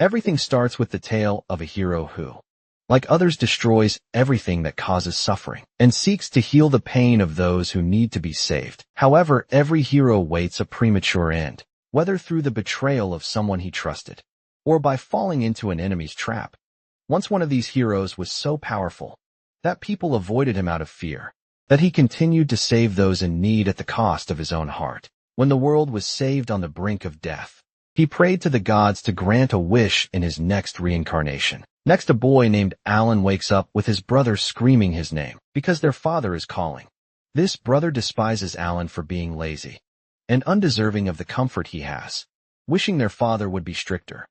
Everything starts with the tale of a hero who, like others, destroys everything that causes suffering and seeks to heal the pain of those who need to be saved. However, every hero waits a premature end, whether through the betrayal of someone he trusted or by falling into an enemy's trap. Once one of these heroes was so powerful that people avoided him out of fear, that he continued to save those in need at the cost of his own heart. When the world was saved on the brink of death, he prayed to the gods to grant a wish in his next reincarnation. Next, a boy named Alan wakes up with his brother screaming his name because their father is calling. This brother despises Alan for being lazy and undeserving of the comfort he has, wishing their father would be stricter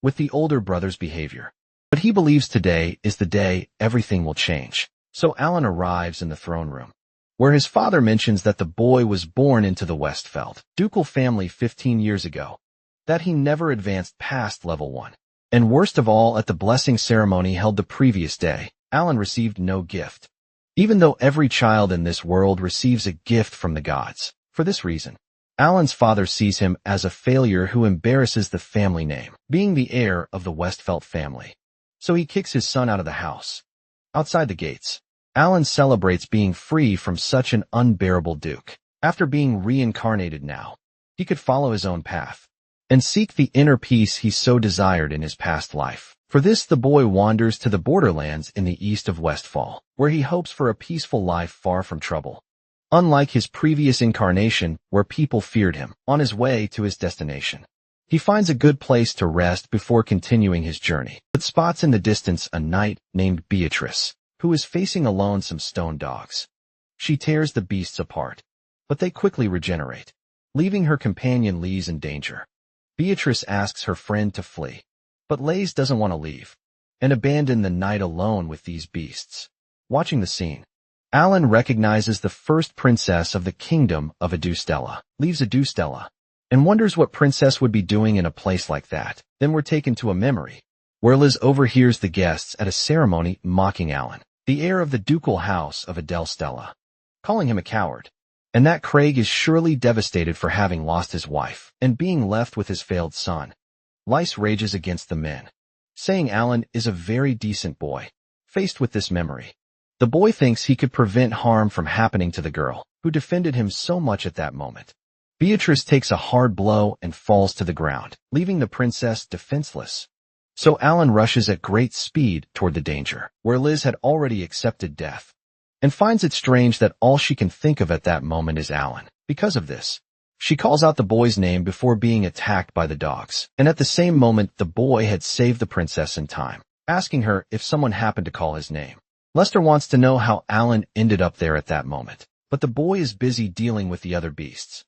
with the older brother's behavior. But he believes today is the day everything will change. So Alan arrives in the throne room, where his father mentions that the boy was born into the Westfeld ducal family 15 years ago, that he never advanced past level 1. And worst of all, at the blessing ceremony held the previous day, Alan received no gift, even though every child in this world receives a gift from the gods. For this reason, Alan's father sees him as a failure who embarrasses the family name, being the heir of the Westfeld family. So he kicks his son out of the house. Outside the gates, Alan celebrates being free from such an unbearable duke. After being reincarnated now, he could follow his own path and seek the inner peace he so desired in his past life. For this, the boy wanders to the borderlands in the east of Westfall, where he hopes for a peaceful life far from trouble. Unlike his previous incarnation, where people feared him, on his way to his destination, he finds a good place to rest before continuing his journey, but spots in the distance a knight named Beatrice, who is facing alone some stone dogs. She tears the beasts apart, but they quickly regenerate, leaving her companion Lise in danger. Beatrice asks her friend to flee, but Lise doesn't want to leave, and abandon the knight alone with these beasts. Watching the scene, Alan recognizes the first princess of the kingdom of Adustella, leaves Adustella, and wonders what princess would be doing in a place like that. Then we're taken to a memory, where Liz overhears the guests at a ceremony mocking Alan, the heir of the ducal house of Adustella, calling him a coward, and that Craig is surely devastated for having lost his wife and being left with his failed son. Lise rages against the men, saying Alan is a very decent boy. Faced with this memory, the boy thinks he could prevent harm from happening to the girl who defended him so much at that moment. Beatrice takes a hard blow and falls to the ground, leaving the princess defenseless. So Alan rushes at great speed toward the danger, where Liz had already accepted death, and finds it strange that all she can think of at that moment is Alan. Because of this, she calls out the boy's name before being attacked by the dogs, and at the same moment the boy had saved the princess in time, asking her if someone happened to call his name. Lester wants to know how Alan ended up there at that moment, but the boy is busy dealing with the other beasts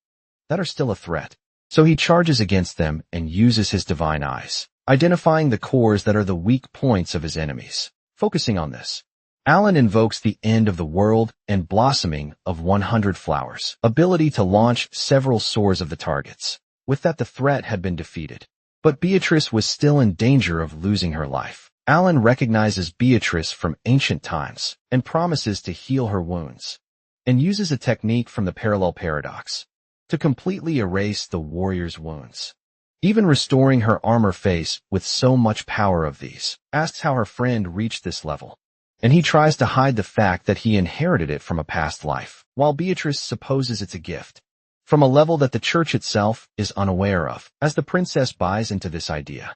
that are still a threat. So he charges against them and uses his divine eyes, identifying the cores that are the weak points of his enemies. Focusing on this, Alan invokes the end of the world and blossoming of 100 flowers, ability to launch several swords of the targets. With that, the threat had been defeated, but Beatrice was still in danger of losing her life. Alan recognizes Beatrice from ancient times and promises to heal her wounds, and uses a technique from the parallel paradox to completely erase the warrior's wounds, even restoring her armor face with so much power of these. Asks how her friend reached this level, and he tries to hide the fact that he inherited it from a past life, while Beatrice supposes it's a gift from a level that the church itself is unaware of. As the princess buys into this idea,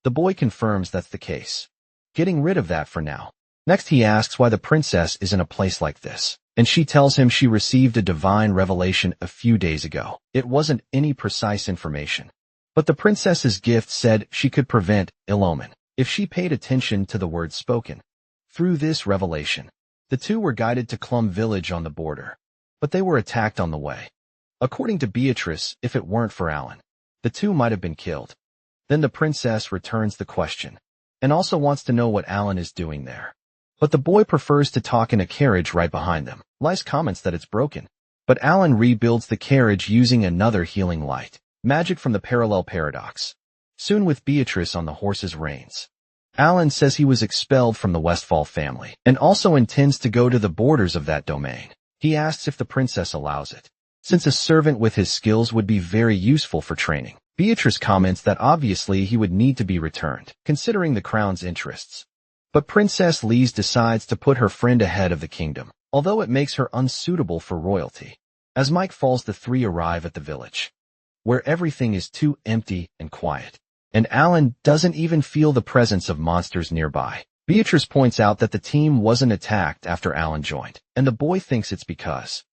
the boy confirms that's the case, getting rid of that for now. Next, he asks why the princess is in a place like this, and she tells him she received a divine revelation a few days ago. It wasn't any precise information, but the princess's gift said she could prevent ill omen if she paid attention to the words spoken. Through this revelation, the two were guided to Clum village on the border, but they were attacked on the way. According to Beatrice, if it weren't for Alan, the two might have been killed. Then the princess returns the question, and also wants to know what Alan is doing there. But the boy prefers to talk in a carriage right behind them. Lise comments that it's broken, but Alan rebuilds the carriage using another healing light, magic from the parallel paradox. Soon, with Beatrice on the horse's reins, Alan says he was expelled from the Westfall family and also intends to go to the borders of that domain. He asks if the princess allows it, since a servant with his skills would be very useful for training. Beatrice comments that obviously he would need to be returned, considering the crown's interests. But Princess Lise decides to put her friend ahead of the kingdom, although it makes her unsuitable for royalty. As Mike falls, the three arrive at the village, where everything is too empty and quiet, and Alan doesn't even feel the presence of monsters nearby. Beatrice points out that the team wasn't attacked after Alan joined, and the boy thinks it's because,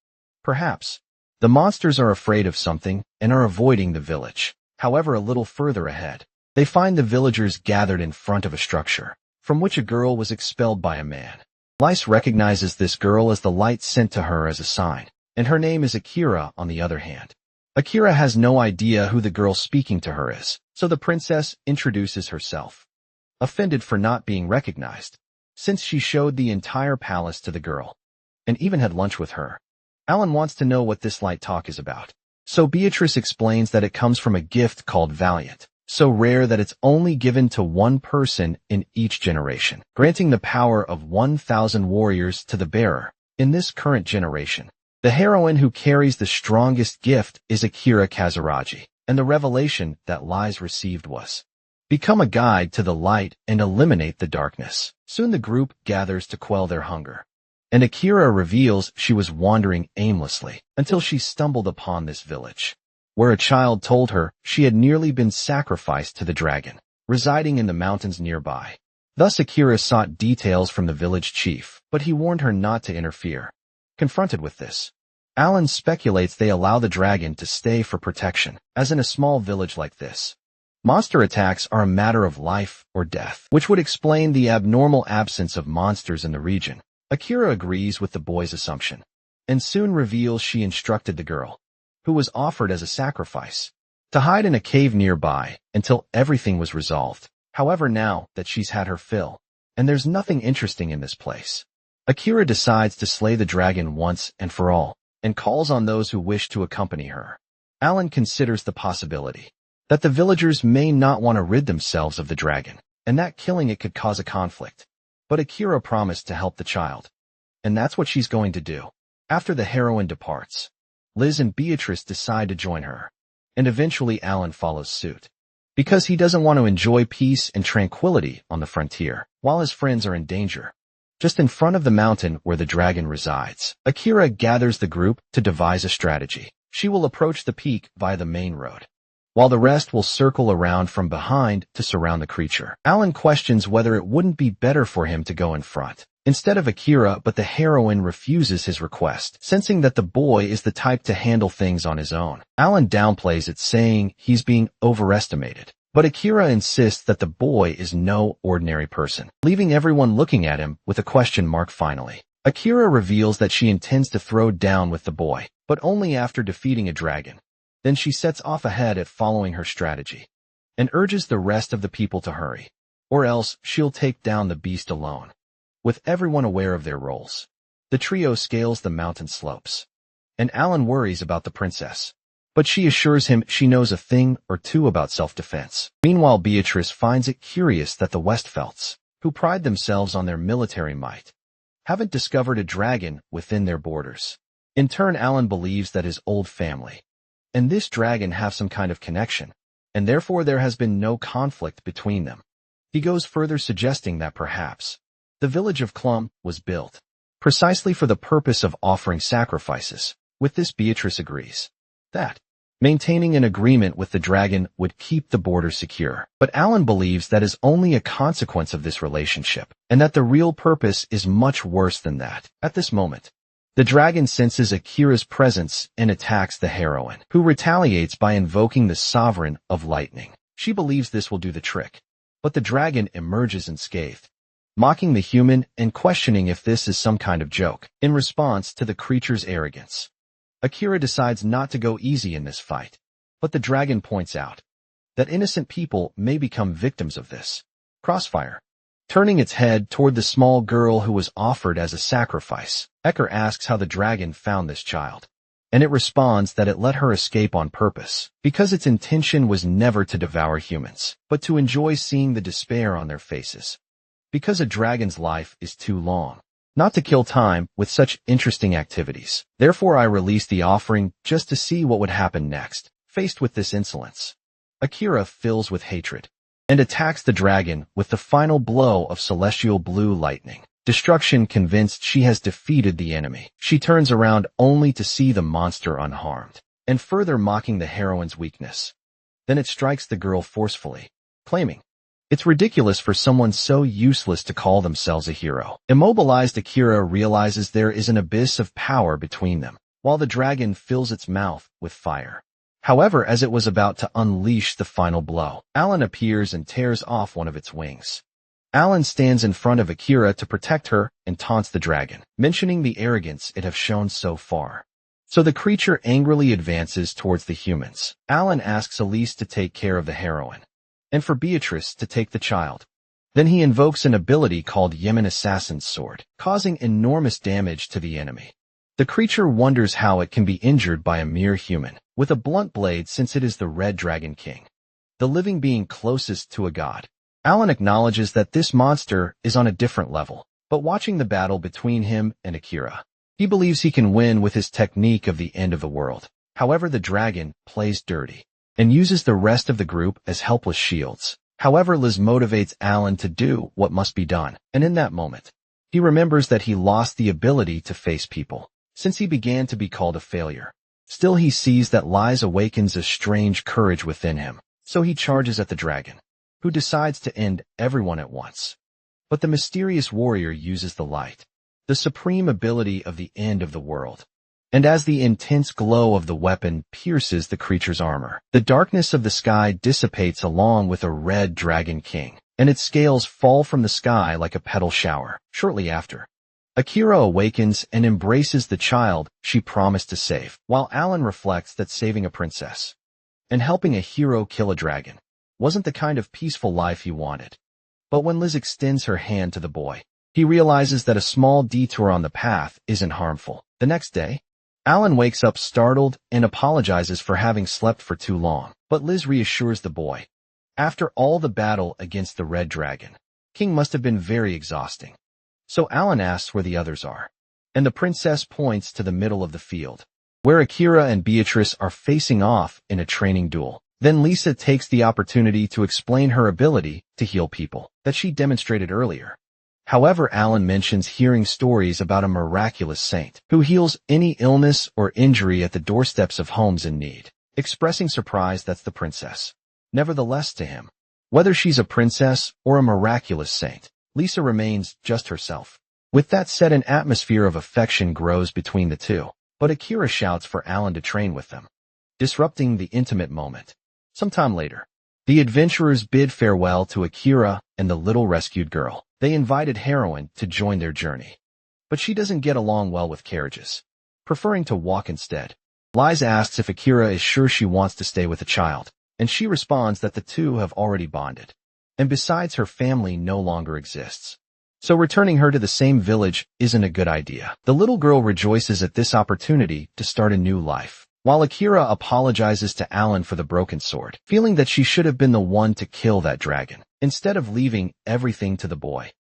perhaps, the monsters are afraid of something and are avoiding the village. However, a little further ahead, they find the villagers gathered in front of a structure, from which a girl was expelled by a man. Lise recognizes this girl as the light sent to her as a sign, and her name is Akira on the other hand. Akira has no idea who the girl speaking to her is, so the princess introduces herself, offended for not being recognized, since she showed the entire palace to the girl, and even had lunch with her. Alan wants to know what this light talk is about, so Beatrice explains that it comes from a gift called Valiant, so rare that it's only given to one person in each generation, granting the power of 1,000 warriors to the bearer. In this current generation, the heroine who carries the strongest gift is Akira Kazuraji, and the revelation that Lise received was, become a guide to the light and eliminate the darkness. Soon the group gathers to quell their hunger, and Akira reveals she was wandering aimlessly until she stumbled upon this village, where a child told her she had nearly been sacrificed to the dragon, residing in the mountains nearby. Thus Akira sought details from the village chief, but he warned her not to interfere. Confronted with this, Alan speculates they allow the dragon to stay for protection, as in a small village like this, monster attacks are a matter of life or death, which would explain the abnormal absence of monsters in the region. Akira agrees with the boy's assumption, and soon reveals she instructed the girl, who was offered as a sacrifice, to hide in a cave nearby until everything was resolved. However, now that she's had her fill, and there's nothing interesting in this place, Akira decides to slay the dragon once and for all, and calls on those who wish to accompany her. Alan considers the possibility that the villagers may not want to rid themselves of the dragon, and that killing it could cause a conflict. But Akira promised to help the child, and that's what she's going to do. After the heroine departs, Liz and Beatrice decide to join her, and eventually Alan follows suit, because he doesn't want to enjoy peace and tranquility on the frontier, while his friends are in danger. Just in front of the mountain where the dragon resides, Akira gathers the group to devise a strategy. She will approach the peak via the main road, while the rest will circle around from behind to surround the creature. Alan questions whether it wouldn't be better for him to go in front instead of Akira, but the heroine refuses his request, sensing that the boy is the type to handle things on his own. Alan downplays it, saying he's being overestimated, but Akira insists that the boy is no ordinary person, leaving everyone looking at him with a question mark. Finally, Akira reveals that she intends to throw down with the boy, but only after defeating a dragon. Then she sets off ahead at following her strategy, and urges the rest of the people to hurry, or else she'll take down the beast alone. With everyone aware of their roles, the trio scales the mountain slopes, and Alan worries about the princess, but she assures him she knows a thing or two about self-defense. Meanwhile, Beatrice finds it curious that the Westfelds, who pride themselves on their military might, haven't discovered a dragon within their borders. In turn, Alan believes that his old family and this dragon have some kind of connection, and therefore there has been no conflict between them. He goes further, suggesting that perhaps the village of Klum was built precisely for the purpose of offering sacrifices. With this, Beatrice agrees that maintaining an agreement with the dragon would keep the border secure. But Alan believes that is only a consequence of this relationship, and that the real purpose is much worse than that. At this moment, the dragon senses Akira's presence and attacks the heroine, who retaliates by invoking the Sovereign of Lightning. She believes this will do the trick, but the dragon emerges unscathed, mocking the human and questioning if this is some kind of joke. In response to the creature's arrogance, Akira decides not to go easy in this fight, but the dragon points out that innocent people may become victims of this crossfire. Turning its head toward the small girl who was offered as a sacrifice, Ecker asks how the dragon found this child, and it responds that it let her escape on purpose, because its intention was never to devour humans, but to enjoy seeing the despair on their faces. Because a dragon's life is too long not to kill time with such interesting activities. Therefore I released the offering just to see what would happen next. Faced with this insolence, Akira fills with hatred and attacks the dragon with the final blow of celestial blue lightning. Destruction convinced she has defeated the enemy, she turns around only to see the monster unharmed, and further mocking the heroine's weakness. Then it strikes the girl forcefully, claiming it's ridiculous for someone so useless to call themselves a hero. Immobilized Akira realizes there is an abyss of power between them, while the dragon fills its mouth with fire. However, as it was about to unleash the final blow, Alan appears and tears off one of its wings. Alan stands in front of Akira to protect her and taunts the dragon, mentioning the arrogance it has shown so far. So the creature angrily advances towards the humans. Alan asks Elise to take care of the heroine, and for Beatrice to take the child. Then he invokes an ability called Yemen Assassin's Sword, causing enormous damage to the enemy. The creature wonders how it can be injured by a mere human, with a blunt blade since it is the Red Dragon King, the living being closest to a god. Alan acknowledges that this monster is on a different level, but watching the battle between him and Akira, he believes he can win with his technique of the end of the world. However, the dragon plays dirty and uses the rest of the group as helpless shields. However, Liz motivates Alan to do what must be done, and in that moment, he remembers that he lost the ability to face people, since he began to be called a failure. Still, he sees that lies awakens a strange courage within him, so he charges at the dragon, who decides to end everyone at once. But the mysterious warrior uses the light, the supreme ability of the end of the world. And as the intense glow of the weapon pierces the creature's armor, the darkness of the sky dissipates along with a Red Dragon King, and its scales fall from the sky like a petal shower. Shortly after, Akira awakens and embraces the child she promised to save, while Alan reflects that saving a princess and helping a hero kill a dragon wasn't the kind of peaceful life he wanted. But when Liz extends her hand to the boy, he realizes that a small detour on the path isn't harmful. The next day, Alan wakes up startled and apologizes for having slept for too long, but Liz reassures the boy. After all the battle against the Red Dragon King must have been very exhausting. So Alan asks where the others are, and the princess points to the middle of the field, where Akira and Beatrice are facing off in a training duel. Then Lisa takes the opportunity to explain her ability to heal people that she demonstrated earlier. However, Alan mentions hearing stories about a miraculous saint who heals any illness or injury at the doorsteps of homes in need, expressing surprise that's the princess. Nevertheless, to him, whether she's a princess or a miraculous saint, Lisa remains just herself. With that said, an atmosphere of affection grows between the two, but Akira shouts for Alan to train with them, disrupting the intimate moment. Sometime later, the adventurers bid farewell to Akira and the little rescued girl. They invited heroine to join their journey, but she doesn't get along well with carriages, preferring to walk instead. Liz asks if Akira is sure she wants to stay with the child, and she responds that the two have already bonded, and besides, her family no longer exists, so returning her to the same village isn't a good idea. The little girl rejoices at this opportunity to start a new life, while Akira apologizes to Alan for the broken sword, feeling that she should have been the one to kill that dragon, instead of leaving everything to the boy.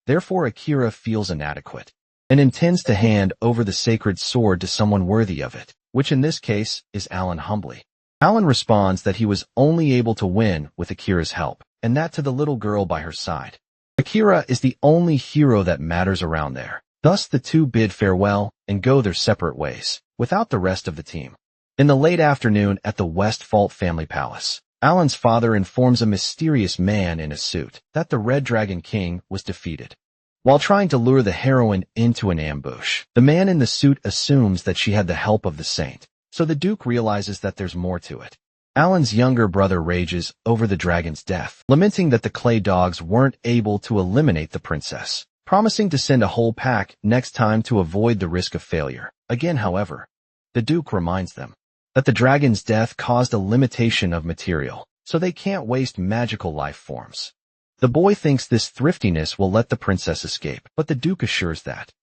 Therefore, Akira feels inadequate, and intends to hand over the sacred sword to someone worthy of it, which in this case is Alan humbly. Alan responds that he was only able to win with Akira's help, and that to the little girl by her side. Akira is the only hero that matters around there. Thus the two bid farewell and go their separate ways, without the rest of the team. In the late afternoon at the Westfall family palace, Alan's father informs a mysterious man in a suit that the Red Dragon King was defeated. While trying to lure the heroine into an ambush, the man in the suit assumes that she had the help of the saint, so the Duke realizes that there's more to it. Alan's younger brother rages over the dragon's death, lamenting that the clay dogs weren't able to eliminate the princess, promising to send a whole pack next time to avoid the risk of failure. Again, however, the Duke reminds them that the dragon's death caused a limitation of material, so they can't waste magical life forms. The boy thinks this thriftiness will let the princess escape, but the Duke assures that,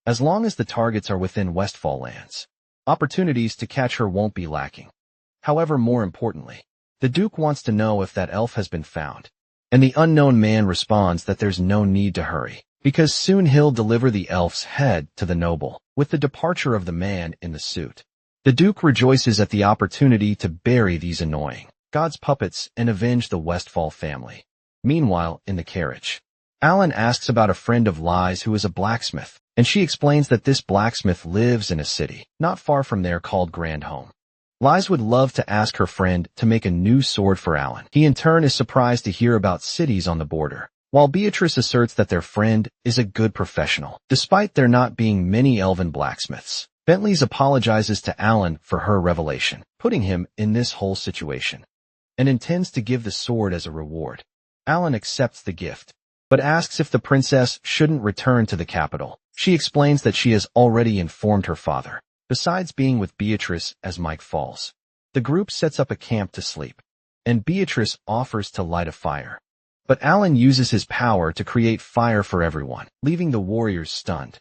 as long as the targets are within Westfall lands, opportunities to catch her won't be lacking. However, more importantly, the Duke wants to know if that elf has been found, and the unknown man responds that there's no need to hurry, because soon he'll deliver the elf's head to the noble. With the departure of the man in the suit, the Duke rejoices at the opportunity to bury these annoying God's puppets, and avenge the Westfall family. Meanwhile, in the carriage, Alan asks about a friend of Li's who is a blacksmith, and she explains that this blacksmith lives in a city not far from there called Grand Home. Liz would love to ask her friend to make a new sword for Alan. He in turn is surprised to hear about cities on the border, while Beatrice asserts that their friend is a good professional, despite there not being many elven blacksmiths. Bentley's apologizes to Alan for her revelation, putting him in this whole situation, and intends to give the sword as a reward. Alan accepts the gift, but asks if the princess shouldn't return to the capital. She explains that she has already informed her father. Besides being with Beatrice as Mike falls, the group sets up a camp to sleep, and Beatrice offers to light a fire. But Alan uses his power to create fire for everyone, leaving the warriors stunned.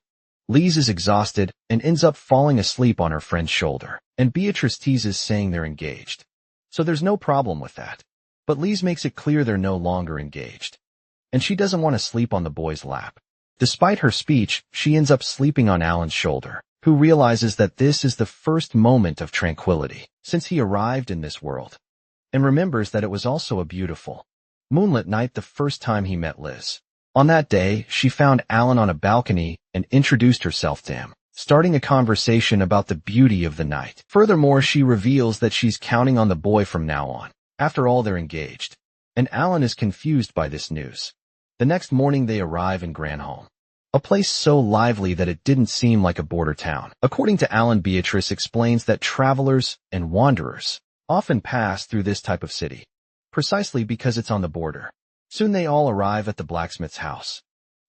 Lise is exhausted and ends up falling asleep on her friend's shoulder, and Beatrice teases saying they're engaged. So there's no problem with that. But Lise makes it clear they're no longer engaged, and she doesn't want to sleep on the boy's lap. Despite her speech, she ends up sleeping on Alan's shoulder, who realizes that this is the first moment of tranquility since he arrived in this world, and remembers that it was also a beautiful moonlit night the first time he met Liz. On that day, she found Alan on a balcony and introduced herself to him, starting a conversation about the beauty of the night. Furthermore, she reveals that she's counting on the boy from now on. After all, they're engaged, and Alan is confused by this news. The next morning they arrive in Grand Home, a place so lively that it didn't seem like a border town. According to Alan, Beatrice explains that travelers and wanderers often pass through this type of city, precisely because it's on the border. Soon they all arrive at the blacksmith's house,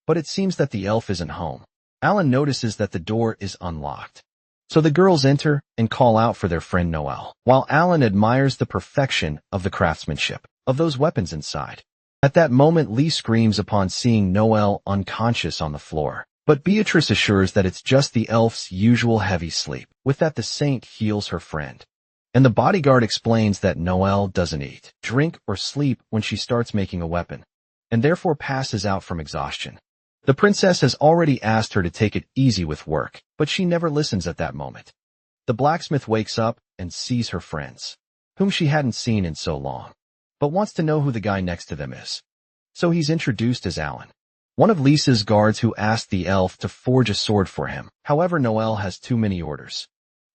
but it seems that the elf isn't home. Alan notices that the door is unlocked, so the girls enter and call out for their friend Noel, while Alan admires the perfection of the craftsmanship of those weapons inside. At that moment, Lee screams upon seeing Noel unconscious on the floor, but Beatrice assures that it's just the elf's usual heavy sleep. With that, the saint heals her friend, and the bodyguard explains that Noel doesn't eat, drink, or sleep when she starts making a weapon, and therefore passes out from exhaustion. The princess has already asked her to take it easy with work, but she never listens at that moment. The blacksmith wakes up and sees her friends, whom she hadn't seen in so long, but wants to know who the guy next to them is. So he's introduced as Alan, one of Lisa's guards who asked the elf to forge a sword for him. However, Noel has too many orders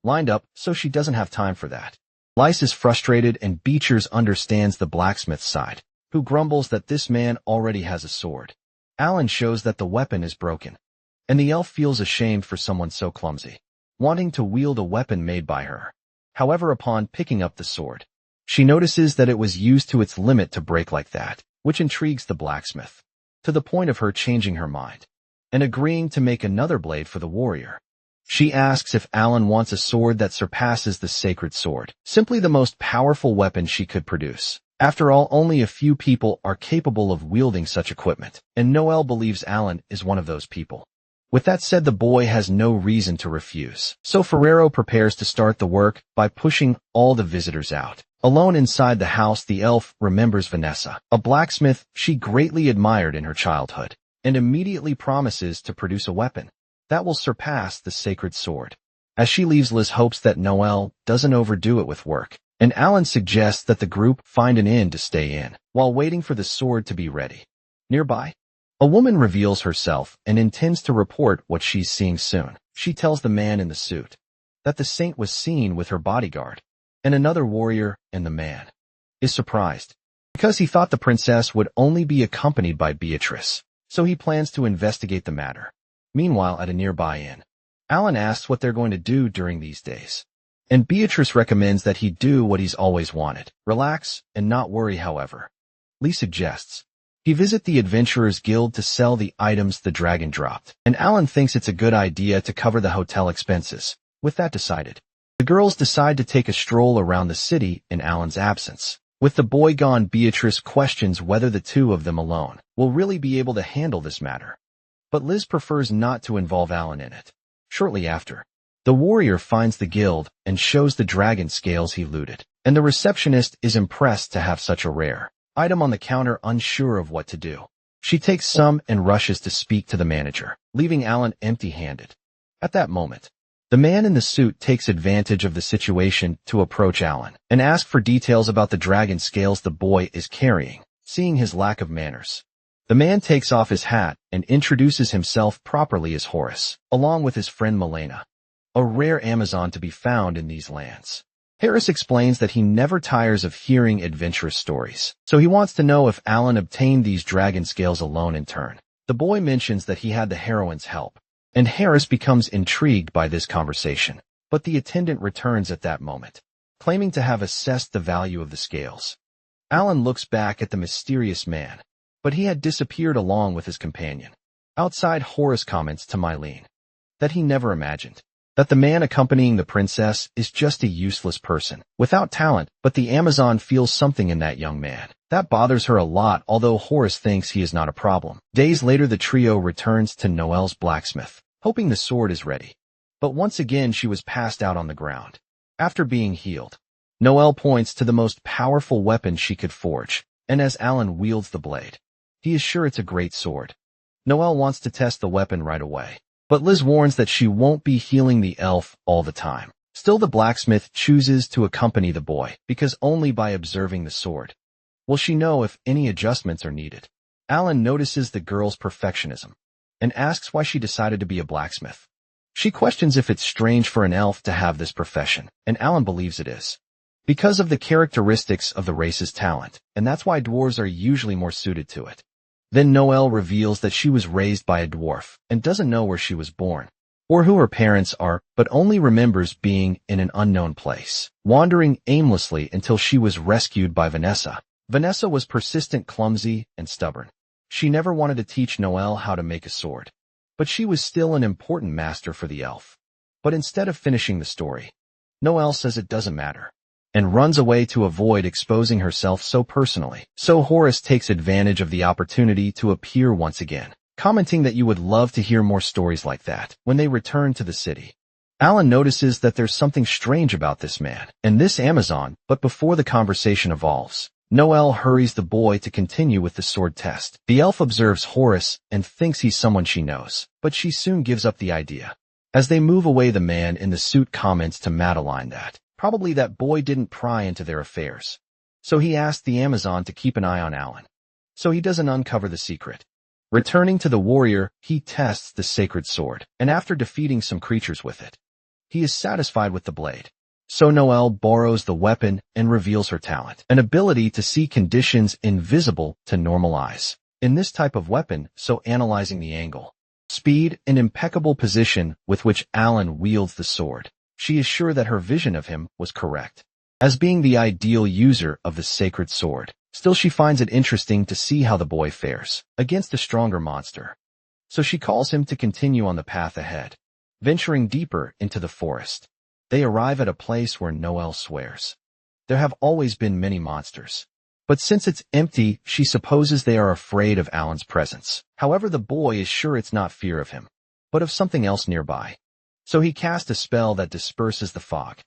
lined up, so she doesn't have time for that. Lise is frustrated, and Beatrice understands the blacksmith's side, who grumbles that this man already has a sword. Alan shows that the weapon is broken, and the elf feels ashamed for someone so clumsy, wanting to wield a weapon made by her. However, upon picking up the sword, she notices that it was used to its limit to break like that, which intrigues the blacksmith, to the point of her changing her mind and agreeing to make another blade for the warrior. She asks if Alan wants a sword that surpasses the sacred sword, simply the most powerful weapon she could produce. After all, only a few people are capable of wielding such equipment, and Noel believes Alan is one of those people. With that said, the boy has no reason to refuse, so Ferrero prepares to start the work by pushing all the visitors out. Alone inside the house, the elf remembers Vanessa, a blacksmith she greatly admired in her childhood, and immediately promises to produce a weapon that will surpass the sacred sword. As she leaves, Liz hopes that Noel doesn't overdo it with work, and Alan suggests that the group find an inn to stay in, while waiting for the sword to be ready. Nearby, a woman reveals herself and intends to report what she's seeing soon. She tells the man in the suit that the saint was seen with her bodyguard and another warrior, and the man is surprised because he thought the princess would only be accompanied by Beatrice, so he plans to investigate the matter. Meanwhile, at a nearby inn, Alan asks what they're going to do during these days, and Beatrice recommends that he do what he's always wanted, relax and not worry. However, Lee suggests he visit the Adventurers Guild to sell the items the dragon dropped, and Alan thinks it's a good idea to cover the hotel expenses. With that decided, the girls decide to take a stroll around the city in Alan's absence. With the boy gone, Beatrice questions whether the two of them alone will really be able to handle this matter, but Liz prefers not to involve Alan in it. Shortly after, the warrior finds the guild and shows the dragon scales he looted, and the receptionist is impressed to have such a rare item on the counter. Unsure of what to do, she takes some and rushes to speak to the manager, leaving Alan empty-handed. At that moment, The man in the suit takes advantage of the situation to approach Alan and ask for details about the dragon scales the boy is carrying, seeing his lack of manners. The man takes off his hat and introduces himself properly as Horus, along with his friend Milena, a rare Amazon to be found in these lands. Harris explains that he never tires of hearing adventurous stories, so he wants to know if Alan obtained these dragon scales alone in turn. The boy mentions that he had the heroine's help, and Harris becomes intrigued by this conversation, but the attendant returns at that moment, claiming to have assessed the value of the scales. Alan looks back at the mysterious man, but he had disappeared along with his companion. Outside, Horus comments to Mylene that he never imagined that the man accompanying the princess is just a useless person, without talent, but the Amazon feels something in that young man. That bothers her a lot, although Horus thinks he is not a problem. Days later, the trio returns to Noelle's blacksmith, hoping the sword is ready. But once again, she was passed out on the ground. After being healed, Noelle points to the most powerful weapon she could forge, and as Alan wields the blade, he is sure it's a great sword. Noelle wants to test the weapon right away, but Liz warns that she won't be healing the elf all the time. Still, the blacksmith chooses to accompany the boy, because only by observing the sword will she know if any adjustments are needed. Alan notices the girl's perfectionism and asks why she decided to be a blacksmith. She questions if it's strange for an elf to have this profession, and Alan believes it is, because of the characteristics of the race's talent, and that's why dwarves are usually more suited to it. Then Noelle reveals that she was raised by a dwarf and doesn't know where she was born or who her parents are, but only remembers being in an unknown place, wandering aimlessly until she was rescued by Vanessa. Vanessa was persistent, clumsy, and stubborn. She never wanted to teach Noelle how to make a sword, but she was still an important master for the elf. But instead of finishing the story, Noelle says it doesn't matter and runs away to avoid exposing herself so personally. So Horus takes advantage of the opportunity to appear once again, commenting that you would love to hear more stories like that. When they return to the city, Alan notices that there's something strange about this man and this Amazon, but before the conversation evolves, Noelle hurries the boy to continue with the sword test. The elf observes Horus and thinks he's someone she knows, but she soon gives up the idea. As they move away, the man in the suit comments to Madeline that probably that boy didn't pry into their affairs, so he asked the Amazon to keep an eye on Alan, so he doesn't uncover the secret. Returning to the warrior, he tests the sacred sword, and after defeating some creatures with it, he is satisfied with the blade. So Noelle borrows the weapon and reveals her talent, an ability to see conditions invisible to normal eyes. In this type of weapon, so analyzing the angle, speed, and impeccable position with which Alan wields the sword, she is sure that her vision of him was correct, as being the ideal user of the sacred sword. Still, she finds it interesting to see how the boy fares against a stronger monster, so she calls him to continue on the path ahead. Venturing deeper into the forest, they arrive at a place where Noelle swears there have always been many monsters, but since it's empty, she supposes they are afraid of Alan's presence. However, the boy is sure it's not fear of him, but of something else nearby. So he casts a spell that disperses the fog,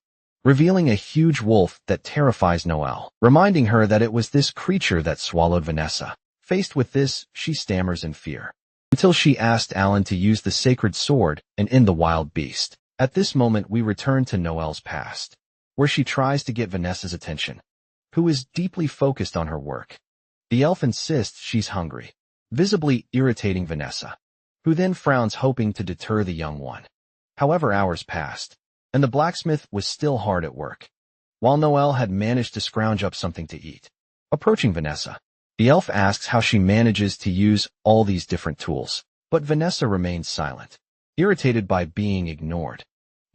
revealing a huge wolf that terrifies Noelle, reminding her that it was this creature that swallowed Vanessa. Faced with this, she stammers in fear, until she asked Alan to use the sacred sword and end the wild beast. At this moment, we return to Noelle's past, where she tries to get Vanessa's attention, who is deeply focused on her work. The elf insists she's hungry, visibly irritating Vanessa, who then frowns, hoping to deter the young one. However, hours passed, and the blacksmith was still hard at work, while Noelle had managed to scrounge up something to eat. Approaching Vanessa, the elf asks how she manages to use all these different tools, but Vanessa remains silent, irritated by being ignored.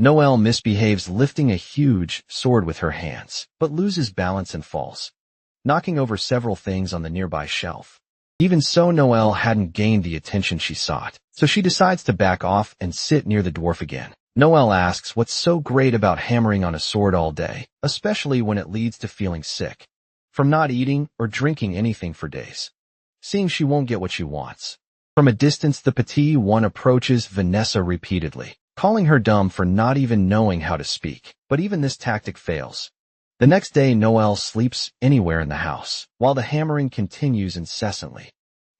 Noelle misbehaves, lifting a huge sword with her hands, but loses balance and falls, knocking over several things on the nearby shelf. Even so, Noelle hadn't gained the attention she sought, so she decides to back off and sit near the dwarf again. Noelle asks what's so great about hammering on a sword all day, especially when it leads to feeling sick from not eating or drinking anything for days, seeing she won't get what she wants. From a distance, the petite one approaches Vanessa repeatedly, calling her dumb for not even knowing how to speak. But even this tactic fails. The next day, Noelle sleeps anywhere in the house, while the hammering continues incessantly,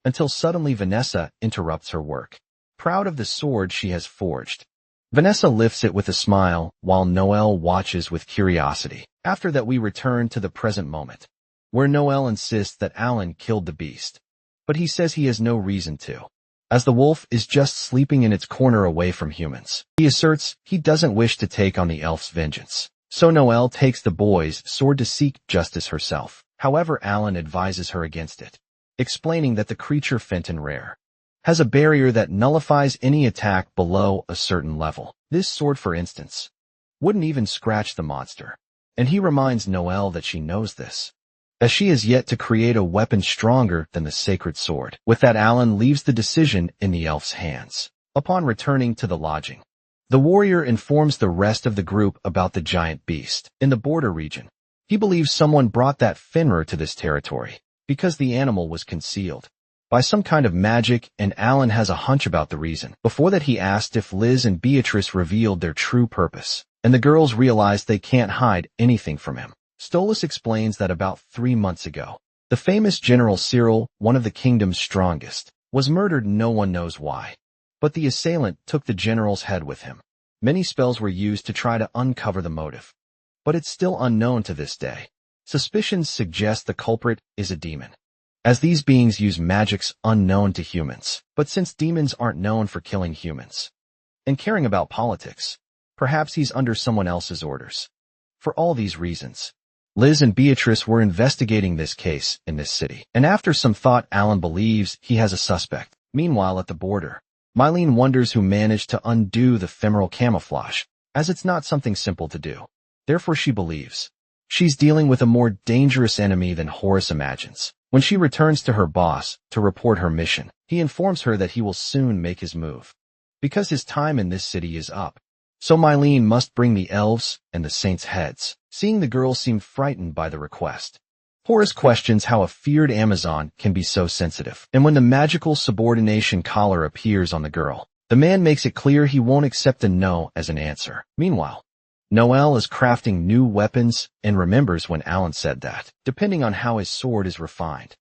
until suddenly Vanessa interrupts her work. Proud of the sword she has forged, Vanessa lifts it with a smile, while Noelle watches with curiosity. After that we return to the present moment, where Noelle insists that Alan killed the beast. But he says he has no reason to, as the wolf is just sleeping in its corner away from humans. He asserts he doesn't wish to take on the elf's vengeance. So Noelle takes the boy's sword to seek justice herself. However, Alan advises her against it, explaining that the creature Fenton Rare has a barrier that nullifies any attack below a certain level. This sword, for instance, wouldn't even scratch the monster. And he reminds Noelle that she knows this, as she has yet to create a weapon stronger than the sacred sword. With that, Alan leaves the decision in the elf's hands. Upon returning to the lodging, the warrior informs the rest of the group about the giant beast in the border region. He believes someone brought that Fenrir to this territory because the animal was concealed by some kind of magic, and Alan has a hunch about the reason. Before that, he asked if Liz and Beatrice revealed their true purpose, and the girls realized they can't hide anything from him. Stolas explains that about 3 months ago, the famous General Cyril, one of the kingdom's strongest, was murdered. No one knows why, but the assailant took the general's head with him. Many spells were used to try to uncover the motive, but it's still unknown to this day. Suspicions suggest the culprit is a demon, as these beings use magics unknown to humans. But since demons aren't known for killing humans and caring about politics, perhaps he's under someone else's orders. For all these reasons, Liz and Beatrice were investigating this case in this city, and after some thought, Alan believes he has a suspect. Meanwhile, at the border, Mylene wonders who managed to undo the femoral camouflage, as it's not something simple to do. Therefore, she believes she's dealing with a more dangerous enemy than Horace imagines. When she returns to her boss to report her mission, he informs her that he will soon make his move, because his time in this city is up. So Mylene must bring the elves and the saints' heads. Seeing the girl seem frightened by the request, Horace questions how a feared Amazon can be so sensitive. And when the magical subordination collar appears on the girl, the man makes it clear he won't accept a no as an answer. Meanwhile, Noelle is crafting new weapons and remembers when Alan said that, depending on how his sword is refined,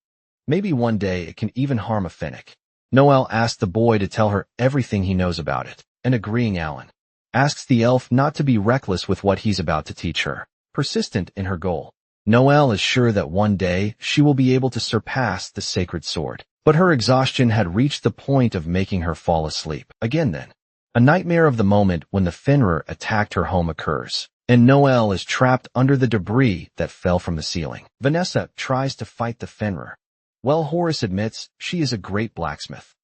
maybe one day it can even harm a Finnick. Noelle asks the boy to tell her everything he knows about it, and agreeing, Alan asks the elf not to be reckless with what he's about to teach her. Persistent in her goal, Noelle is sure that one day she will be able to surpass the sacred sword. But her exhaustion had reached the point of making her fall asleep. Again then, a nightmare of the moment when the Fenrir attacked her home occurs, and Noelle is trapped under the debris that fell from the ceiling. Vanessa tries to fight the Fenrir. Well, Horace admits she is a great blacksmith,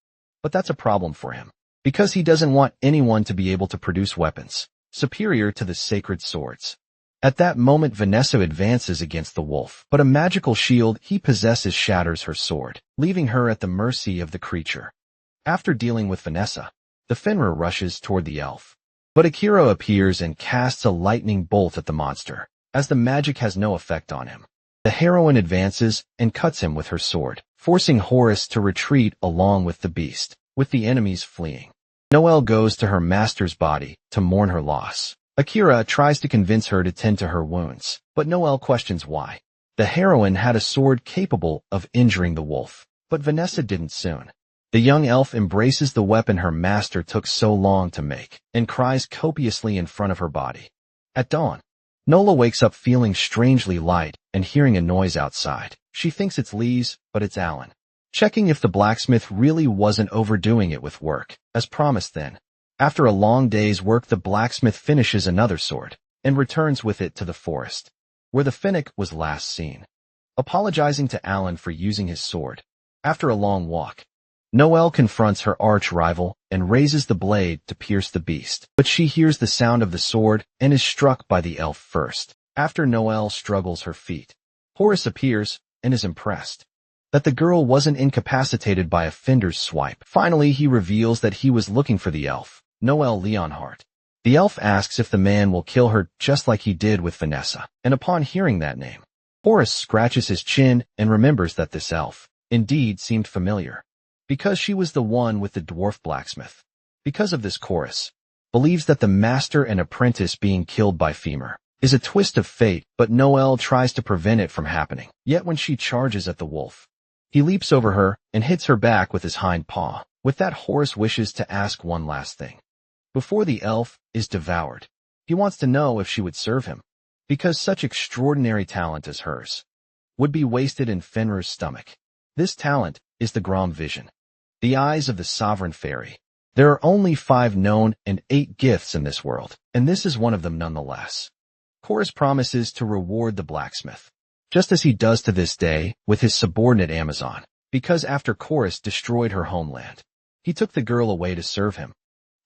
but that's a problem for him, because he doesn't want anyone to be able to produce weapons superior to the sacred swords. At that moment, Vanessa advances against the wolf, but a magical shield he possesses shatters her sword, leaving her at the mercy of the creature. After dealing with Vanessa, the Fenrir rushes toward the elf, but Akira appears and casts a lightning bolt at the monster. As the magic has no effect on him, the heroine advances and cuts him with her sword, forcing Horace to retreat along with the beast. With the enemies fleeing, Noelle goes to her master's body to mourn her loss. Akira tries to convince her to tend to her wounds, but Noelle questions why. The heroine had a sword capable of injuring the wolf, but Vanessa didn't soon. The young elf embraces the weapon her master took so long to make, and cries copiously in front of her body. At dawn, Nola wakes up feeling strangely light and hearing a noise outside. She thinks it's Lise, but it's Alan, checking if the blacksmith really wasn't overdoing it with work. As promised then, after a long day's work, the blacksmith finishes another sword and returns with it to the forest, where the Finnick was last seen. Apologizing to Alan for using his sword, after a long walk, Noelle confronts her arch-rival and raises the blade to pierce the beast, but she hears the sound of the sword and is struck by the elf first. After Noelle struggles her feet, Horace appears and is impressed that the girl wasn't incapacitated by a Fender's swipe. Finally, he reveals that he was looking for the elf, Noelle Leonhardt. The elf asks if the man will kill her just like he did with Vanessa, and upon hearing that name, Horace scratches his chin and remembers that this elf indeed seemed familiar, because she was the one with the dwarf blacksmith. Because of this, Horace believes that the master and apprentice being killed by Femur is a twist of fate, but Noelle tries to prevent it from happening. Yet when she charges at the wolf, he leaps over her and hits her back with his hind paw. With that, Horace wishes to ask one last thing. before the elf is devoured. He wants to know if she would serve him, because such extraordinary talent as hers would be wasted in Fenrir's stomach. This talent is the Grom vision, the eyes of the sovereign fairy. There are only 5 known and 8 gifts in this world, and this is one of them nonetheless. Chorus promises to reward the blacksmith, just as he does to this day with his subordinate Amazon, because after Chorus destroyed her homeland, he took the girl away to serve him.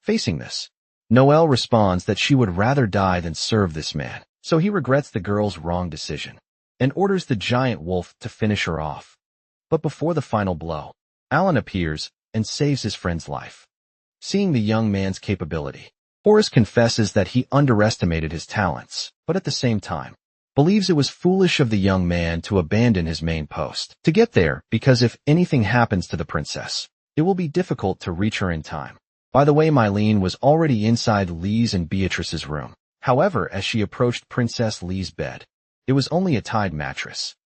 Facing this, Noelle responds that she would rather die than serve this man, so he regrets the girl's wrong decision and orders the giant wolf to finish her off. But before the final blow, Alan appears and saves his friend's life. Seeing the young man's capability, Horace confesses that he underestimated his talents, but at the same time, believes it was foolish of the young man to abandon his main post to get there, because if anything happens to the princess, it will be difficult to reach her in time. By the way, Mylene was already inside Lee's and Beatrice's room. However, as she approached Princess Lee's bed, it was only a tied mattress.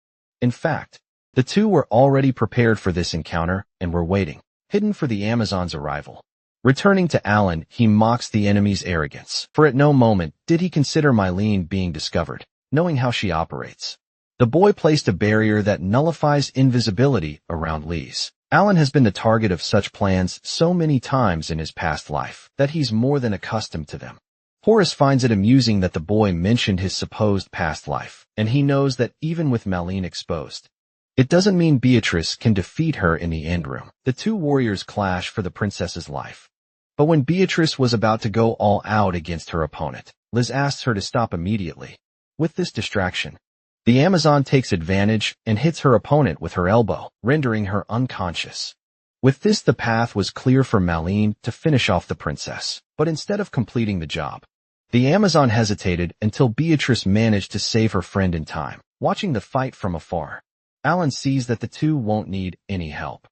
In fact, the two were already prepared for this encounter and were waiting, hidden for the Amazon's arrival. Returning to Alan, he mocks the enemy's arrogance, for at no moment did he consider Mylene being discovered, knowing how she operates. The boy placed a barrier that nullifies invisibility around Lee's. Alan has been the target of such plans so many times in his past life that he's more than accustomed to them. Horace finds it amusing that the boy mentioned his supposed past life, and he knows that even with Mylene exposed, it doesn't mean Beatrice can defeat her in the end room. The two warriors clash for the princess's life. But when Beatrice was about to go all out against her opponent, Liz asks her to stop immediately. With this distraction, the Amazon takes advantage and hits her opponent with her elbow, rendering her unconscious. With this, the path was clear for Mylene to finish off the princess. But instead of completing the job, the Amazon hesitated until Beatrice managed to save her friend in time. Watching the fight from afar, Alan sees that the two won't need any help,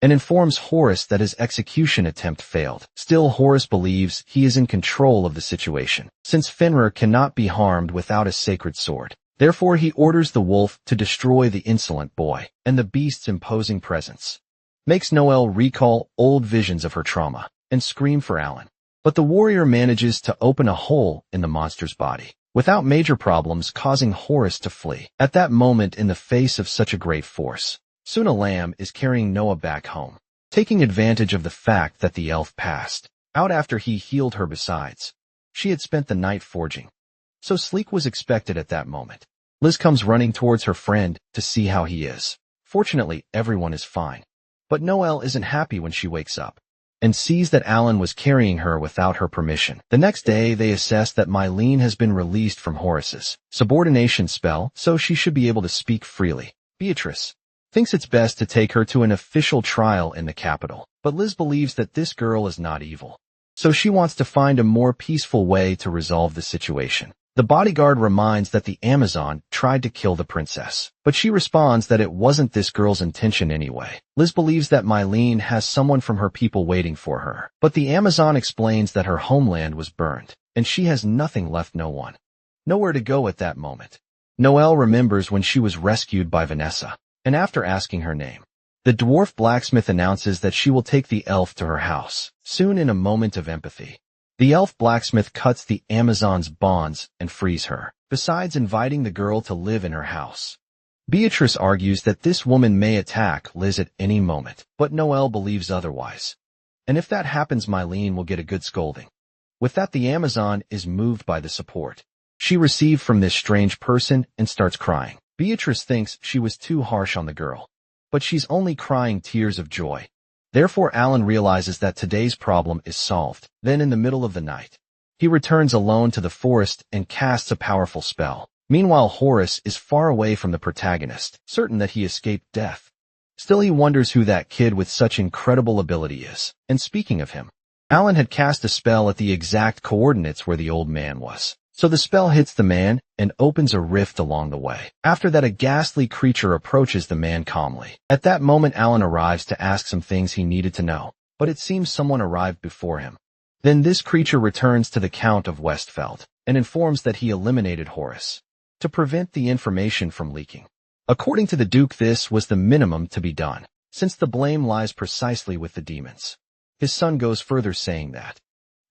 and informs Horace that his execution attempt failed. Still, Horace believes he is in control of the situation, since Fenrir cannot be harmed without a sacred sword. Therefore, he orders the wolf to destroy the insolent boy, and the beast's imposing presence makes Noelle recall old visions of her trauma and scream for Alan. But the warrior manages to open a hole in the monster's body, without major problems, causing Horace to flee. At that moment, in the face of such a great force, Suna Lamb is carrying Noah back home, taking advantage of the fact that the elf passed out after he healed her. Besides, she had spent the night forging, so sleep was expected at that moment. Liz comes running towards her friend to see how he is. Fortunately, everyone is fine, but Noelle isn't happy when she wakes up and sees that Alan was carrying her without her permission. The next day, they assess that Mylene has been released from Horace's subordination spell, so she should be able to speak freely. Beatrice thinks it's best to take her to an official trial in the capital, but Liz believes that this girl is not evil, so she wants to find a more peaceful way to resolve the situation. The bodyguard reminds that the Amazon tried to kill the princess, but she responds that it wasn't this girl's intention anyway. Liz believes that Mylene has someone from her people waiting for her, but the Amazon explains that her homeland was burned, and she has nothing left, nowhere to go at that moment. Noelle remembers when she was rescued by Vanessa, and after asking her name, the dwarf blacksmith announces that she will take the elf to her house soon. In a moment of empathy, the elf blacksmith cuts the Amazon's bonds and frees her, besides inviting the girl to live in her house. Beatrice argues that this woman may attack Liz at any moment, but Noelle believes otherwise. And if that happens, Mylene will get a good scolding. With that, the Amazon is moved by the support she received from this strange person and starts crying. Beatrice thinks she was too harsh on the girl, but she's only crying tears of joy. Therefore, Alan realizes that today's problem is solved. Then, in the middle of the night, he returns alone to the forest and casts a powerful spell. Meanwhile, Horace is far away from the protagonist, certain that he escaped death. Still, he wonders who that kid with such incredible ability is. And speaking of him, Alan had cast a spell at the exact coordinates where the old man was. So the spell hits the man and opens a rift along the way. After that, a ghastly creature approaches the man calmly. At that moment, Alan arrives to ask some things he needed to know, but it seems someone arrived before him. Then this creature returns to the Count of Westfeld and informs that he eliminated Horace to prevent the information from leaking. According to the Duke, this was the minimum to be done, since the blame lies precisely with the demons. His son goes further, saying that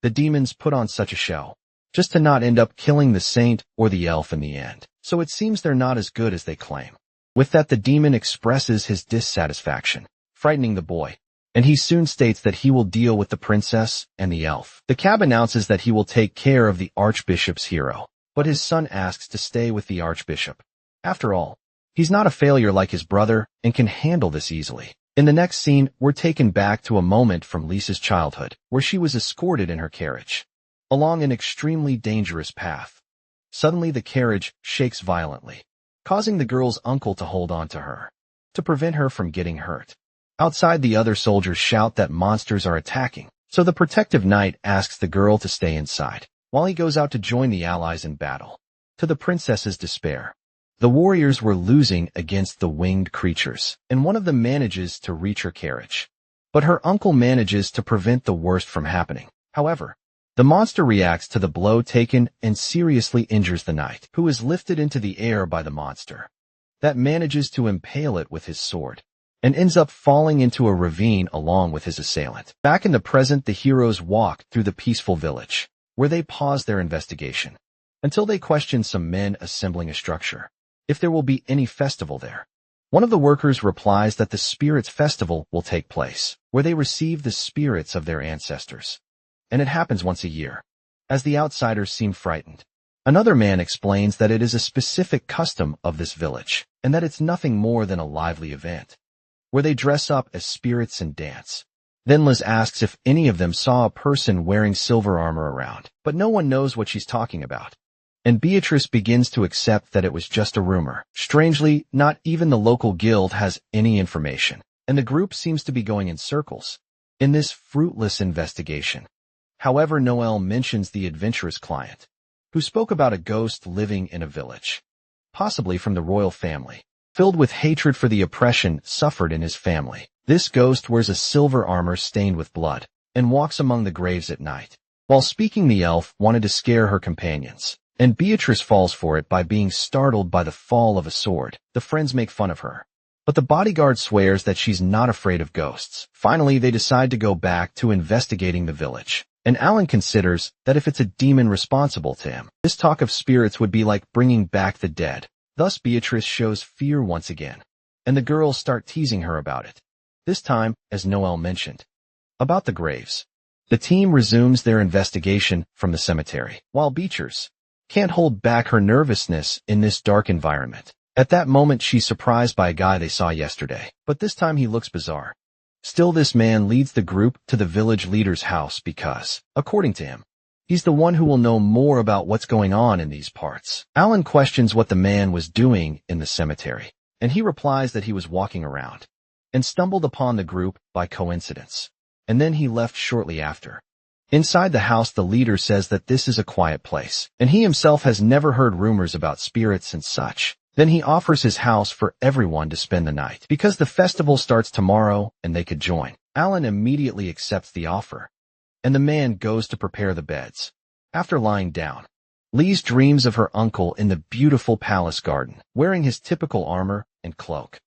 The demons put on such a show, just to not end up killing the saint or the elf in the end. So it seems they're not as good as they claim. With that, the demon expresses his dissatisfaction, frightening the boy, and he soon states that he will deal with the princess and the elf. The cab announces that he will take care of the archbishop's hero, but his son asks to stay with the archbishop. After all, he's not a failure like his brother and can handle this easily. In the next scene, we're taken back to a moment from Lisa's childhood, where she was escorted in her carriage along an extremely dangerous path. Suddenly the carriage shakes violently, causing the girl's uncle to hold on to her, to prevent her from getting hurt. Outside, the other soldiers shout that monsters are attacking, so the protective knight asks the girl to stay inside, while he goes out to join the allies in battle. To the princess's despair, the warriors were losing against the winged creatures, and one of them manages to reach her carriage. But her uncle manages to prevent the worst from happening. However, the monster reacts to the blow taken and seriously injures the knight, who is lifted into the air by the monster that manages to impale it with his sword, and ends up falling into a ravine along with his assailant. Back in the present, the heroes walk through the peaceful village, where they pause their investigation, until they question some men assembling a structure, if there will be any festival there. One of the workers replies that the spirits' festival will take place, where they receive the spirits of their ancestors, and it happens once a year. As the outsiders seem frightened, another man explains that it is a specific custom of this village, and that it's nothing more than a lively event, where they dress up as spirits and dance. Then Liz asks if any of them saw a person wearing silver armor around, but no one knows what she's talking about. And Beatrice begins to accept that it was just a rumor. Strangely, not even the local guild has any information, and the group seems to be going in circles in this fruitless investigation. However, Noel mentions the adventurous client, who spoke about a ghost living in a village, possibly from the royal family, filled with hatred for the oppression suffered in his family. This ghost wears a silver armor stained with blood, and walks among the graves at night. While speaking, the elf wanted to scare her companions, and Beatrice falls for it by being startled by the fall of a sword. The friends make fun of her, but the bodyguard swears that she's not afraid of ghosts. Finally, they decide to go back to investigating the village, and Alan considers that if it's a demon responsible to him, this talk of spirits would be like bringing back the dead. Thus, Beatrice shows fear once again, and the girls start teasing her about it. This time, as Noel mentioned, about the graves. The team resumes their investigation from the cemetery, while Beatrice can't hold back her nervousness in this dark environment. At that moment, she's surprised by a guy they saw yesterday, but this time he looks bizarre. Still, this man leads the group to the village leader's house because, according to him, he's the one who will know more about what's going on in these parts. Alan questions what the man was doing in the cemetery, and he replies that he was walking around and stumbled upon the group by coincidence, and then he left shortly after. Inside the house, the leader says that this is a quiet place, and he himself has never heard rumors about spirits and such. Then he offers his house for everyone to spend the night, because the festival starts tomorrow and they could join. Alan immediately accepts the offer, and the man goes to prepare the beds. After lying down, Lise dreams of her uncle in the beautiful palace garden, wearing his typical armor and cloak.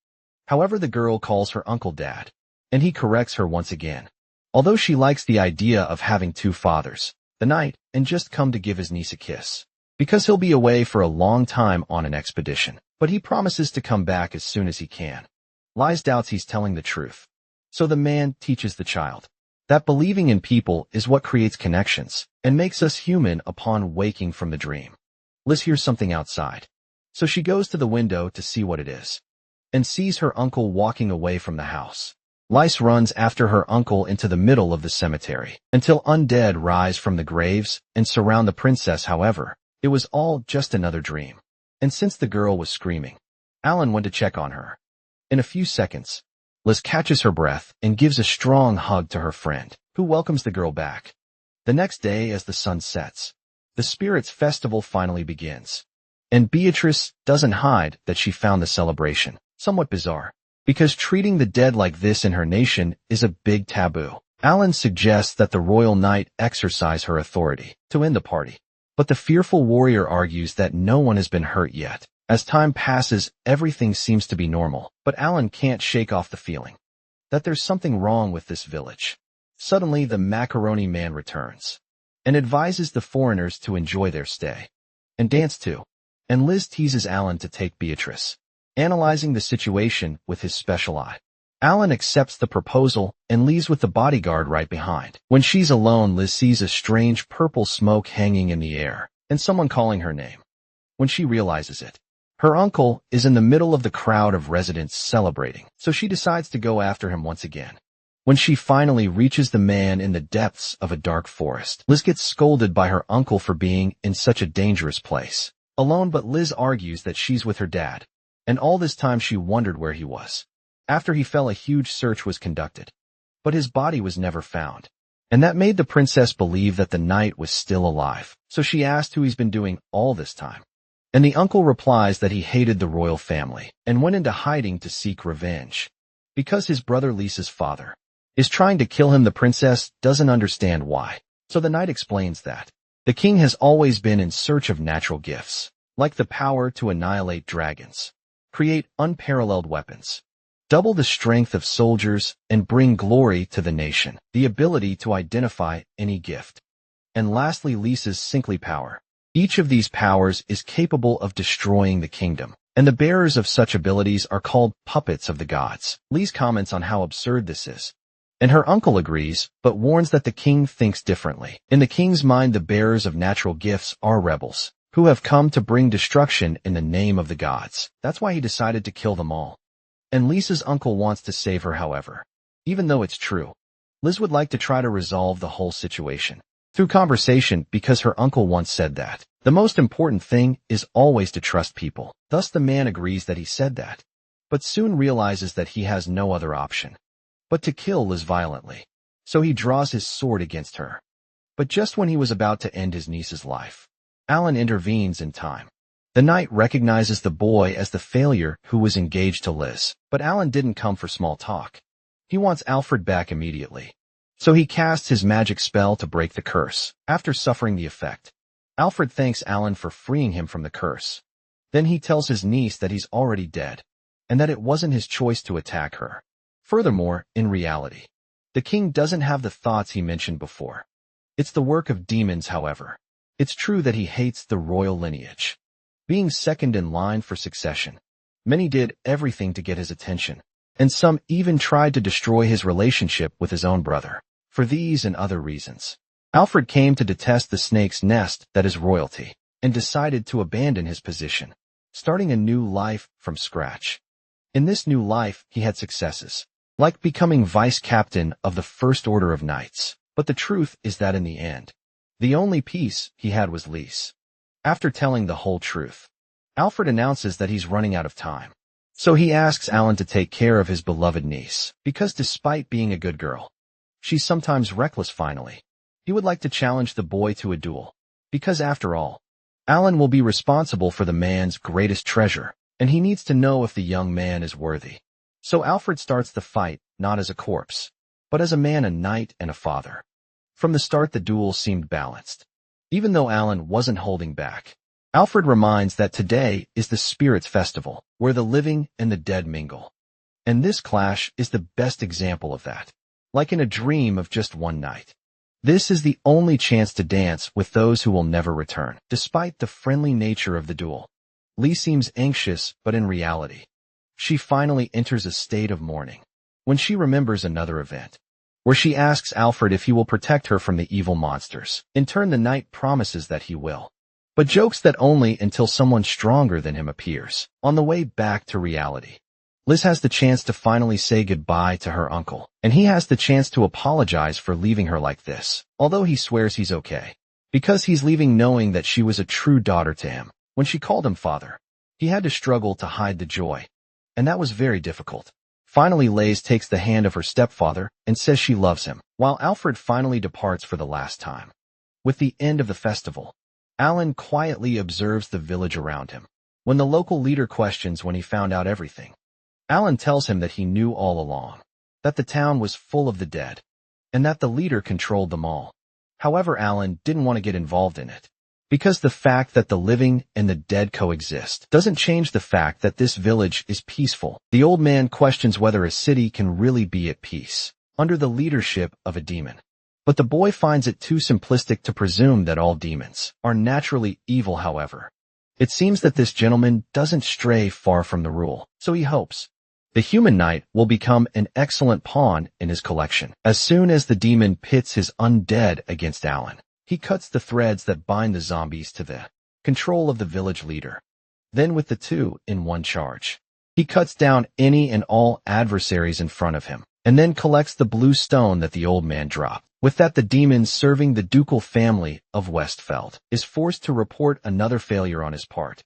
However, the girl calls her uncle Dad, and he corrects her once again. Although she likes the idea of having two fathers, the knight, and just come to give his niece a kiss, because he'll be away for a long time on an expedition, but he promises to come back as soon as he can. Lise doubts he's telling the truth, so the man teaches the child that believing in people is what creates connections and makes us human upon waking from the dream. Liz hears something outside, so she goes to the window to see what it is, and sees her uncle walking away from the house. Lise runs after her uncle into the middle of the cemetery, until undead rise from the graves and surround the princess. However, it was all just another dream, and since the girl was screaming, Alan went to check on her. In a few seconds, Liz catches her breath and gives a strong hug to her friend, who welcomes the girl back. The next day, as the sun sets, the spirits' festival finally begins, and Beatrice doesn't hide that she found the celebration somewhat bizarre, because treating the dead like this in her nation is a big taboo. Alan suggests that the royal knight exercise her authority to end the party, but the fearful warrior argues that no one has been hurt yet. As time passes, everything seems to be normal, but Alan can't shake off the feeling that there's something wrong with this village. Suddenly, the macaroni man returns, and advises the foreigners to enjoy their stay and dance too. And Liz teases Alan to take Beatrice, analyzing the situation with his special eye. Alan accepts the proposal and leaves with the bodyguard right behind. When she's alone, Liz sees a strange purple smoke hanging in the air and someone calling her name. When she realizes it, her uncle is in the middle of the crowd of residents celebrating, so she decides to go after him once again. When she finally reaches the man in the depths of a dark forest, Liz gets scolded by her uncle for being in such a dangerous place. Alone, but Liz argues that she's with her dad, and all this time she wondered where he was. After he fell, a huge search was conducted, but his body was never found, and that made the princess believe that the knight was still alive. So she asked who he's been doing all this time. And the uncle replies that he hated the royal family and went into hiding to seek revenge. Because his brother Lisa's father is trying to kill him, the princess doesn't understand why. So the knight explains that the king has always been in search of natural gifts, like the power to annihilate dragons, create unparalleled weapons, double the strength of soldiers, and bring glory to the nation, the ability to identify any gift, and lastly Lisa's saintly power. Each of these powers is capable of destroying the kingdom, and the bearers of such abilities are called puppets of the gods. Liz comments on how absurd this is, and her uncle agrees, but warns that the king thinks differently. In the king's mind, the bearers of natural gifts are rebels, who have come to bring destruction in the name of the gods. That's why he decided to kill them all. And Lisa's uncle wants to save her, however. Even though it's true, Liz would like to try to resolve the whole situation through conversation, because her uncle once said that the most important thing is always to trust people. Thus the man agrees that he said that, but soon realizes that he has no other option but to kill Liz violently. So he draws his sword against her. But just when he was about to end his niece's life, Alan intervenes in time. The knight recognizes the boy as the failure who was engaged to Liz, but Alan didn't come for small talk. He wants Alfred back immediately. So he casts his magic spell to break the curse. After suffering the effect, Alfred thanks Alan for freeing him from the curse. Then he tells his niece that he's already dead, and that it wasn't his choice to attack her. Furthermore, in reality, the king doesn't have the thoughts he mentioned before. It's the work of demons, however. It's true that he hates the royal lineage, being second in line for succession. Many did everything to get his attention, and some even tried to destroy his relationship with his own brother. For these and other reasons, Alfred came to detest the snake's nest that is royalty, and decided to abandon his position, starting a new life from scratch. In this new life, he had successes, like becoming vice-captain of the First Order of Knights. But the truth is that in the end, the only peace he had was Lise. After telling the whole truth, Alfred announces that he's running out of time. So he asks Alan to take care of his beloved niece, because despite being a good girl, she's sometimes reckless. Finally, he would like to challenge the boy to a duel, because after all, Alan will be responsible for the man's greatest treasure, and he needs to know if the young man is worthy. So Alfred starts the fight, not as a corpse, but as a man, a knight, and a father. From the start, the duel seemed balanced. Even though Alan wasn't holding back, Alfred reminds that today is the Spirits Festival, where the living and the dead mingle. And this clash is the best example of that. Like in a dream of just one night, this is the only chance to dance with those who will never return. Despite the friendly nature of the duel, Lee seems anxious, but in reality, she finally enters a state of mourning when she remembers another event, where she asks Alfred if he will protect her from the evil monsters. In turn, the knight promises that he will, but jokes that only until someone stronger than him appears. On the way back to reality, Liz has the chance to finally say goodbye to her uncle, and he has the chance to apologize for leaving her like this, although he swears he's okay, because he's leaving knowing that she was a true daughter to him. When she called him father, he had to struggle to hide the joy, and that was very difficult. Finally, Liz takes the hand of her stepfather and says she loves him, while Alfred finally departs for the last time. With the end of the festival, Alan quietly observes the village around him. When the local leader questions when he found out everything, Alan tells him that he knew all along, that the town was full of the dead, and that the leader controlled them all. However, Alan didn't want to get involved in it, because the fact that the living and the dead coexist doesn't change the fact that this village is peaceful. The old man questions whether a city can really be at peace under the leadership of a demon. But the boy finds it too simplistic to presume that all demons are naturally evil. However, it seems that this gentleman doesn't stray far from the rule, so he hopes the human knight will become an excellent pawn in his collection. As soon as the demon pits his undead against Alan, he cuts the threads that bind the zombies to the control of the village leader. Then with the two in one charge, he cuts down any and all adversaries in front of him, and then collects the blue stone that the old man dropped. With that, the demon serving the ducal family of Westfeld is forced to report another failure on his part,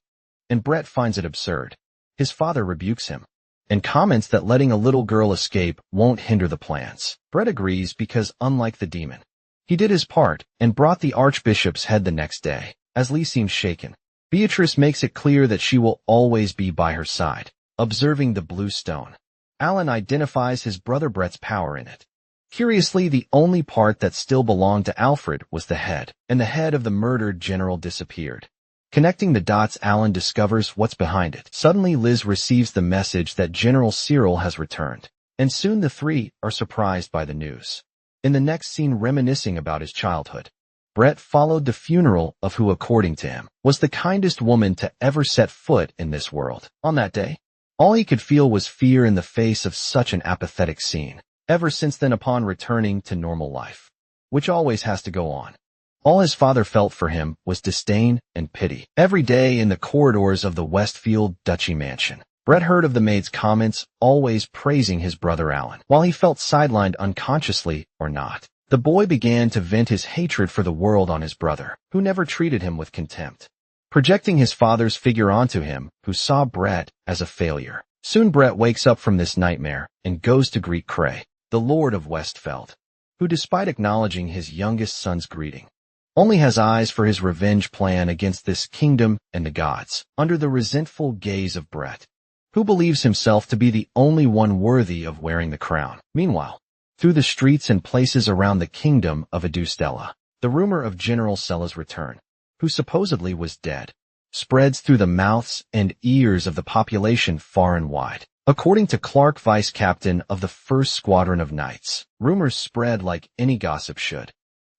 and Brett finds it absurd. His father rebukes him and comments that letting a little girl escape won't hinder the plans. Brett agrees because, unlike the demon, he did his part and brought the archbishop's head the next day. As Lee seems shaken, Beatrice makes it clear that she will always be by her side. Observing the blue stone, Alan identifies his brother Brett's power in it. Curiously, the only part that still belonged to Alfred was the head, and the head of the murdered general disappeared. Connecting the dots, Alan discovers what's behind it. Suddenly, Liz receives the message that General Cyril has returned, and soon the three are surprised by the news. In the next scene, reminiscing about his childhood, Brett followed the funeral of who, according to him, was the kindest woman to ever set foot in this world. On that day, all he could feel was fear in the face of such an apathetic scene. Ever since then, upon returning to normal life, which always has to go on, all his father felt for him was disdain and pity. Every day in the corridors of the Westfield Duchy mansion, Brett heard of the maid's comments, always praising his brother Alan. While he felt sidelined unconsciously or not, the boy began to vent his hatred for the world on his brother, who never treated him with contempt, projecting his father's figure onto him, who saw Brett as a failure. Soon Brett wakes up from this nightmare and goes to greet Cray, the Lord of Westfeld, who, despite acknowledging his youngest son's greeting, only has eyes for his revenge plan against this kingdom and the gods. Under the resentful gaze of Brett, who believes himself to be the only one worthy of wearing the crown. Meanwhile, through the streets and places around the kingdom of Adustella, the rumor of General Sella's return, who supposedly was dead, spreads through the mouths and ears of the population far and wide. According to Clark, vice captain of the 1st Squadron of Knights, rumors spread like any gossip should.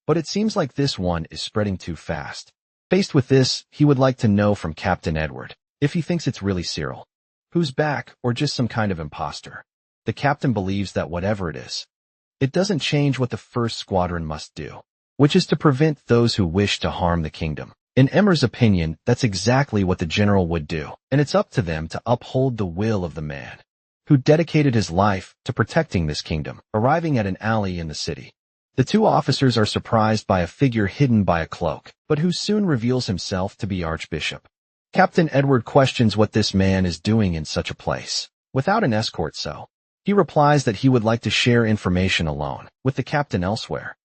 But it seems like this one is spreading too fast. Faced with this, he would like to know from Captain Edward if he thinks it's really Cyril, who's back, or just some kind of imposter. The captain believes that whatever it is, it doesn't change what the 1st Squadron must do, which is to prevent those who wish to harm the kingdom. In Emmer's opinion, that's exactly what the general would do, and it's up to them to uphold the will of the man who dedicated his life to protecting this kingdom. Arriving at an alley in the city, the two officers are surprised by a figure hidden by a cloak, but who soon reveals himself to be Archbishop. Captain Edward questions what this man is doing in such a place, without an escort, so he replies that he would like to share information alone with the captain elsewhere.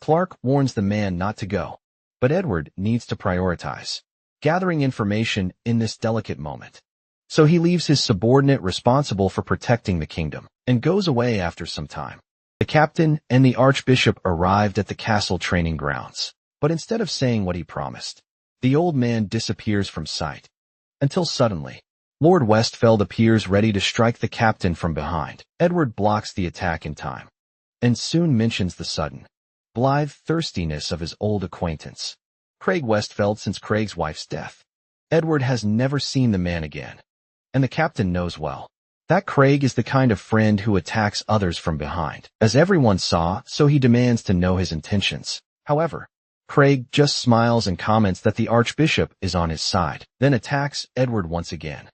Clark warns the man not to go, but Edward needs to prioritize gathering information in this delicate moment. So he leaves his subordinate responsible for protecting the kingdom and goes away after some time. The captain and the archbishop arrived at the castle training grounds, but instead of saying what he promised, the old man disappears from sight, until suddenly, Lord Westfeld appears ready to strike the captain from behind. Edward blocks the attack in time, and soon mentions the sudden, blithe thirstiness of his old acquaintance, Craig Westfeld. Since Craig's wife's death, Edward has never seen the man again, and the captain knows well that Craig is the kind of friend who attacks others from behind, as everyone saw, so he demands to know his intentions. However, Craig just smiles and comments that the archbishop is on his side, then attacks Edward once again,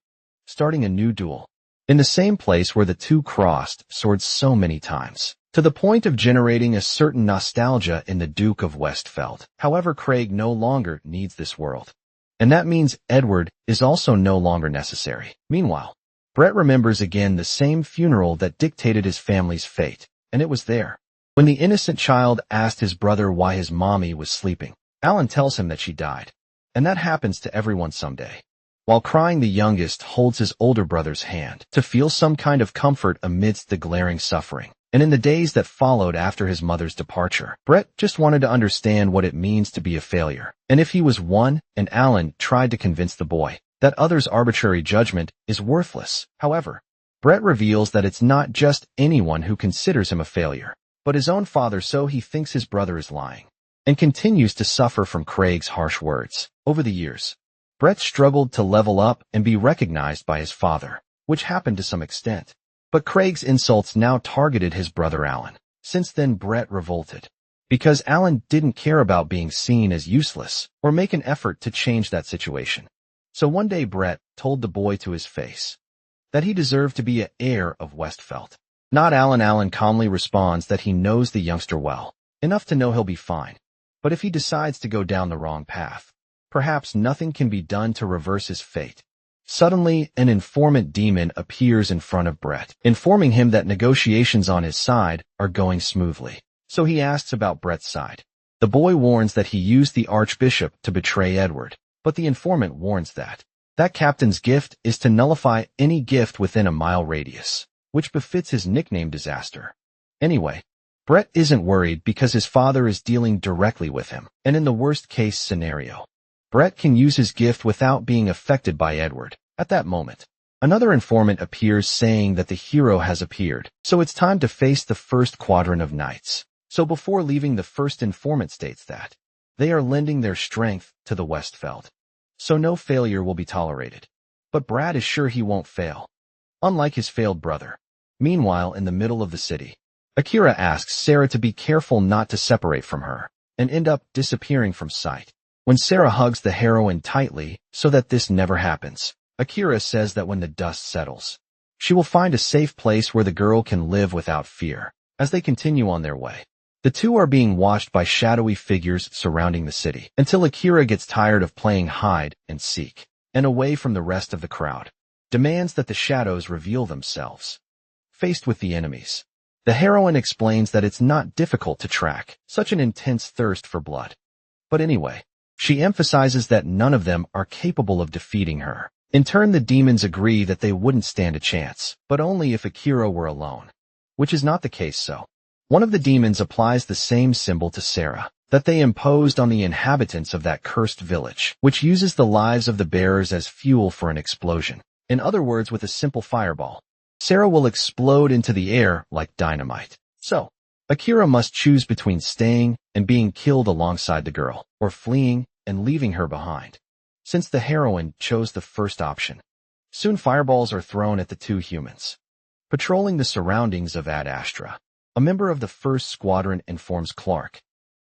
starting a new duel in the same place where the two crossed swords so many times, to the point of generating a certain nostalgia in the Duke of Westfeld. However, Craig no longer needs this world, and that means Edward is also no longer necessary. Meanwhile, Brett remembers again the same funeral that dictated his family's fate, and it was there when the innocent child asked his brother why his mommy was sleeping. Alan tells him that she died, and that happens to everyone someday. While crying, the youngest holds his older brother's hand to feel some kind of comfort amidst the glaring suffering. And in the days that followed after his mother's departure, Brett just wanted to understand what it means to be a failure, and if he was one, and Alan tried to convince the boy that others' arbitrary judgment is worthless. However, Brett reveals that it's not just anyone who considers him a failure. but his own father, so he thinks his brother is lying, and continues to suffer from Craig's harsh words. Over the years, Brett struggled to level up and be recognized by his father, which happened to some extent. But Craig's insults now targeted his brother Alan. Since then, Brett revolted, because Alan didn't care about being seen as useless or make an effort to change that situation. So one day Brett told the boy to his face that he deserved to be an heir of Westfeld. Not Alan. Alan calmly responds that he knows the youngster well, enough to know he'll be fine. But if he decides to go down the wrong path, perhaps nothing can be done to reverse his fate. Suddenly, an informant demon appears in front of Brett, informing him that negotiations on his side are going smoothly. So he asks about Brett's side. The boy warns that he used the Archbishop to betray Edward, but the informant warns that captain's gift is to nullify any gift within a mile radius, which befits his nickname Disaster. Anyway, Brett isn't worried because his father is dealing directly with him, and in the worst-case scenario, Brett can use his gift without being affected by Edward. At that moment, another informant appears saying that the hero has appeared, so it's time to face the first quadrant of knights. So before leaving, the first informant states that they are lending their strength to the Westfeld, so no failure will be tolerated. But Brad is sure he won't fail, unlike his failed brother. Meanwhile, in the middle of the city, Akira asks Sarah to be careful not to separate from her, and end up disappearing from sight. When Sarah hugs the heroine tightly so that this never happens, Akira says that when the dust settles, she will find a safe place where the girl can live without fear. As they continue on their way, the two are being watched by shadowy figures surrounding the city, until Akira gets tired of playing hide and seek, and away from the rest of the crowd, demands that the shadows reveal themselves. Faced with the enemies, the heroine explains that it's not difficult to track such an intense thirst for blood. But anyway, she emphasizes that none of them are capable of defeating her. In turn, the demons agree that they wouldn't stand a chance, but only if Akira were alone, which is not the case. So one of the demons applies the same symbol to Sarah that they imposed on the inhabitants of that cursed village, which uses the lives of the bearers as fuel for an explosion. In other words, with a simple fireball, Sarah will explode into the air like dynamite. So Akira must choose between staying and being killed alongside the girl, or fleeing and leaving her behind. Since the heroine chose the first option, soon fireballs are thrown at the two humans. Patrolling the surroundings of Ad Astra, a member of the first squadron informs Clark,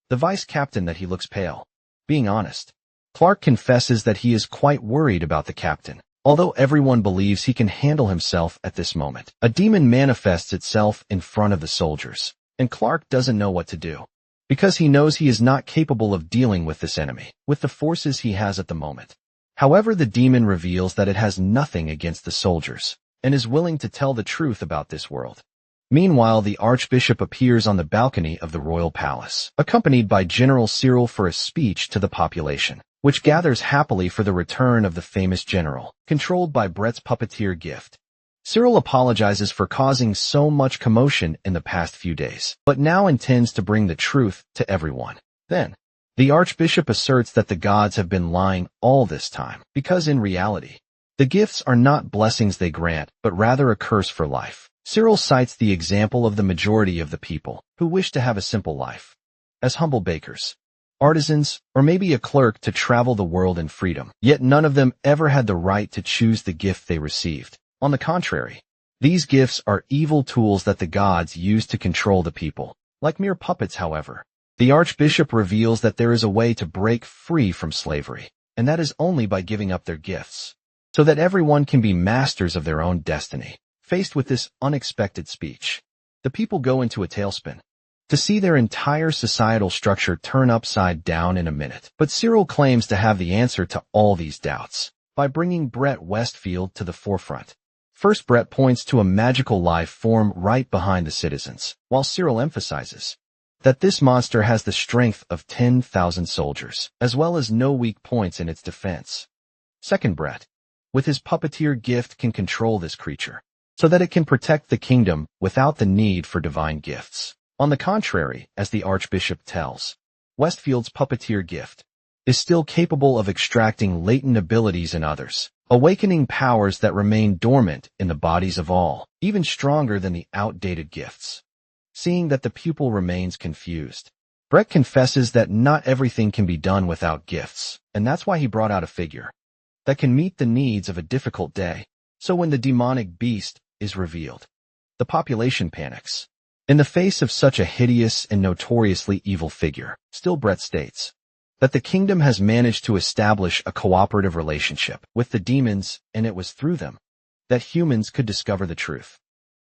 the vice captain, that he looks pale. Being honest, Clark confesses that he is quite worried about the captain, although everyone believes he can handle himself at this moment. A demon manifests itself in front of the soldiers, and Clark doesn't know what to do, because he knows he is not capable of dealing with this enemy, with the forces he has at the moment. However, the demon reveals that it has nothing against the soldiers, and is willing to tell the truth about this world. Meanwhile, the Archbishop appears on the balcony of the royal palace, accompanied by General Cyril for a speech to the population, which gathers happily for the return of the famous general, controlled by Brett's puppeteer gift. Cyril apologizes for causing so much commotion in the past few days, but now intends to bring the truth to everyone. Then, the Archbishop asserts that the gods have been lying all this time, because in reality, the gifts are not blessings they grant, but rather a curse for life. Cyril cites the example of the majority of the people who wish to have a simple life, as humble bakers, artisans, or maybe a clerk, to travel the world in freedom. Yet none of them ever had the right to choose the gift they received. On the contrary, these gifts are evil tools that the gods use to control the people. Like mere puppets, however, the Archbishop reveals that there is a way to break free from slavery, and that is only by giving up their gifts, so that everyone can be masters of their own destiny. Faced with this unexpected speech, the people go into a tailspin, to see their entire societal structure turn upside down in a minute. But Cyril claims to have the answer to all these doubts by bringing Brett Westfield to the forefront. First, Brett points to a magical life form right behind the citizens, while Cyril emphasizes that this monster has the strength of 10,000 soldiers, as well as no weak points in its defense. Second, Brett, with his puppeteer gift, can control this creature, so that it can protect the kingdom without the need for divine gifts. On the contrary, as the Archbishop tells, Westfield's puppeteer gift is still capable of extracting latent abilities in others, awakening powers that remain dormant in the bodies of all, even stronger than the outdated gifts. seeing that the pupil remains confused. Brett confesses that not everything can be done without gifts, and that's why he brought out a figure that can meet the needs of a difficult day. So when the demonic beast is revealed, the population panics. In the face of such a hideous and notoriously evil figure, still Brett states that the kingdom has managed to establish a cooperative relationship with the demons, and it was through them that humans could discover the truth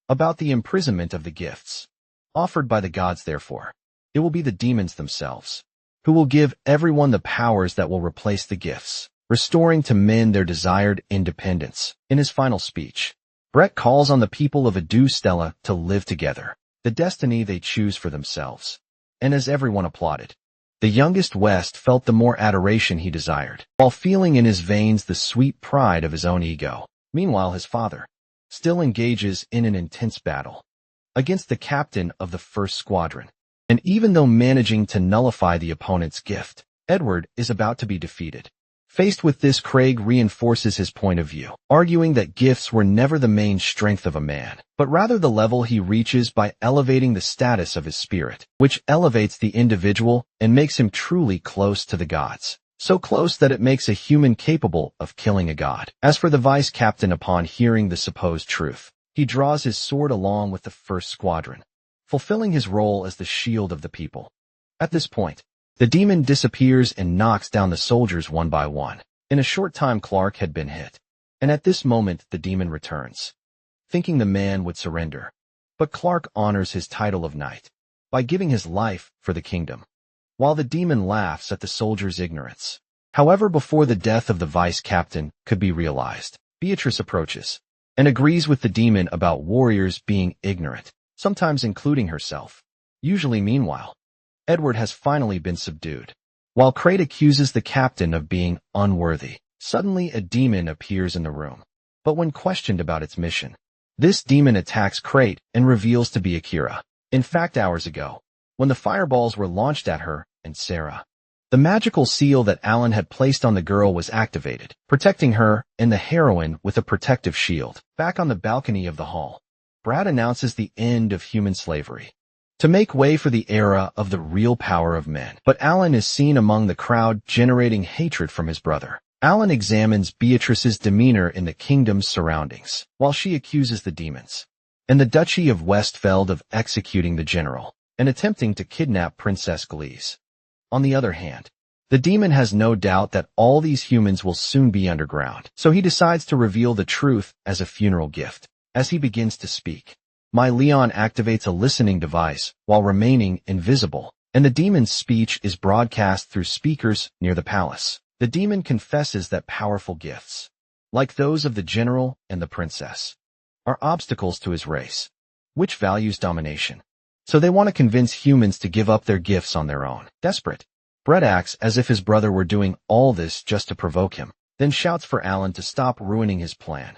about the imprisonment of the gifts offered by the gods. Therefore, it will be the demons themselves who will give everyone the powers that will replace the gifts, restoring to men their desired independence. In his final speech, Brett calls on the people of Adu Stella to live together, the destiny they choose for themselves. And as everyone applauded, the youngest West felt the more adoration he desired, while feeling in his veins the sweet pride of his own ego. Meanwhile, his father still engages in an intense battle against the captain of the first squadron. And even though managing to nullify the opponent's gift, Edward is about to be defeated. Faced with this, Craig reinforces his point of view, arguing that gifts were never the main strength of a man, but rather the level he reaches by elevating the status of his spirit, which elevates the individual and makes him truly close to the gods. So close that it makes a human capable of killing a god. As for the vice captain, upon hearing the supposed truth, he draws his sword along with the first squadron, fulfilling his role as the shield of the people. At this point, the demon disappears and knocks down the soldiers one by one. In a short time, Clark had been hit, and at this moment the demon returns, thinking the man would surrender. But Clark honors his title of knight by giving his life for the kingdom, while the demon laughs at the soldier's ignorance. However, before the death of the vice captain could be realized, Beatrice approaches and agrees with the demon about warriors being ignorant, sometimes including herself. Usually, meanwhile, Edward has finally been subdued. While Crate accuses the captain of being unworthy, suddenly a demon appears in the room. But when questioned about its mission, this demon attacks Crate and reveals to be Akira. In fact, hours ago, when the fireballs were launched at her and Sarah, the magical seal that Alan had placed on the girl was activated, protecting her and the heroine with a protective shield. Back on the balcony of the hall, Brad announces the end of human slavery, to make way for the era of the real power of men. But Alan is seen among the crowd, generating hatred from his brother. Alan examines Beatrice's demeanor in the kingdom's surroundings, while she accuses the demons and the Duchy of Westfeld of executing the general and attempting to kidnap Princess Glees. On the other hand, the demon has no doubt that all these humans will soon be underground, so he decides to reveal the truth as a funeral gift. As he begins to speak, My Leon activates a listening device while remaining invisible, and the demon's speech is broadcast through speakers near the palace. The demon confesses that powerful gifts, like those of the general and the princess, are obstacles to his race, which values domination. So they want to convince humans to give up their gifts on their own. Desperate, Brett acts as if his brother were doing all this just to provoke him, then shouts for Alan to stop ruining his plan,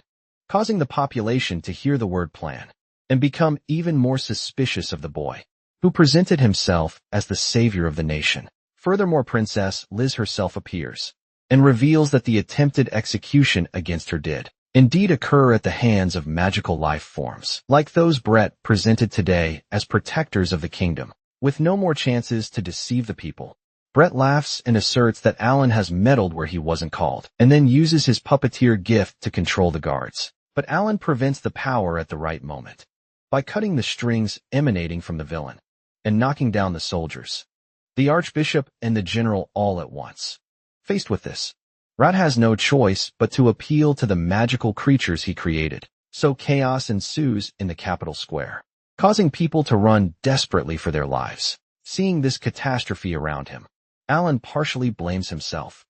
causing the population to hear the word plan and become even more suspicious of the boy, who presented himself as the savior of the nation. Furthermore, Princess Liz herself appears and reveals that the attempted execution against her did indeed occur at the hands of magical life forms, like those Brett presented today as protectors of the kingdom, with no more chances to deceive the people. Brett laughs and asserts that Alan has meddled where he wasn't called, and then uses his puppeteer gift to control the guards. But Alan prevents the power at the right moment, by cutting the strings emanating from the villain, and knocking down the soldiers, the archbishop and the general all at once. Faced with this, Rat has no choice but to appeal to the magical creatures he created, so chaos ensues in the capital square, causing people to run desperately for their lives. Seeing this catastrophe around him, Alan partially blames himself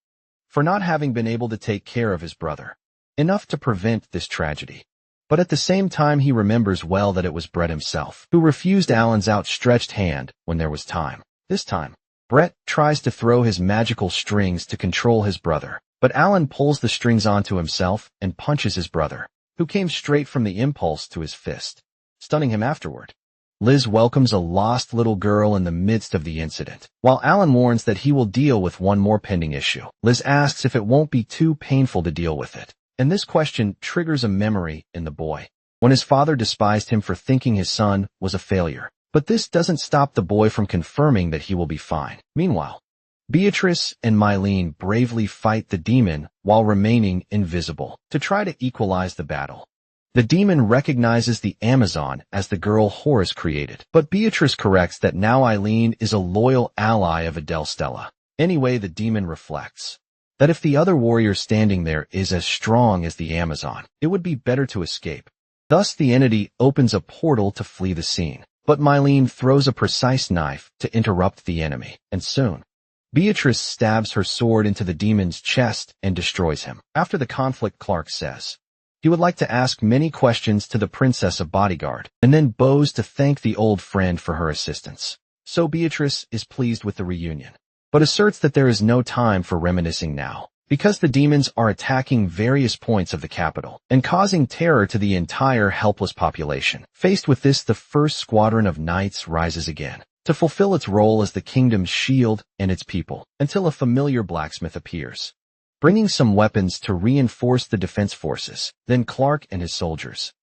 for not having been able to take care of his brother enough to prevent this tragedy. But at the same time, he remembers well that it was Brett himself who refused Alan's outstretched hand when there was time. This time, Brett tries to throw his magical strings to control his brother, but Alan pulls the strings onto himself and punches his brother, who came straight from the impulse to his fist, stunning him afterward. Liz welcomes a lost little girl in the midst of the incident. While Alan warns that he will deal with one more pending issue, Liz asks if it won't be too painful to deal with it. And this question triggers a memory in the boy, when his father despised him for thinking his son was a failure. But this doesn't stop the boy from confirming that he will be fine. Meanwhile, Beatrice and Mylene bravely fight the demon while remaining invisible to try to equalize the battle. The demon recognizes the Amazon as the girl Horus created, but Beatrice corrects that now Eileen is a loyal ally of Adele Stella. Anyway, the demon reflects that if the other warrior standing there is as strong as the Amazon, it would be better to escape. Thus, the entity opens a portal to flee the scene. But Mylene throws a precise knife to interrupt the enemy, and soon, Beatrice stabs her sword into the demon's chest and destroys him. After the conflict, Clark says he would like to ask many questions to the Princess of Bodyguard, and then bows to thank the old friend for her assistance. So Beatrice is pleased with the reunion, but asserts that there is no time for reminiscing now, because the demons are attacking various points of the capital and causing terror to the entire helpless population. Faced with this, the first squadron of knights rises again to fulfill its role as the kingdom's shield and its people, until a familiar blacksmith appears, bringing some weapons to reinforce the defense forces. Then Clark and his soldiers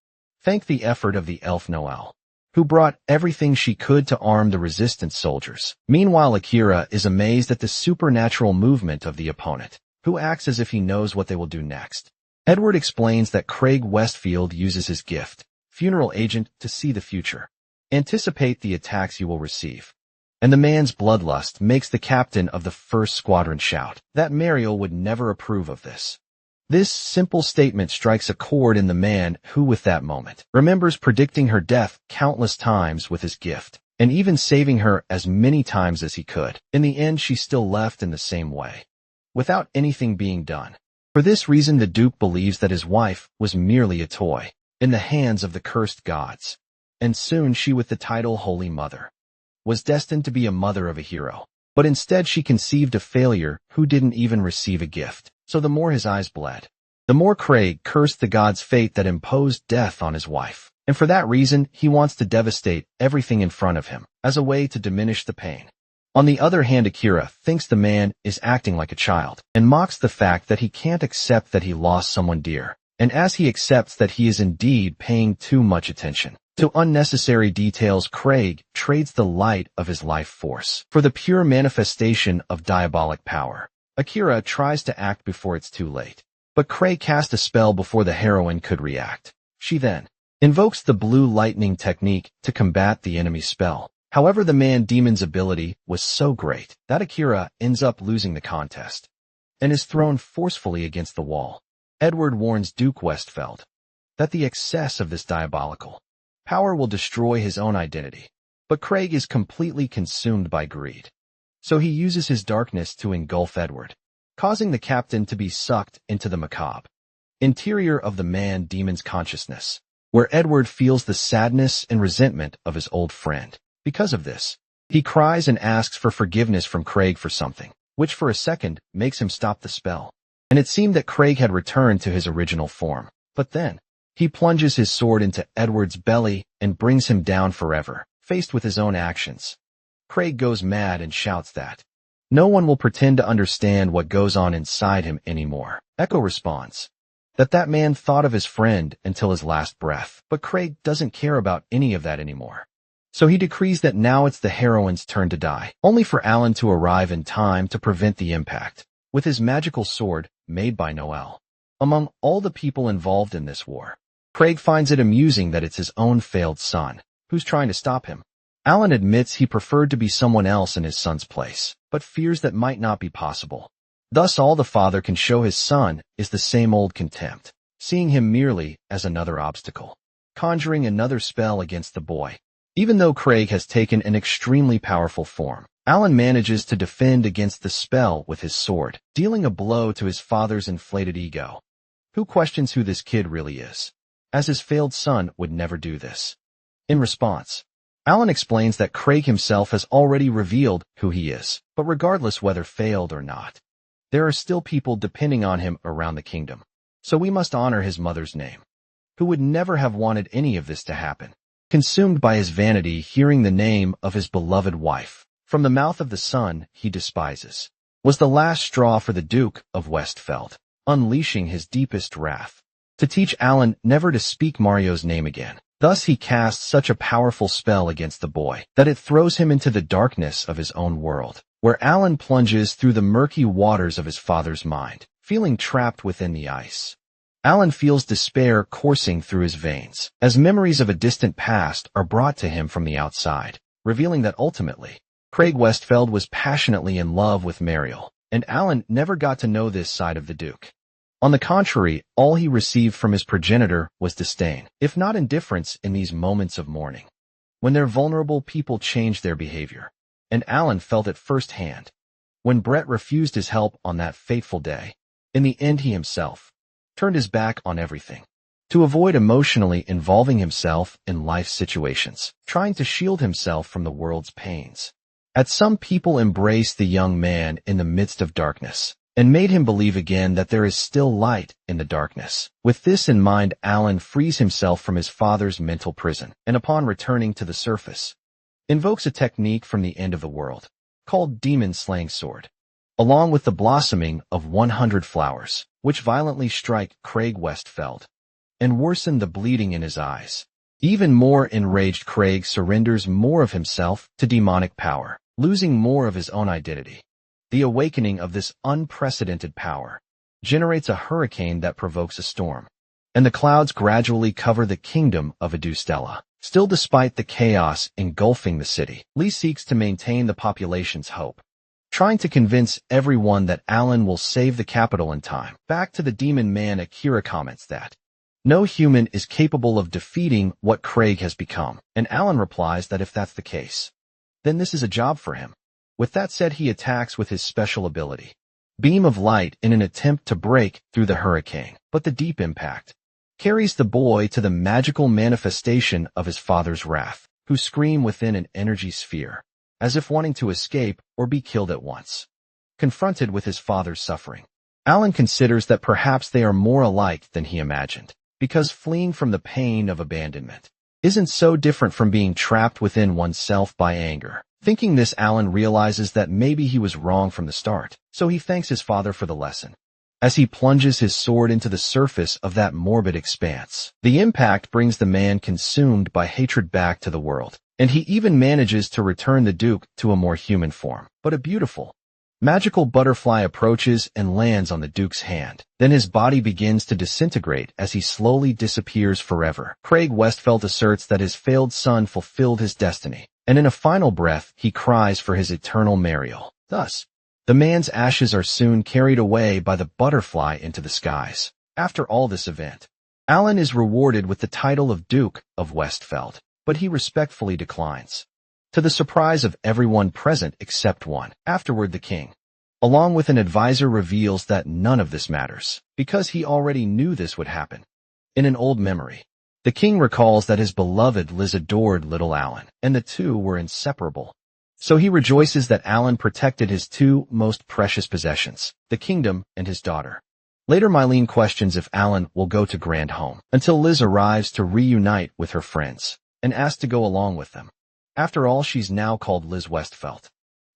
thank the effort of the elf Noelle, who brought everything she could to arm the resistance soldiers. Meanwhile, Akira is amazed at the supernatural movement of the opponent, who acts as if he knows what they will do next. Edward explains that Craig Westfield uses his gift, Funeral Agent, to see the future, anticipate the attacks you will receive. And the man's bloodlust makes the captain of the first squadron shout that Mariel would never approve of this. This simple statement strikes a chord in the man who, with that moment, remembers predicting her death countless times with his gift, and even saving her as many times as he could. In the end, she still left in the same way, without anything being done. For this reason, the Duke believes that his wife was merely a toy in the hands of the cursed gods, and soon she, with the title Holy Mother, was destined to be a mother of a hero. But instead she conceived a failure who didn't even receive a gift. So the more his eyes bled, the more Craig cursed the god's fate that imposed death on his wife. And for that reason, he wants to devastate everything in front of him as a way to diminish the pain. On the other hand, Akira thinks the man is acting like a child and mocks the fact that he can't accept that he lost someone dear. And as he accepts that he is indeed paying too much attention to unnecessary details, Craig trades the light of his life force for the pure manifestation of diabolic power. Akira tries to act before it's too late, but Craig cast a spell before the heroine could react. She then invokes the blue lightning technique to combat the enemy's spell. However, the man-demon's ability was so great that Akira ends up losing the contest and is thrown forcefully against the wall. Edward warns Duke Westfield that the excess of this diabolical power will destroy his own identity, but Craig is completely consumed by greed. So he uses his darkness to engulf Edward, causing the captain to be sucked into the macabre interior of the man-demon's consciousness, where Edward feels the sadness and resentment of his old friend. Because of this, he cries and asks for forgiveness from Craig for something, which for a second makes him stop the spell. And it seemed that Craig had returned to his original form. But then, he plunges his sword into Edward's belly and brings him down forever. Faced with his own actions, Craig goes mad and shouts that no one will pretend to understand what goes on inside him anymore. Echo responds that man thought of his friend until his last breath, but Craig doesn't care about any of that anymore. So he decrees that now it's the heroine's turn to die, only for Alan to arrive in time to prevent the impact with his magical sword made by Noelle. Among all the people involved in this war, Craig finds it amusing that it's his own failed son who's trying to stop him. Alan admits he preferred to be someone else in his son's place, but fears that might not be possible. Thus, all the father can show his son is the same old contempt, seeing him merely as another obstacle, conjuring another spell against the boy. Even though Craig has taken an extremely powerful form, Alan manages to defend against the spell with his sword, dealing a blow to his father's inflated ego, who questions who this kid really is, as his failed son would never do this. In response, Alan explains that Craig himself has already revealed who he is, but regardless whether failed or not, there are still people depending on him around the kingdom. So we must honor his mother's name, who would never have wanted any of this to happen. Consumed by his vanity, hearing the name of his beloved wife from the mouth of the son he despises was the last straw for the Duke of Westfield, unleashing his deepest wrath to teach Alan never to speak Mario's name again. Thus he casts such a powerful spell against the boy that it throws him into the darkness of his own world, where Alan plunges through the murky waters of his father's mind, feeling trapped within the ice. Alan feels despair coursing through his veins, as memories of a distant past are brought to him from the outside, revealing that ultimately, Craig Westfeld was passionately in love with Mariel, and Alan never got to know this side of the Duke. On the contrary, all he received from his progenitor was disdain, if not indifference, in these moments of mourning, when their vulnerable people changed their behavior. And Alan felt it firsthand. When Brett refused his help on that fateful day, in the end he himself turned his back on everything, to avoid emotionally involving himself in life situations, trying to shield himself from the world's pains. As some people embraced the young man in the midst of darkness, and made him believe again that there is still light in the darkness. With this in mind, Alan frees himself from his father's mental prison, and upon returning to the surface, invokes a technique from the end of the world, called Demon Slaying Sword, along with the blossoming of 100 flowers, which violently strike Craig Westfeld, and worsen the bleeding in his eyes. Even more enraged, Craig surrenders more of himself to demonic power, losing more of his own identity. The awakening of this unprecedented power generates a hurricane that provokes a storm, and the clouds gradually cover the kingdom of Adustella. Still, despite the chaos engulfing the city, Lee seeks to maintain the population's hope, trying to convince everyone that Alan will save the capital in time. Back to the demon man, Akira comments that no human is capable of defeating what Craig has become, and Alan replies that if that's the case, then this is a job for him. With that said, he attacks with his special ability, Beam of Light, in an attempt to break through the hurricane, but the deep impact carries the boy to the magical manifestation of his father's wrath, who scream within an energy sphere, as if wanting to escape or be killed at once. Confronted with his father's suffering, Alan considers that perhaps they are more alike than he imagined, because fleeing from the pain of abandonment isn't so different from being trapped within oneself by anger. Thinking this, Alan realizes that maybe he was wrong from the start, so he thanks his father for the lesson. As he plunges his sword into the surface of that morbid expanse, the impact brings the man consumed by hatred back to the world, and he even manages to return the Duke to a more human form. But a beautiful, magical butterfly approaches and lands on the Duke's hand. Then his body begins to disintegrate as he slowly disappears forever. Craig Westfeld asserts that his failed son fulfilled his destiny, and in a final breath he cries for his eternal Mariel. Thus, the man's ashes are soon carried away by the butterfly into the skies. After all this event, Alan is rewarded with the title of Duke of Westfeld, but he respectfully declines, to the surprise of everyone present except one. Afterward, the king, along with an advisor, reveals that none of this matters, because he already knew this would happen. In an old memory, the king recalls that his beloved Liz adored little Alan, and the two were inseparable. So he rejoices that Alan protected his two most precious possessions, the kingdom and his daughter. Later, Mylene questions if Alan will go to Grand Home, until Liz arrives to reunite with her friends, and asks to go along with them. After all, she's now called Liz Westfeld,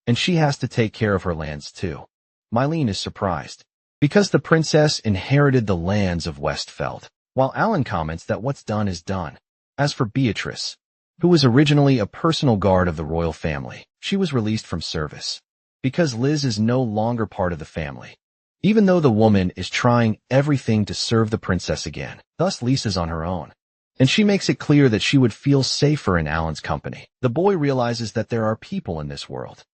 and she has to take care of her lands too. Mylene is surprised, because the princess inherited the lands of Westfeld, while Alan comments that what's done is done. As for Beatrice, who was originally a personal guard of the royal family, she was released from service, because Liz is no longer part of the family, even though the woman is trying everything to serve the princess again. Thus, Lisa's on her own, and she makes it clear that she would feel safer in Alan's company. The boy realizes that there are people in this world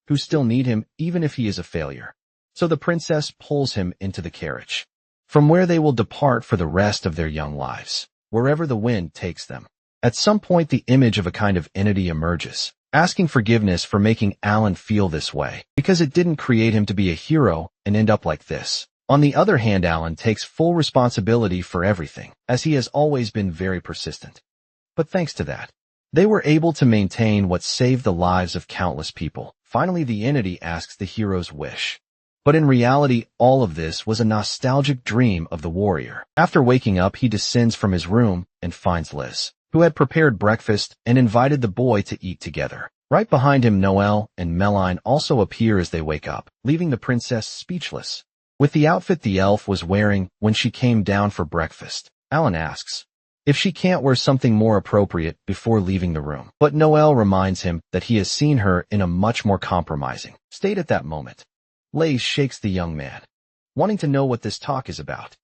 who still need him, even if he is a failure. So the princess pulls him into the carriage, from where they will depart for the rest of their young lives, wherever the wind takes them. At some point, the image of a kind of entity emerges, asking forgiveness for making Alan feel this way, because it didn't create him to be a hero and end up like this. On the other hand, Alan takes full responsibility for everything, as he has always been very persistent. But thanks to that, they were able to maintain what saved the lives of countless people. Finally, the entity asks the hero's wish. But in reality, all of this was a nostalgic dream of the warrior. After waking up, he descends from his room and finds Liz, who had prepared breakfast and invited the boy to eat together. Right behind him, Noelle and Meline also appear as they wake up, leaving the princess speechless. With the outfit the elf was wearing when she came down for breakfast, Alan asks, if she can't wear something more appropriate before leaving the room. But Noel reminds him that he has seen her in a much more compromising state at that moment. Lays shakes the young man, wanting to know what this talk is about.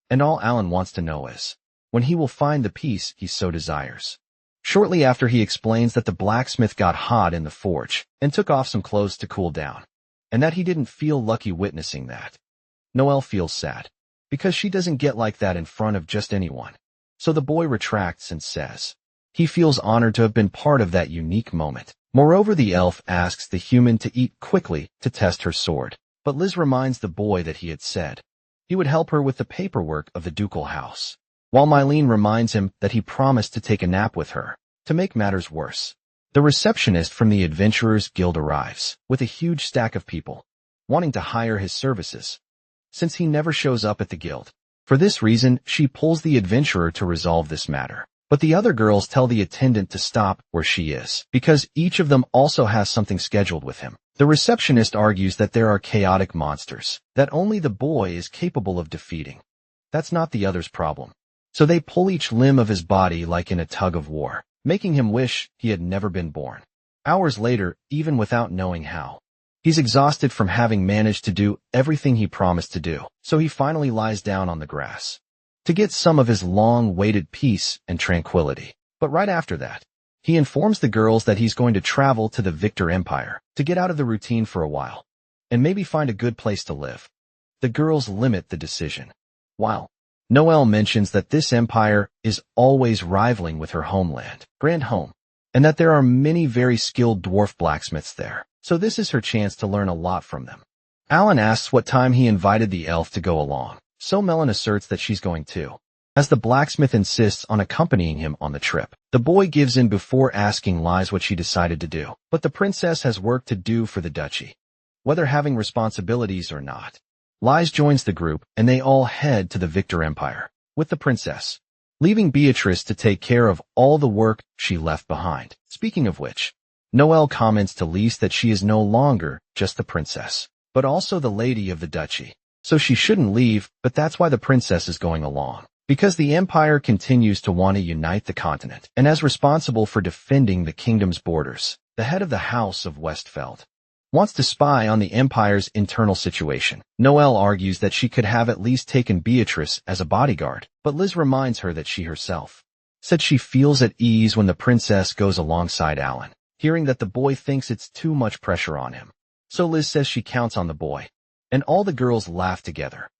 And all Alan wants to know is when he will find the peace he so desires. Shortly after, he explains that the blacksmith got hot in the forge and took off some clothes to cool down, and that he didn't feel lucky witnessing that. Noel feels sad, because she doesn't get like that in front of just anyone. So the boy retracts and says he feels honored to have been part of that unique moment. Moreover, the elf asks the human to eat quickly to test her sword, but Liz reminds the boy that he had said he would help her with the paperwork of the ducal house, while Mylene reminds him that he promised to take a nap with her. To make matters worse, the receptionist from the Adventurers Guild arrives with a huge stack of people wanting to hire his services, since he never shows up at the guild. For this reason, she pulls the adventurer to resolve this matter. But the other girls tell the attendant to stop where she is, because each of them also has something scheduled with him. The receptionist argues that there are chaotic monsters that only the boy is capable of defeating. That's not the other's problem. So they pull each limb of his body like in a tug of war, making him wish he had never been born. Hours later, even without knowing how, he's exhausted from having managed to do everything he promised to do, so he finally lies down on the grass to get some of his long-awaited peace and tranquility. But right after that, he informs the girls that he's going to travel to the Victor Empire to get out of the routine for a while, and maybe find a good place to live. The girls limit the decision, while Noel mentions that this empire is always rivaling with her homeland, Grand Home, and that there are many very skilled dwarf blacksmiths there, so this is her chance to learn a lot from them. Alan asks what time he invited the elf to go along, so Melon asserts that she's going too, as the blacksmith insists on accompanying him on the trip. The boy gives in before asking Liz what she decided to do, but the princess has work to do for the duchy, whether having responsibilities or not. Liz joins the group, and they all head to the Victor Empire with the princess, leaving Beatrice to take care of all the work she left behind. Speaking of which, Noel comments to Lise that she is no longer just the princess, but also the lady of the duchy. So she shouldn't leave, but that's why the princess is going along, because the empire continues to want to unite the continent, and as responsible for defending the kingdom's borders, the head of the House of Westfeld wants to spy on the empire's internal situation. Noel argues that she could have at least taken Beatrice as a bodyguard, but Liz reminds her that she herself said she feels at ease when the princess goes alongside Alan, hearing that the boy thinks it's too much pressure on him. So Liz says she counts on the boy, and all the girls laugh together.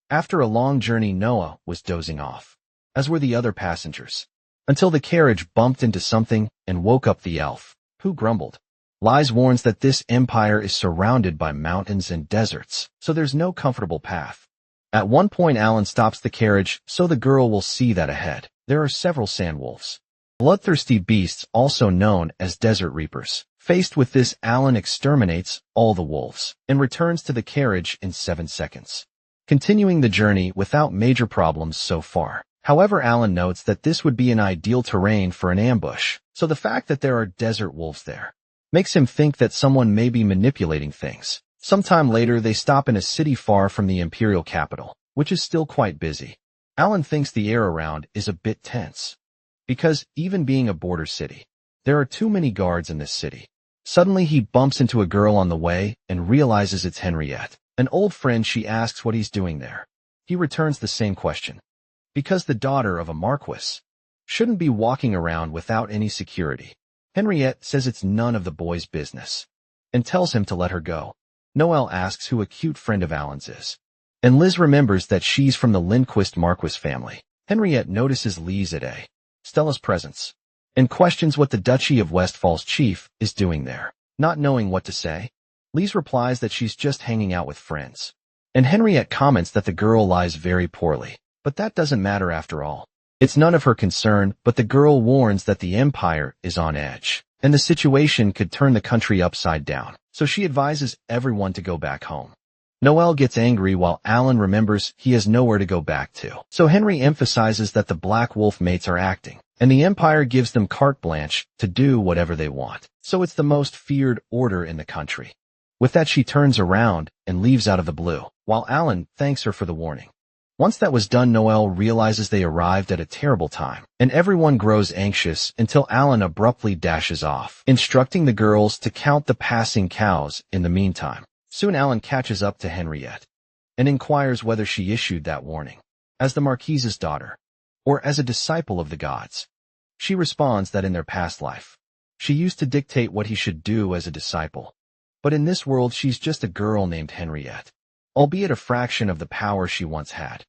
After a long journey, Noah was dozing off, as were the other passengers, until the carriage bumped into something and woke up the elf, who grumbled. Liz warns that this empire is surrounded by mountains and deserts, so there's no comfortable path. At one point, Alan stops the carriage so the girl will see that ahead there are several sandwolves, bloodthirsty beasts also known as desert reapers. Faced with this, Alan exterminates all the wolves and returns to the carriage in 7 seconds, continuing the journey without major problems so far. However, Alan notes that this would be an ideal terrain for an ambush, so the fact that there are desert wolves there makes him think that someone may be manipulating things. Sometime later, they stop in a city far from the imperial capital, which is still quite busy. Alan thinks the air around is a bit tense, because even being a border city, there are too many guards in this city. Suddenly, he bumps into a girl on the way and realizes it's Henriette, an old friend. She asks what he's doing there. He returns the same question, because the daughter of a marquis shouldn't be walking around without any security. Henriette says it's none of the boy's business and tells him to let her go. Noel asks who a cute friend of Alan's is, and Liz remembers that she's from the Lindquist Marquis family. Henriette notices Liz at Stella's presence and questions what the Duchy of Westfall's chief is doing there. Not knowing what to say, Liz replies that she's just hanging out with friends, and Henriette comments that the girl lies very poorly, but that doesn't matter after all. It's none of her concern, but the girl warns that the empire is on edge, and the situation could turn the country upside down, so she advises everyone to go back home. Noel gets angry while Alan remembers he has nowhere to go back to, so Henry emphasizes that the Black Wolf mates are acting, and the empire gives them carte blanche to do whatever they want, so it's the most feared order in the country. With that, she turns around and leaves out of the blue, while Alan thanks her for the warning. Once that was done, Noel realizes they arrived at a terrible time, and everyone grows anxious until Alan abruptly dashes off, instructing the girls to count the passing cows in the meantime. Soon Alan catches up to Henriette and inquires whether she issued that warning as the Marquise's daughter or as a disciple of the gods. She responds that in their past life, she used to dictate what he should do as a disciple. But in this world, she's just a girl named Henriette, albeit a fraction of the power she once had.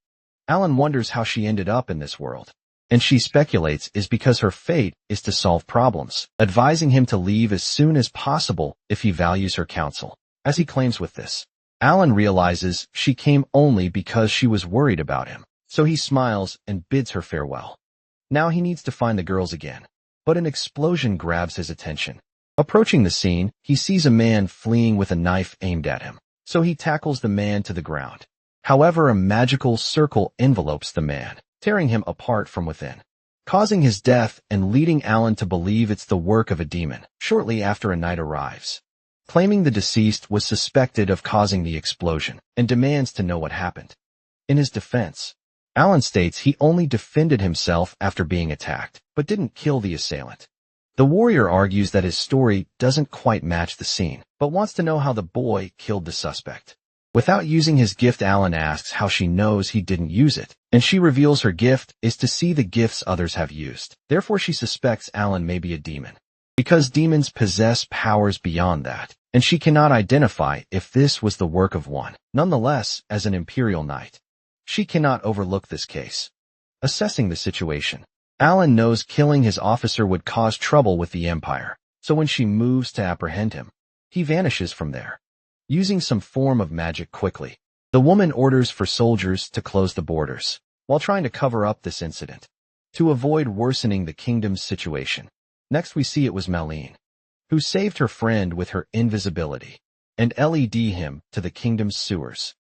Alan wonders how she ended up in this world, and she speculates is because her fate is to solve problems, advising him to leave as soon as possible if he values her counsel. As he claims with this, Alan realizes she came only because she was worried about him, so he smiles and bids her farewell. Now he needs to find the girls again, but an explosion grabs his attention. Approaching the scene, he sees a man fleeing with a knife aimed at him, so he tackles the man to the ground. However, a magical circle envelopes the man, tearing him apart from within, causing his death and leading Alan to believe it's the work of a demon. Shortly after, a knight arrives, claiming the deceased was suspected of causing the explosion, and demands to know what happened. In his defense, Alan states he only defended himself after being attacked, but didn't kill the assailant. The warrior argues that his story doesn't quite match the scene, but wants to know how the boy killed the suspect. Without using his gift, Alan asks how she knows he didn't use it, and she reveals her gift is to see the gifts others have used. Therefore, she suspects Alan may be a demon, because demons possess powers beyond that, and she cannot identify if this was the work of one. Nonetheless, as an Imperial Knight, she cannot overlook this case. Assessing the situation, Alan knows killing his officer would cause trouble with the Empire, so when she moves to apprehend him, he vanishes from there. Using some form of magic quickly, the woman orders for soldiers to close the borders, while trying to cover up this incident, to avoid worsening the kingdom's situation. Next we see it was Malene, who saved her friend with her invisibility, and led him to the kingdom's sewers.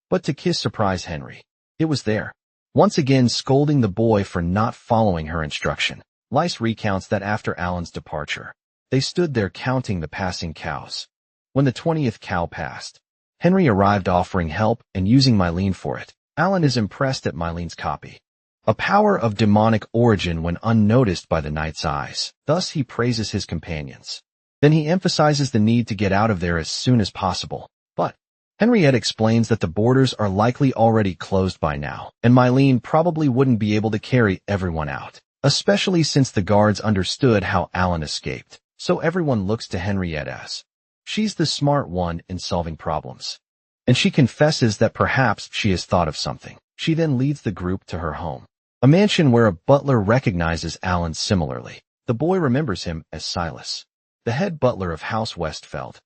But to kiss surprise Henry, it was there, once again scolding the boy for not following her instruction. Lys recounts that after Alan's departure, they stood there counting the passing cows. When the 20th cow passed, Henry arrived offering help and using Mylene for it. Alan is impressed at Mylene's copy, a power of demonic origin when unnoticed by the knight's eyes. Thus he praises his companions. Then he emphasizes the need to get out of there as soon as possible. But Henriette explains that the borders are likely already closed by now, and Mylene probably wouldn't be able to carry everyone out, especially since the guards understood how Alan escaped. So everyone looks to Henriette as she's the smart one in solving problems, and she confesses that perhaps she has thought of something. She then leads the group to her home, a mansion where a butler recognizes Alan similarly. The boy remembers him as Silas, the head butler of House Westfeld,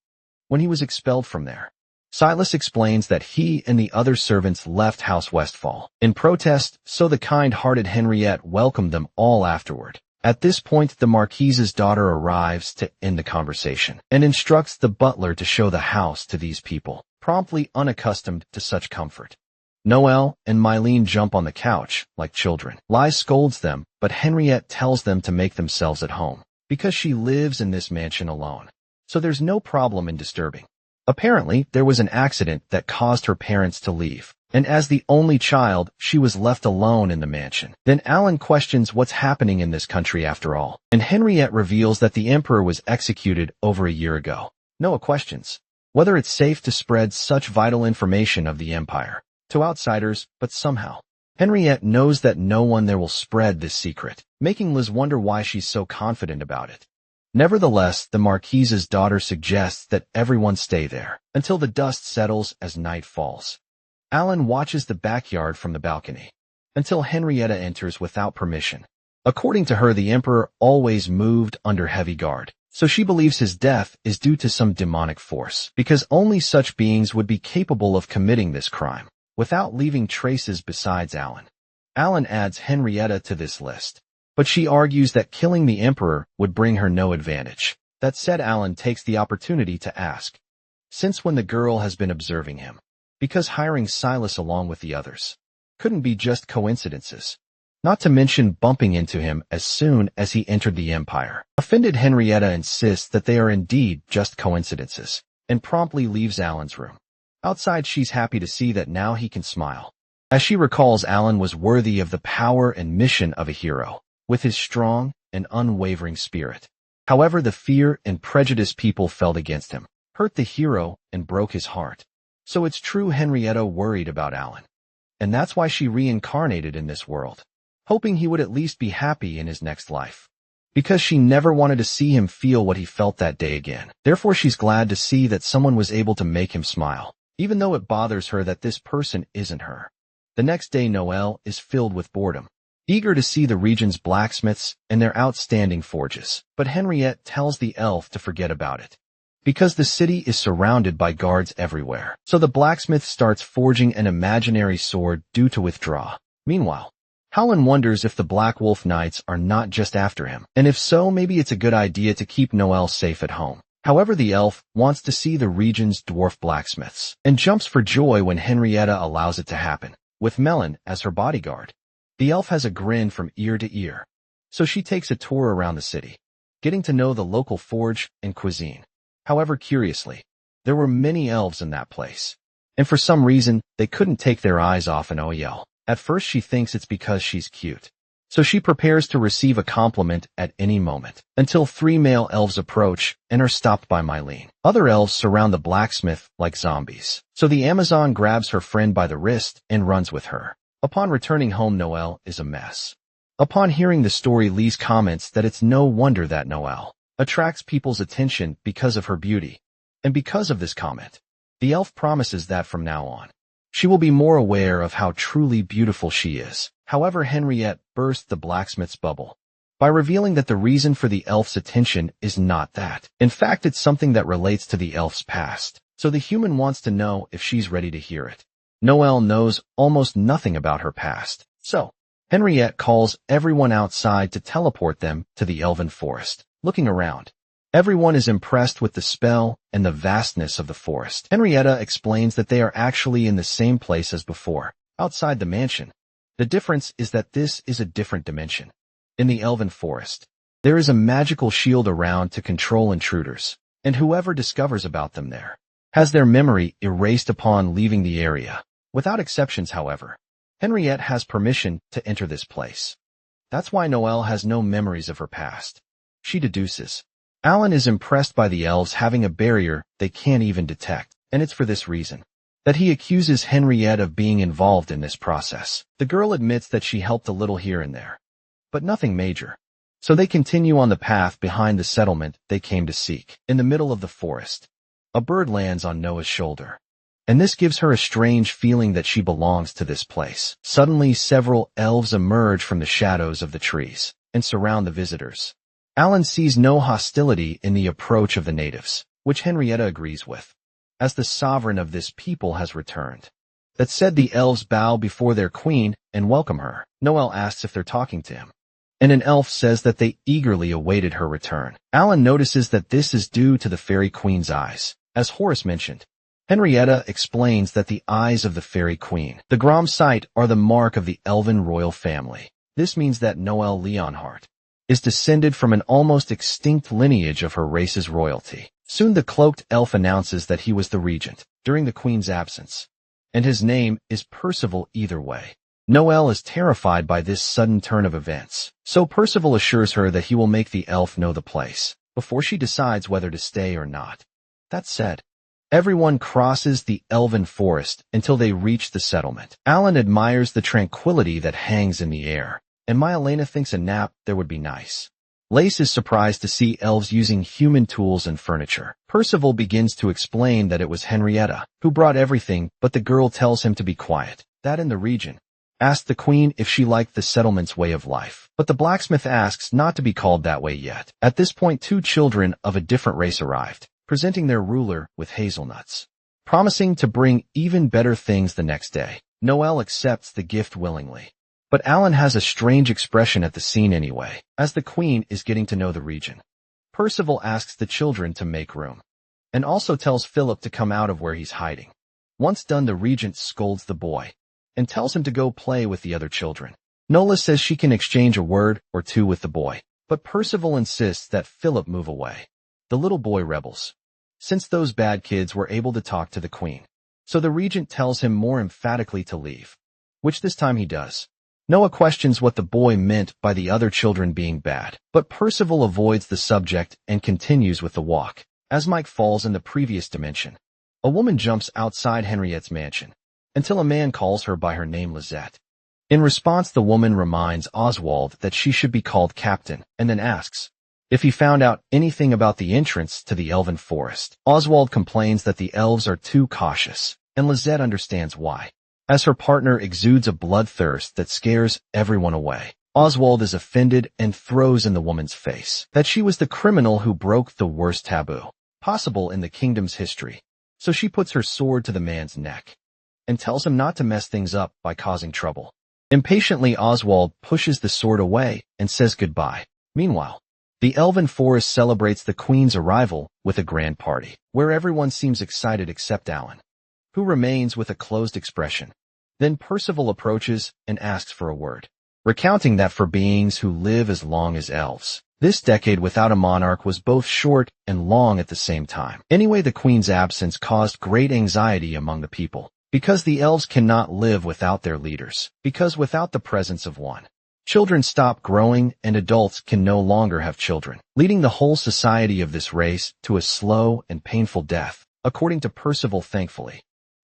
when he was expelled from there. Silas explains that he and the other servants left House Westfall in protest, so the kind-hearted Henriette welcomed them all afterward. At this point, the Marquise's daughter arrives to end the conversation and instructs the butler to show the house to these people, promptly unaccustomed to such comfort. Noel and Mylene jump on the couch like children. Lys scolds them, but Henriette tells them to make themselves at home, because she lives in this mansion alone, so there's no problem in disturbing. Apparently, there was an accident that caused her parents to leave, and as the only child, she was left alone in the mansion. Then Alan questions what's happening in this country after all, and Henriette reveals that the emperor was executed over a year ago. Noah questions whether it's safe to spread such vital information of the empire to outsiders, but somehow Henriette knows that no one there will spread this secret, making Liz wonder why she's so confident about it. Nevertheless, the Marquise's daughter suggests that everyone stay there until the dust settles as night falls. Alan watches the backyard from the balcony until Henrietta enters without permission. According to her, the emperor always moved under heavy guard, so she believes his death is due to some demonic force, because only such beings would be capable of committing this crime without leaving traces besides Alan. Alan adds Henrietta to this list, but she argues that killing the emperor would bring her no advantage. That said, Alan takes the opportunity to ask, since when the girl has been observing him, because hiring Silas along with the others couldn't be just coincidences, not to mention bumping into him as soon as he entered the empire. Offended, Henrietta insists that they are indeed just coincidences, and promptly leaves Alan's room. Outside, she's happy to see that now he can smile, as she recalls Alan was worthy of the power and mission of a hero, with his strong and unwavering spirit. However, the fear and prejudice people felt against him hurt the hero and broke his heart. So it's true Henrietta worried about Alan. And that's why she reincarnated in this world, hoping he would at least be happy in his next life. Because she never wanted to see him feel what he felt that day again. Therefore, she's glad to see that someone was able to make him smile, even though it bothers her that this person isn't her. The next day, Noelle is filled with boredom, eager to see the region's blacksmiths and their outstanding forges. But Henriette tells the elf to forget about it, because the city is surrounded by guards everywhere. So the blacksmith starts forging an imaginary sword due to withdraw. Meanwhile, Howland wonders if the Black Wolf Knights are not just after him, and if so, maybe it's a good idea to keep Noelle safe at home. However, the elf wants to see the region's dwarf blacksmiths, and jumps for joy when Henrietta allows it to happen, with Melon as her bodyguard. The elf has a grin from ear to ear, so she takes a tour around the city, getting to know the local forge and cuisine. However, curiously, there were many elves in that place, and for some reason, they couldn't take their eyes off Noelle. At first, she thinks it's because she's cute, so she prepares to receive a compliment at any moment, until 3 male elves approach and are stopped by Mylene. Other elves surround the blacksmith like zombies, so the Amazon grabs her friend by the wrist and runs with her. Upon returning home, Noelle is a mess. Upon hearing the story, Lise comments that it's no wonder that Noelle attracts people's attention because of her beauty. And because of this comment, the elf promises that from now on, she will be more aware of how truly beautiful she is. However, Henriette burst the blacksmith's bubble by revealing that the reason for the elf's attention is not that. In fact, it's something that relates to the elf's past. So the human wants to know if she's ready to hear it. Noelle knows almost nothing about her past. So Henriette calls everyone outside to teleport them to the elven forest. Looking around, everyone is impressed with the spell and the vastness of the forest. Henrietta explains that they are actually in the same place as before, outside the mansion. The difference is that this is a different dimension. In the elven forest, there is a magical shield around to control intruders, and whoever discovers about them there has their memory erased upon leaving the area. Without exceptions, however, Henriette has permission to enter this place. That's why Noelle has no memories of her past. She deduces Alan is impressed by the elves having a barrier they can't even detect, and it's for this reason that he accuses Henriette of being involved in this process. The girl admits that she helped a little here and there, but nothing major. So they continue on the path behind the settlement they came to seek. In the middle of the forest, a bird lands on Noah's shoulder, and this gives her a strange feeling that she belongs to this place. Suddenly, several elves emerge from the shadows of the trees and surround the visitors. Alan sees no hostility in the approach of the natives, which Henrietta agrees with, as the sovereign of this people has returned. That said, the elves bow before their queen and welcome her. Noelle asks if they're talking to him, and an elf says that they eagerly awaited her return. Alan notices that this is due to the fairy queen's eyes. As Horace mentioned, Henrietta explains that the eyes of the fairy queen, the Grom sight, are the mark of the elven royal family. This means that Noelle Leonhardt is descended from an almost extinct lineage of her race's royalty. Soon the cloaked elf announces that he was the regent during the queen's absence, and his name is Percival either way. Noelle is terrified by this sudden turn of events, so Percival assures her that he will make the elf know the place before she decides whether to stay or not. That said, everyone crosses the elven forest until they reach the settlement. Alan admires the tranquility that hangs in the air, and Myelena thinks a nap there would be nice. Lace is surprised to see elves using human tools and furniture. Percival begins to explain that it was Henrietta who brought everything, but the girl tells him to be quiet. That in the region asked the queen if she liked the settlement's way of life, but the blacksmith asks not to be called that way yet. At this point, 2 children of a different race arrived, presenting their ruler with hazelnuts, promising to bring even better things the next day. Noelle accepts the gift willingly, but Alan has a strange expression at the scene anyway, as the queen is getting to know the region. Percival asks the children to make room, and also tells Philip to come out of where he's hiding. Once done, the regent scolds the boy, and tells him to go play with the other children. Nola says she can exchange a word or two with the boy, but Percival insists that Philip move away. The little boy rebels, since those bad kids were able to talk to the queen, so the regent tells him more emphatically to leave. which this time he does. Noah questions what the boy meant by the other children being bad, but Percival avoids the subject and continues with the walk. As Mike falls in the previous dimension, a woman jumps outside Henriette's mansion, until a man calls her by her name Lizette. In response, the woman reminds Oswald that she should be called Captain, and then asks if he found out anything about the entrance to the elven forest. Oswald complains that the elves are too cautious, and Lizette understands why, as her partner exudes a bloodthirst that scares everyone away. Oswald is offended and throws in the woman's face that she was the criminal who broke the worst taboo possible in the kingdom's history. So she puts her sword to the man's neck and tells him not to mess things up by causing trouble. Impatiently, Oswald pushes the sword away and says goodbye. Meanwhile, the elven forest celebrates the queen's arrival with a grand party, where everyone seems excited except Alan, who remains with a closed expression. Then Percival approaches and asks for a word, recounting that for beings who live as long as elves, this decade without a monarch was both short and long at the same time. Anyway, the queen's absence caused great anxiety among the people, because the elves cannot live without their leaders, because without the presence of one, children stop growing and adults can no longer have children, leading the whole society of this race to a slow and painful death. According to Percival, thankfully,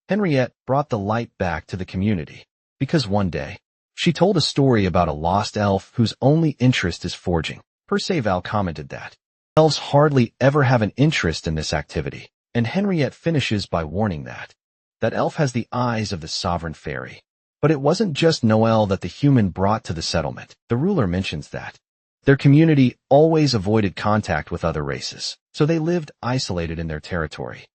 Henriette brought the light back to the community, because one day, she told a story about a lost elf whose only interest is forging. Perceval commented that elves hardly ever have an interest in this activity, and Henriette finishes by warning that elf has the eyes of the sovereign fairy. But it wasn't just Noel that the human brought to the settlement. The ruler mentions that their community always avoided contact with other races, so they lived isolated in their territory.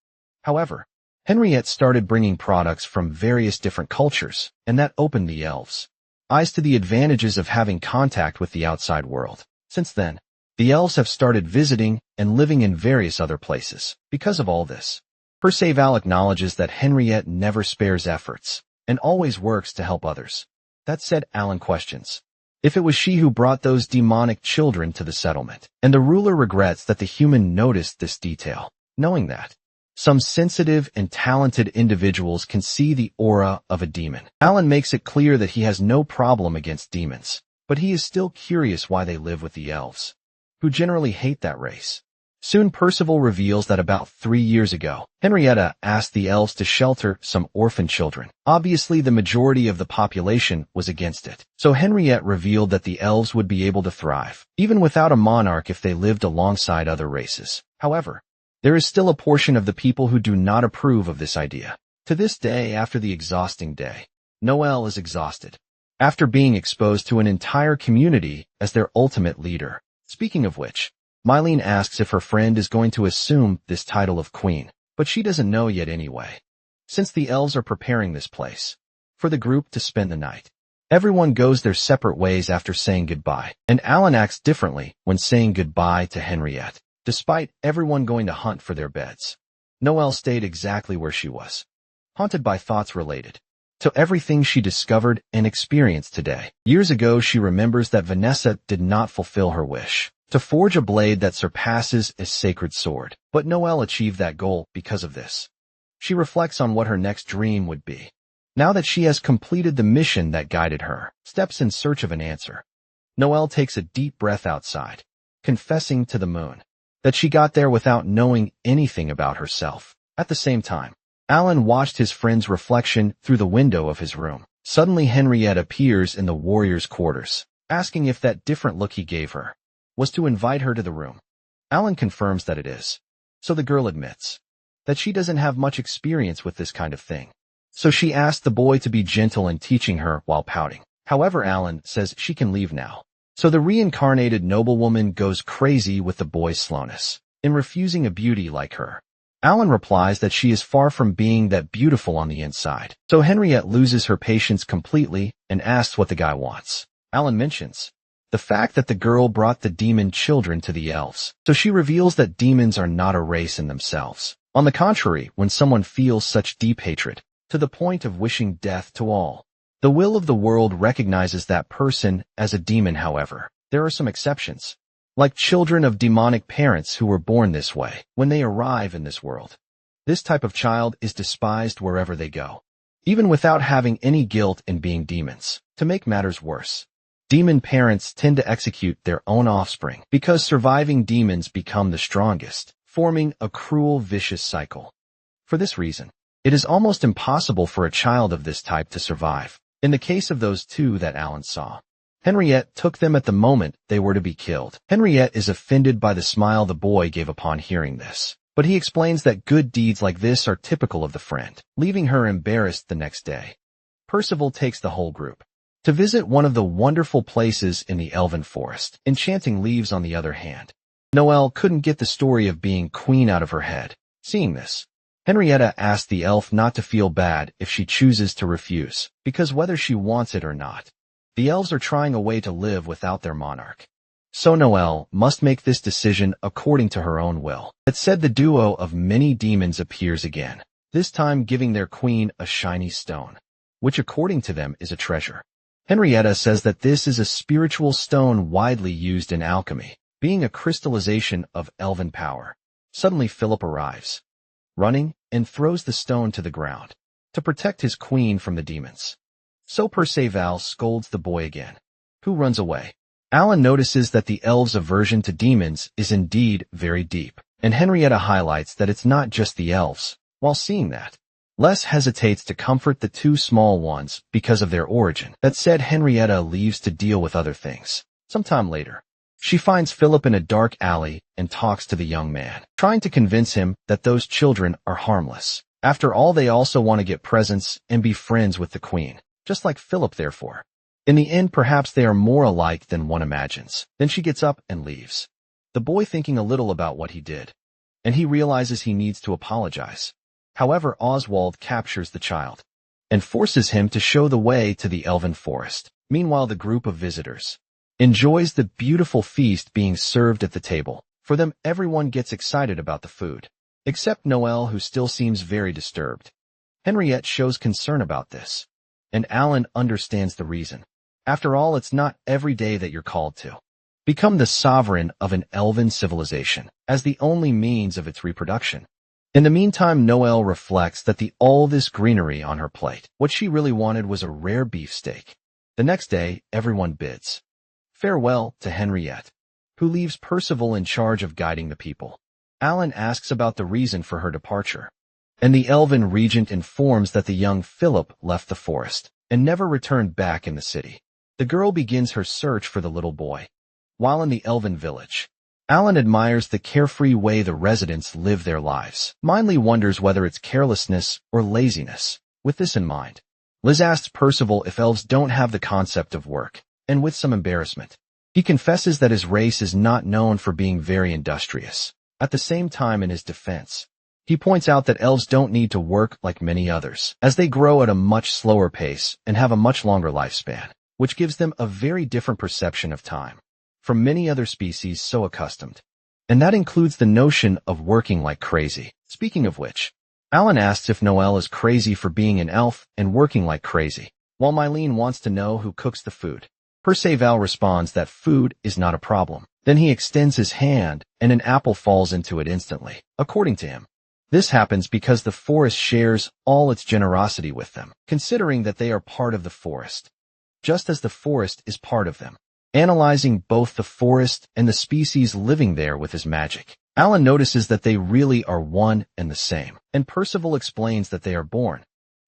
However, Henriette started bringing products from various different cultures, and that opened the elves' eyes to the advantages of having contact with the outside world. Since then, the elves have started visiting and living in various other places. Because of all this, Perceval acknowledges that Henriette never spares efforts and always works to help others. That said, Alan questions if it was she who brought those demonic children to the settlement, and the ruler regrets that the human noticed this detail, knowing that some sensitive and talented individuals can see the aura of a demon. Alan makes it clear that he has no problem against demons, but he is still curious why they live with the elves, who generally hate that race. Soon Percival reveals that about 3 years ago, Henrietta asked the elves to shelter some orphan children. Obviously, the majority of the population was against it, so Henriette revealed that the elves would be able to thrive, even without a monarch if they lived alongside other races. However, there is still a portion of the people who do not approve of this idea. To this day, after the exhausting day, Noel is exhausted, after being exposed to an entire community as their ultimate leader. Speaking of which, Mylene asks if her friend is going to assume this title of queen, but she doesn't know yet anyway, since the elves are preparing this place for the group to spend the night. Everyone goes their separate ways after saying goodbye, and Alan acts differently when saying goodbye to Henriette. Despite everyone going to hunt for their beds, Noelle stayed exactly where she was, haunted by thoughts related to everything she discovered and experienced today. Years ago, she remembers that Vanessa did not fulfill her wish to forge a blade that surpasses a sacred sword, but Noelle achieved that goal because of this. She reflects on what her next dream would be. Now that she has completed the mission that guided her steps in search of an answer, Noelle takes a deep breath outside, confessing to the moon that she got there without knowing anything about herself. At the same time, Alan watched his friend's reflection through the window of his room. Suddenly, Henriette appears in the warrior's quarters, asking if that different look he gave her was to invite her to the room. Alan confirms that it is, so the girl admits that she doesn't have much experience with this kind of thing. So she asks the boy to be gentle in teaching her while pouting. However, Alan says she can leave now. So the reincarnated noblewoman goes crazy with the boy's slowness in refusing a beauty like her. Alan replies that she is far from being that beautiful on the inside. So Henriette loses her patience completely and asks what the guy wants. Alan mentions the fact that the girl brought the demon children to the elves. So she reveals that demons are not a race in themselves. On the contrary, when someone feels such deep hatred, to the point of wishing death to all, the will of the world recognizes that person as a demon. However, there are some exceptions, like children of demonic parents who were born this way. When they arrive in this world, this type of child is despised wherever they go. even without having any guilt in being demons. To make matters worse, demon parents tend to execute their own offspring because surviving demons become the strongest, forming a cruel, vicious cycle. For this reason, it is almost impossible for a child of this type to survive. In the case of those two that Alan saw, Henriette took them at the moment they were to be killed. Henriette is offended by the smile the boy gave upon hearing this, but he explains that good deeds like this are typical of the friend, leaving her embarrassed the next day. Percival takes the whole group to visit one of the wonderful places in the elven forest. Enchanting Leaves, on the other hand, Noelle couldn't get the story of being queen out of her head. Seeing this, Henrietta asked the elf not to feel bad if she chooses to refuse, because whether she wants it or not, the elves are trying a way to live without their monarch. So Noelle must make this decision according to her own will. That said, the duo of many demons appears again, this time giving their queen a shiny stone, which according to them is a treasure. Henrietta says that this is a spiritual stone widely used in alchemy, being a crystallization of elven power. Suddenly Philip arrives, running, and throws the stone to the ground to protect his queen from the demons. So Perceval scolds the boy again, who runs away. Alan notices that the elves' aversion to demons is indeed very deep, and Henrietta highlights that it's not just the elves. While seeing that, Les hesitates to comfort the two small ones because of their origin. That said, Henrietta leaves to deal with other things. Sometime later, she finds Philip in a dark alley and talks to the young man, trying to convince him that those children are harmless. After all, they also want to get presents and be friends with the queen, just like Philip therefore. In the end, perhaps they are more alike than one imagines. Then she gets up and leaves, the boy thinking a little about what he did, and he realizes he needs to apologize. However, Oswald captures the child and forces him to show the way to the elven forest. Meanwhile, the group of visitors enjoys the beautiful feast being served at the table. For them, everyone gets excited about the food, except Noelle, who still seems very disturbed. Henriette shows concern about this, and Alan understands the reason. After all, it's not every day that you're called to become the sovereign of an elven civilization as the only means of its reproduction. In the meantime, Noelle reflects that all this greenery on her plate, what she really wanted was a rare beefsteak. The next day, everyone bids farewell to Henriette, who leaves Percival in charge of guiding the people. Alan asks about the reason for her departure, and the elven regent informs that the young Philip left the forest and never returned back in the city. The girl begins her search for the little boy. While in the elven village, Alan admires the carefree way the residents live their lives. Mindly wonders whether it's carelessness or laziness. With this in mind, Liz asks Percival if elves don't have the concept of work, and with some embarrassment, he confesses that his race is not known for being very industrious. At the same time, in his defense, he points out that elves don't need to work like many others, as they grow at a much slower pace and have a much longer lifespan, which gives them a very different perception of time from many other species so accustomed. And that includes the notion of working like crazy. Speaking of which, Alan asks if Noelle is crazy for being an elf and working like crazy, while Mylene wants to know who cooks the food. Perceval responds that food is not a problem. Then he extends his hand, and an apple falls into it instantly. According to him, this happens because the forest shares all its generosity with them, considering that they are part of the forest, just as the forest is part of them. Analyzing both the forest and the species living there with his magic, Alan notices that they really are one and the same, and Percival explains that they are born,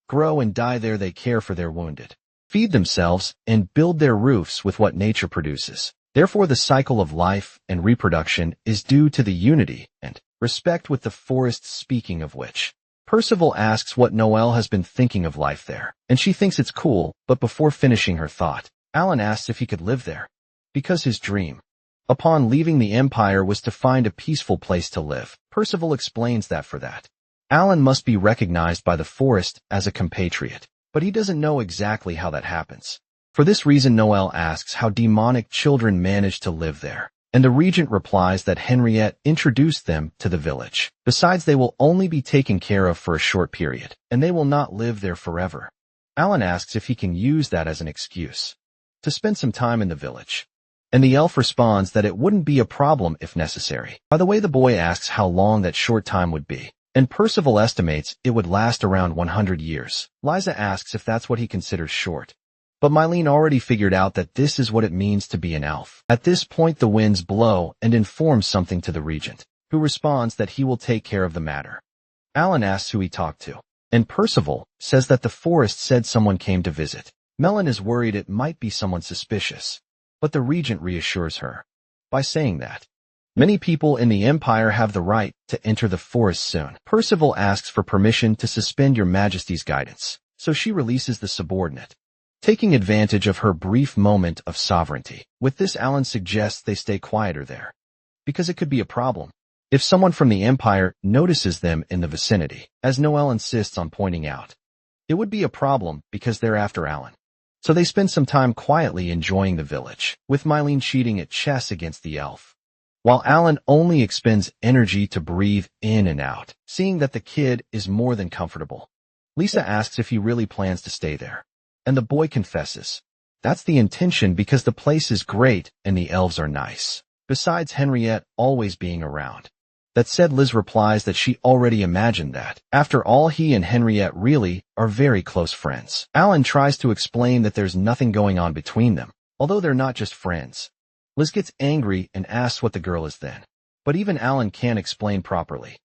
grow and die there. They care for their wounded, feed themselves, and build their roofs with what nature produces. Therefore, the cycle of life and reproduction is due to the unity and respect with the forest. Speaking of which, Percival asks what Noelle has been thinking of life there, and she thinks it's cool, but before finishing her thought, Alan asks if he could live there, because his dream, upon leaving the Empire, was to find a peaceful place to live. Percival explains that for that, Alan must be recognized by the forest as a compatriot, but he doesn't know exactly how that happens. For this reason, Noelle asks how demonic children manage to live there, and the regent replies that Henriette introduced them to the village. Besides, they will only be taken care of for a short period, and they will not live there forever. Alan asks if he can use that as an excuse to spend some time in the village, and the elf responds that it wouldn't be a problem if necessary. By the way, the boy asks how long that short time would be, and Percival estimates it would last around 100 years. Liza asks if that's what he considers short. But Mylene already figured out that this is what it means to be an elf. At this point the winds blow and inform something to the regent, who responds that he will take care of the matter. Alan asks who he talked to, and Percival says that the forest said someone came to visit. Melon is worried it might be someone suspicious, but the regent reassures her by saying that many people in the Empire have the right to enter the forest soon. Percival asks for permission to suspend your majesty's guidance, so she releases the subordinate, taking advantage of her brief moment of sovereignty. With this, Alan suggests they stay quieter there, because it could be a problem if someone from the Empire notices them in the vicinity, as Noel insists on pointing out. It would be a problem because they're after Alan. So they spend some time quietly enjoying the village, with Mylene cheating at chess against the elf, while Alan only expends energy to breathe in and out, seeing that the kid is more than comfortable. Lisa asks if he really plans to stay there, and the boy confesses that's the intention because the place is great and the elves are nice, besides Henriette always being around. That said, Liz replies that she already imagined that. After all, he and Henriette really are very close friends. Alan tries to explain that there's nothing going on between them, although they're not just friends. Liz gets angry and asks what the girl is then, but even Alan can't explain properly,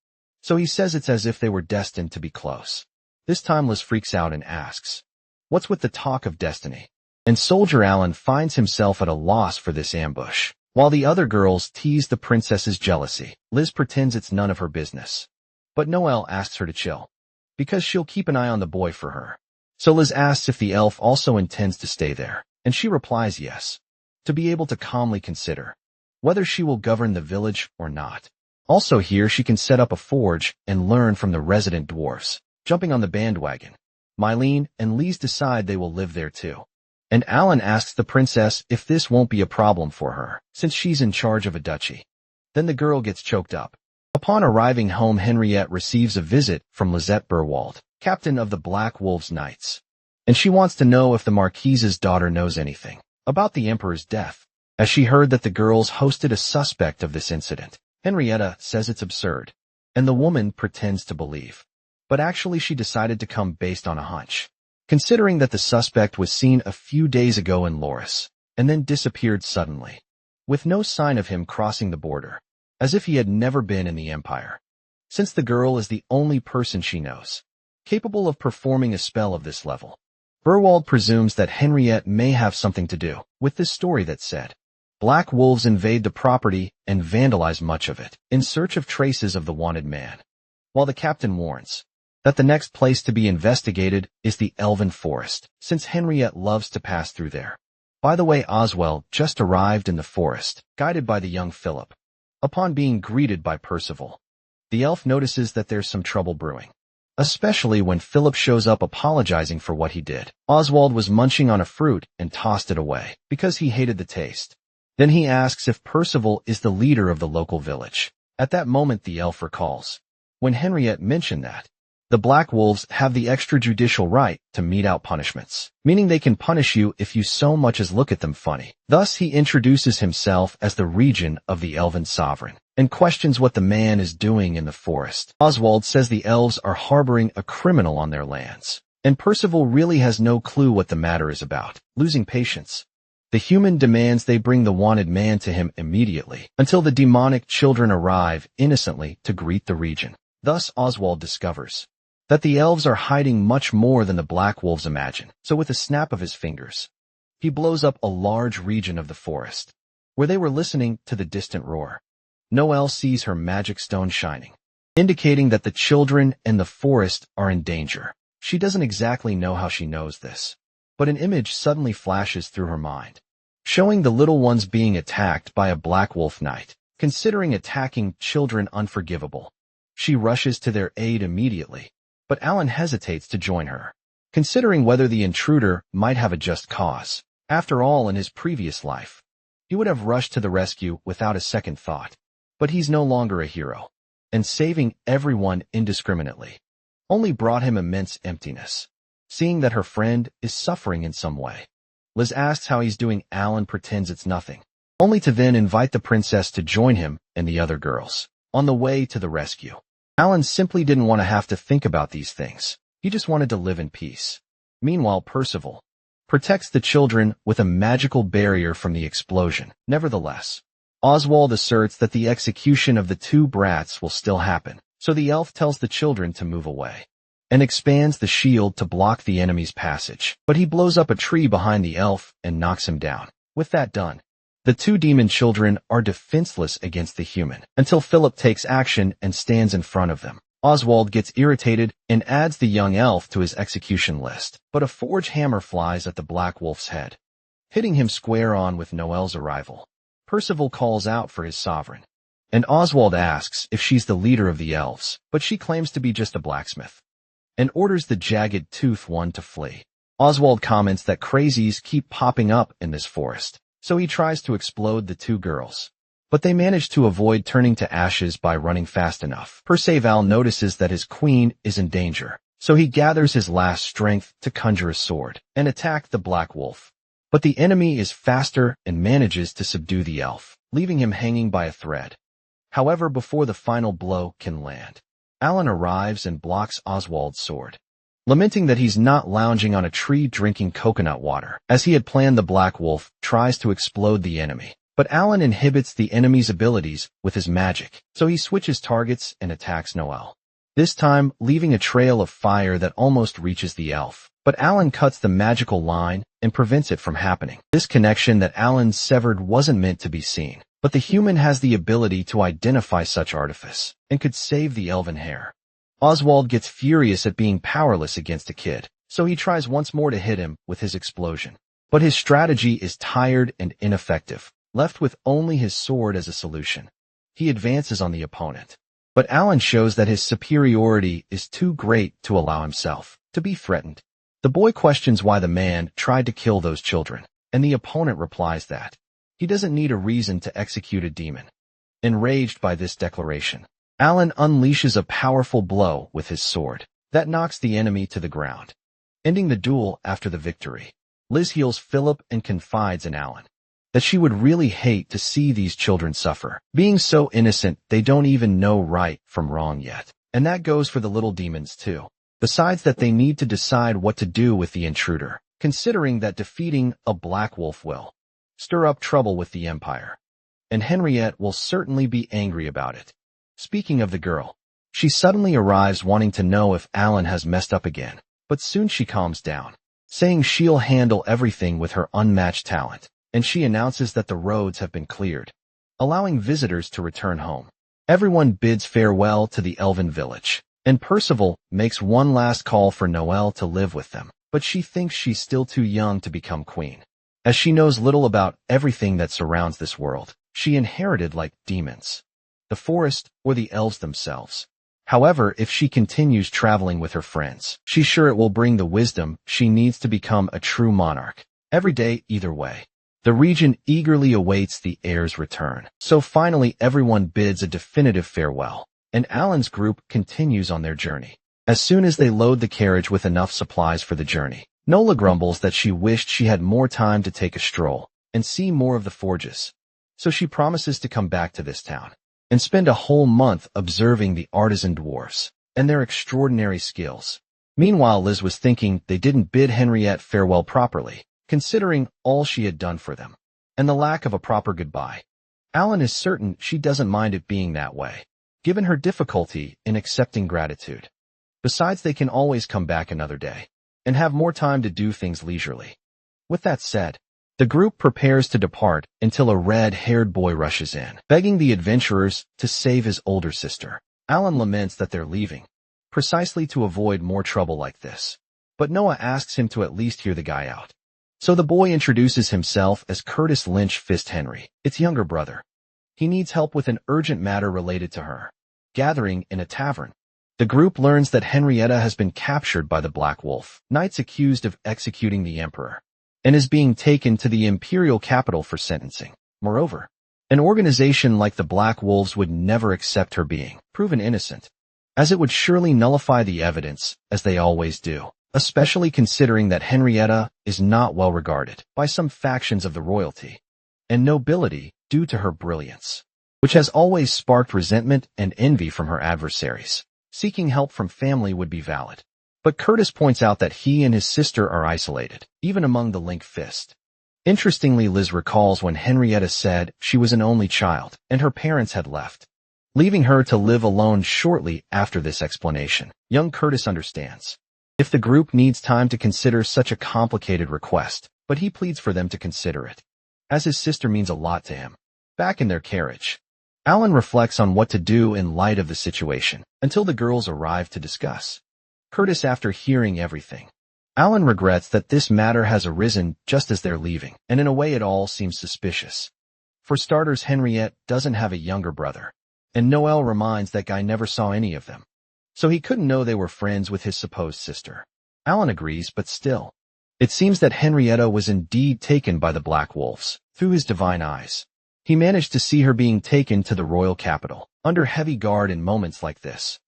so he says it's as if they were destined to be close. This time Liz freaks out and asks, "What's with the talk of destiny?" And Soldier Alan finds himself at a loss for this ambush. While the other girls tease the princess's jealousy, Liz pretends it's none of her business. But Noelle asks her to chill, because she'll keep an eye on the boy for her. So Liz asks if the elf also intends to stay there, and she replies yes, to be able to calmly consider whether she will govern the village or not. Also here she can set up a forge and learn from the resident dwarves. Jumping on the bandwagon, Mylene and Lise decide they will live there too. And Alan asks the princess if this won't be a problem for her, since she's in charge of a duchy. Then the girl gets choked up. Upon arriving home, Henriette receives a visit from Lisette Burwald, captain of the Black Wolves Knights, and she wants to know if the Marquise's daughter knows anything about the Emperor's death, as she heard that the girls hosted a suspect of this incident. Henrietta says it's absurd, and the woman pretends to believe, but actually she decided to come based on a hunch, considering that the suspect was seen a few days ago in Loris, and then disappeared suddenly, with no sign of him crossing the border, as if he had never been in the Empire. Since the girl is the only person she knows capable of performing a spell of this level, Burwald presumes that Henriette may have something to do with this story. That said, Black Wolves invade the property and vandalize much of it, in search of traces of the wanted man, while the captain warns that the next place to be investigated is the Elven Forest, since Henriette loves to pass through there. By the way, Oswald just arrived in the forest, guided by the young Philip. Upon being greeted by Percival, the elf notices that there's some trouble brewing, especially when Philip shows up apologizing for what he did. Oswald was munching on a fruit and tossed it away because he hated the taste. Then he asks if Percival is the leader of the local village. At that moment the elf recalls when Henriette mentioned that the Black Wolves have the extrajudicial right to mete out punishments, meaning they can punish you if you so much as look at them funny. Thus he introduces himself as the regent of the Elven Sovereign, and questions what the man is doing in the forest. Oswald says the elves are harboring a criminal on their lands, and Percival really has no clue what the matter is about. Losing patience, the human demands they bring the wanted man to him immediately, until the demonic children arrive innocently to greet the regent. Thus Oswald discovers that the elves are hiding much more than the Black Wolves imagine. So with a snap of his fingers, he blows up a large region of the forest, where they were listening to the distant roar. Noelle sees her magic stone shining, indicating that the children and the forest are in danger. She doesn't exactly know how she knows this, but an image suddenly flashes through her mind, showing the little ones being attacked by a Black Wolf Knight. Considering attacking children unforgivable, she rushes to their aid immediately, but Alan hesitates to join her, considering whether the intruder might have a just cause. After all, in his previous life, he would have rushed to the rescue without a second thought. But he's no longer a hero, and saving everyone indiscriminately only brought him immense emptiness. Seeing that her friend is suffering in some way, Liz asks how he's doing. Alan pretends it's nothing, only to then invite the princess to join him and the other girls on the way to the rescue. Alan simply didn't want to have to think about these things. He just wanted to live in peace. Meanwhile, Percival protects the children with a magical barrier from the explosion. Nevertheless, Oswald asserts that the execution of the two brats will still happen, so the elf tells the children to move away and expands the shield to block the enemy's passage. But he blows up a tree behind the elf and knocks him down. With that done, the two demon children are defenseless against the human, until Philip takes action and stands in front of them. Oswald gets irritated and adds the young elf to his execution list, but a forge hammer flies at the Black Wolf's head, hitting him square on with Noel's arrival. Percival calls out for his sovereign, and Oswald asks if she's the leader of the elves, but she claims to be just a blacksmith, and orders the jagged tooth one to flee. Oswald comments that crazies keep popping up in this forest, so he tries to explode the two girls, but they manage to avoid turning to ashes by running fast enough. Perceval notices that his queen is in danger, so he gathers his last strength to conjure a sword and attack the Black Wolf. But the enemy is faster and manages to subdue the elf, leaving him hanging by a thread. However, before the final blow can land, Alan arrives and blocks Oswald's sword, lamenting that he's not lounging on a tree drinking coconut water. As he had planned, the Black Wolf tries to explode the enemy, but Alan inhibits the enemy's abilities with his magic, so he switches targets and attacks Noel, this time leaving a trail of fire that almost reaches the elf. But Alan cuts the magical line and prevents it from happening. This connection that Alan severed wasn't meant to be seen, but the human has the ability to identify such artifice and could save the elven hair. Oswald gets furious at being powerless against a kid, so he tries once more to hit him with his explosion. But his strategy is tired and ineffective, left with only his sword as a solution. He advances on the opponent, but Alan shows that his superiority is too great to allow himself to be threatened. The boy questions why the man tried to kill those children, and the opponent replies that he doesn't need a reason to execute a demon. Enraged by this declaration, Alan unleashes a powerful blow with his sword that knocks the enemy to the ground, ending the duel. After the victory, Liz heals Philip and confides in Alan that she would really hate to see these children suffer, being so innocent they don't even know right from wrong yet. And that goes for the little demons too. Besides that, they need to decide what to do with the intruder, considering that defeating a Black Wolf will stir up trouble with the Empire, and Henriette will certainly be angry about it. Speaking of the girl, she suddenly arrives wanting to know if Alan has messed up again, but soon she calms down, saying she'll handle everything with her unmatched talent, and she announces that the roads have been cleared, allowing visitors to return home. Everyone bids farewell to the elven village, and Percival makes one last call for Noel to live with them, but she thinks she's still too young to become queen, as she knows little about everything that surrounds this world she inherited, like demons, the forest, or the elves themselves. However, if she continues traveling with her friends, she's sure it will bring the wisdom she needs to become a true monarch. Every day, either way, the region eagerly awaits the heir's return. So finally, everyone bids a definitive farewell, and Alan's group continues on their journey. As soon as they load the carriage with enough supplies for the journey, Nola grumbles that she wished she had more time to take a stroll and see more of the forges. So she promises to come back to this town and spend a whole month observing the artisan dwarfs and their extraordinary skills. Meanwhile, Liz was thinking they didn't bid Henriette farewell properly, considering all she had done for them, and the lack of a proper goodbye. Alan is certain she doesn't mind it being that way, given her difficulty in accepting gratitude. Besides, they can always come back another day and have more time to do things leisurely. With that said, the group prepares to depart until a red-haired boy rushes in, begging the adventurers to save his older sister. Alan laments that they're leaving, precisely to avoid more trouble like this, but Noah asks him to at least hear the guy out. So the boy introduces himself as Curtis Lynch Fist Henry, its younger brother. He needs help with an urgent matter related to her gathering in a tavern. The group learns that Henrietta has been captured by the Black Wolf, knights accused of executing the emperor, and is being taken to the imperial capital for sentencing. Moreover, an organization like the Black Wolves would never accept her being proven innocent, as it would surely nullify the evidence, as they always do, especially considering that Henrietta is not well regarded by some factions of the royalty and nobility due to her brilliance, which has always sparked resentment and envy from her adversaries. seeking help from family would be valid. But Curtis points out that he and his sister are isolated, even among the Link Fist. Interestingly, Liz recalls when Henrietta said she was an only child, and her parents had left, leaving her to live alone shortly after this explanation. Young Curtis understands if the group needs time to consider such a complicated request, but he pleads for them to consider it, as his sister means a lot to him. Back in their carriage, Alan reflects on what to do in light of the situation, until the girls arrive to discuss. Curtis, after hearing everything, Alan regrets that this matter has arisen just as they're leaving, and in a way it all seems suspicious. For starters, Henriette doesn't have a younger brother, and Noel reminds that guy never saw any of them, so he couldn't know they were friends with his supposed sister. Alan agrees, but still, it seems that Henrietta was indeed taken by the Black Wolves, through his divine eyes. He managed to see her being taken to the royal capital, under heavy guard in moments like this.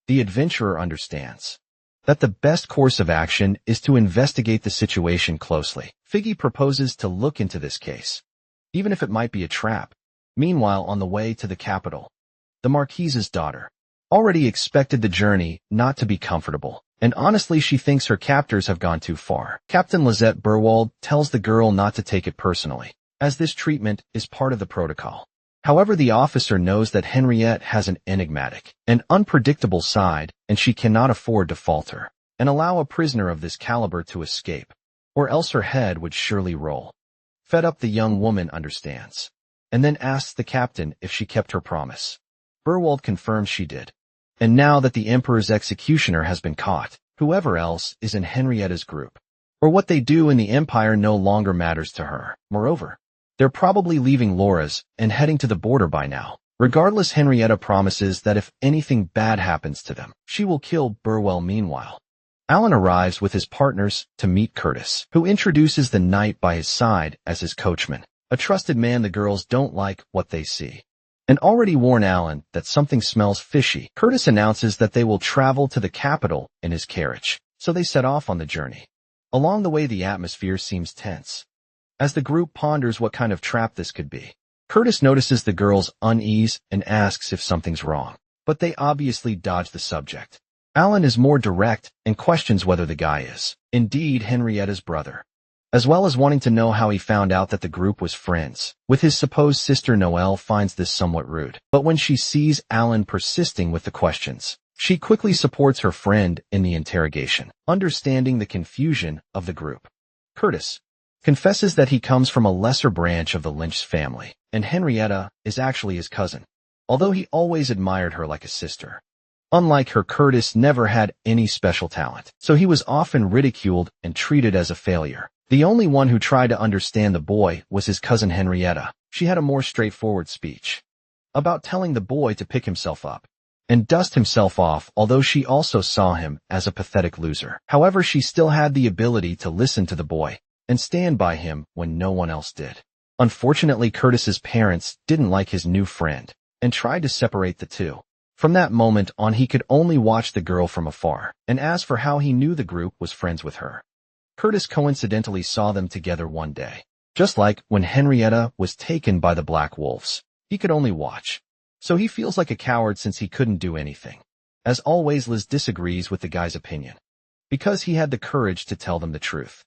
The adventurer understands that the best course of action is to investigate the situation closely. Figgy proposes to look into this case, even if it might be a trap. Meanwhile, on the way to the capital, the Marquise's daughter already expected the journey not to be comfortable, and honestly she thinks her captors have gone too far. Captain Lizette Burwald tells the girl not to take it personally, as this treatment is part of the protocol. However, the officer knows that Henriette has an enigmatic and unpredictable side, and she cannot afford to falter and allow a prisoner of this caliber to escape, or else her head would surely roll. Fed up, the young woman understands, and then asks the captain if she kept her promise. Burwald confirms she did. And now that the Emperor's executioner has been caught, whoever else is in Henrietta's group, or what they do in the Empire, no longer matters to her. Moreover, they're probably leaving Laura's and heading to the border by now. Regardless, Henrietta promises that if anything bad happens to them, she will kill Burwell. Meanwhile, Alan arrives with his partners to meet Curtis, who introduces the knight by his side as his coachman, a trusted man. The girls don't like what they see, and already warn Alan that something smells fishy. Curtis announces that they will travel to the capital in his carriage, so they set off on the journey. Along the way, the atmosphere seems tense, as the group ponders what kind of trap this could be. Curtis notices the girls' unease and asks if something's wrong, but they obviously dodge the subject. Alan is more direct and questions whether the guy is indeed Henrietta's brother, as well as wanting to know how he found out that the group was friends with his supposed sister. Noelle finds this somewhat rude, but when she sees Alan persisting with the questions, she quickly supports her friend in the interrogation, understanding the confusion of the group. Curtis confesses that he comes from a lesser branch of the Lynch family, and Henrietta is actually his cousin, although he always admired her like a sister. Unlike her, Curtis never had any special talent, so he was often ridiculed and treated as a failure. The only one who tried to understand the boy was his cousin Henrietta. She had a more straightforward speech about telling the boy to pick himself up and dust himself off, although she also saw him as a pathetic loser. However, she still had the ability to listen to the boy and stand by him when no one else did. Unfortunately, Curtis's parents didn't like his new friend and tried to separate the two. From that moment on, he could only watch the girl from afar and ask for how he knew the group was friends with her. Curtis coincidentally saw them together one day, just like when Henrietta was taken by the Black Wolves. He could only watch, so he feels like a coward since he couldn't do anything. As always, Liz disagrees with the guy's opinion, because he had the courage to tell them the truth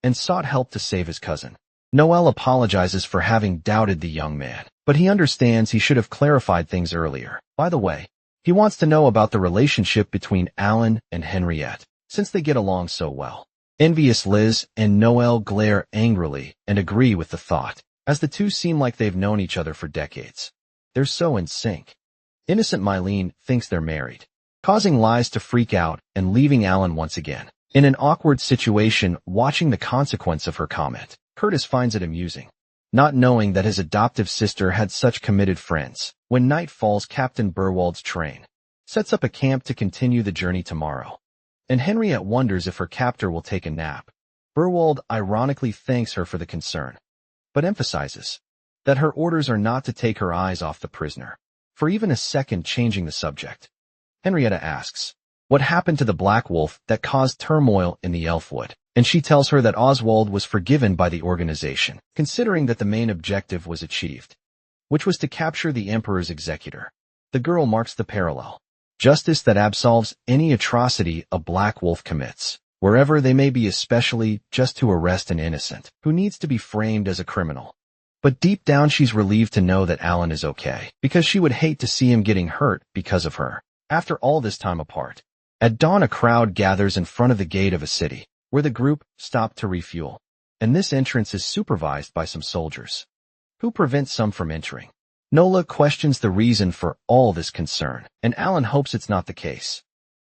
and sought help to save his cousin. Noel apologizes for having doubted the young man, but he understands he should have clarified things earlier. By the way, he wants to know about the relationship between Alan and Henriette, since they get along so well. Envious Liz and Noel glare angrily and agree with the thought, as the two seem like they've known each other for decades. They're so in sync. Innocent Mylene thinks they're married, causing Liz to freak out and leaving Alan once again in an awkward situation, watching the consequence of her comment. Curtis finds it amusing, not knowing that his adoptive sister had such committed friends. When night falls, Captain Burwald's train sets up a camp to continue the journey tomorrow, and Henriette wonders if her captor will take a nap. Burwald ironically thanks her for the concern, but emphasizes that her orders are not to take her eyes off the prisoner for even a second. Changing the subject, Henrietta asks what happened to the Black Wolf that caused turmoil in the Elfwood, and she tells her that Oswald was forgiven by the organization, considering that the main objective was achieved, which was to capture the Emperor's executor. The girl marks the parallel, justice that absolves any atrocity a black wolf commits, wherever they may be, especially just to arrest an innocent who needs to be framed as a criminal. But deep down she's relieved to know that Alan is okay, because she would hate to see him getting hurt because of her. After all this time apart, at dawn a crowd gathers in front of the gate of a city, where the group stopped to refuel, and this entrance is supervised by some soldiers, who prevent some from entering. Nola questions the reason for all this concern, and Alan hopes it's not the case,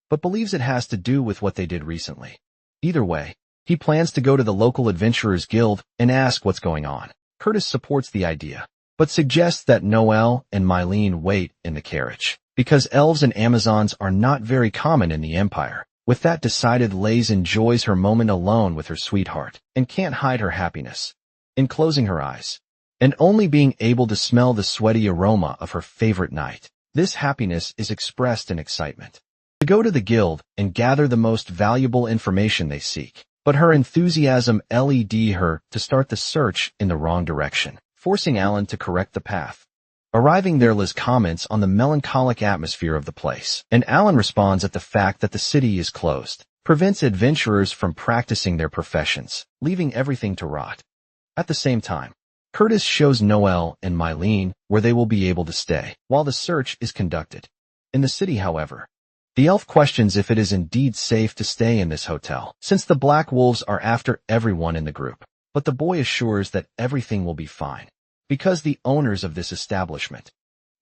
but believes it has to do with what they did recently. Either way, he plans to go to the local adventurers guild and ask what's going on. Curtis supports the idea, but suggests that Noelle and Mylene wait in the carriage, because elves and Amazons are not very common in the Empire. With that decided, Lays enjoys her moment alone with her sweetheart, and can't hide her happiness. In closing her eyes, and only being able to smell the sweaty aroma of her favorite night, this happiness is expressed in excitement to go to the guild and gather the most valuable information they seek. But her enthusiasm led her to start the search in the wrong direction, forcing Alan to correct the path. Arriving there, Liz comments on the melancholic atmosphere of the place, and Alan responds at the fact that the city is closed, prevents adventurers from practicing their professions, leaving everything to rot. At the same time, Curtis shows Noelle and Mylene where they will be able to stay while the search is conducted. In the city, however, the elf questions if it is indeed safe to stay in this hotel, since the Black Wolves are after everyone in the group. But the boy assures that everything will be fine, because the owners of this establishment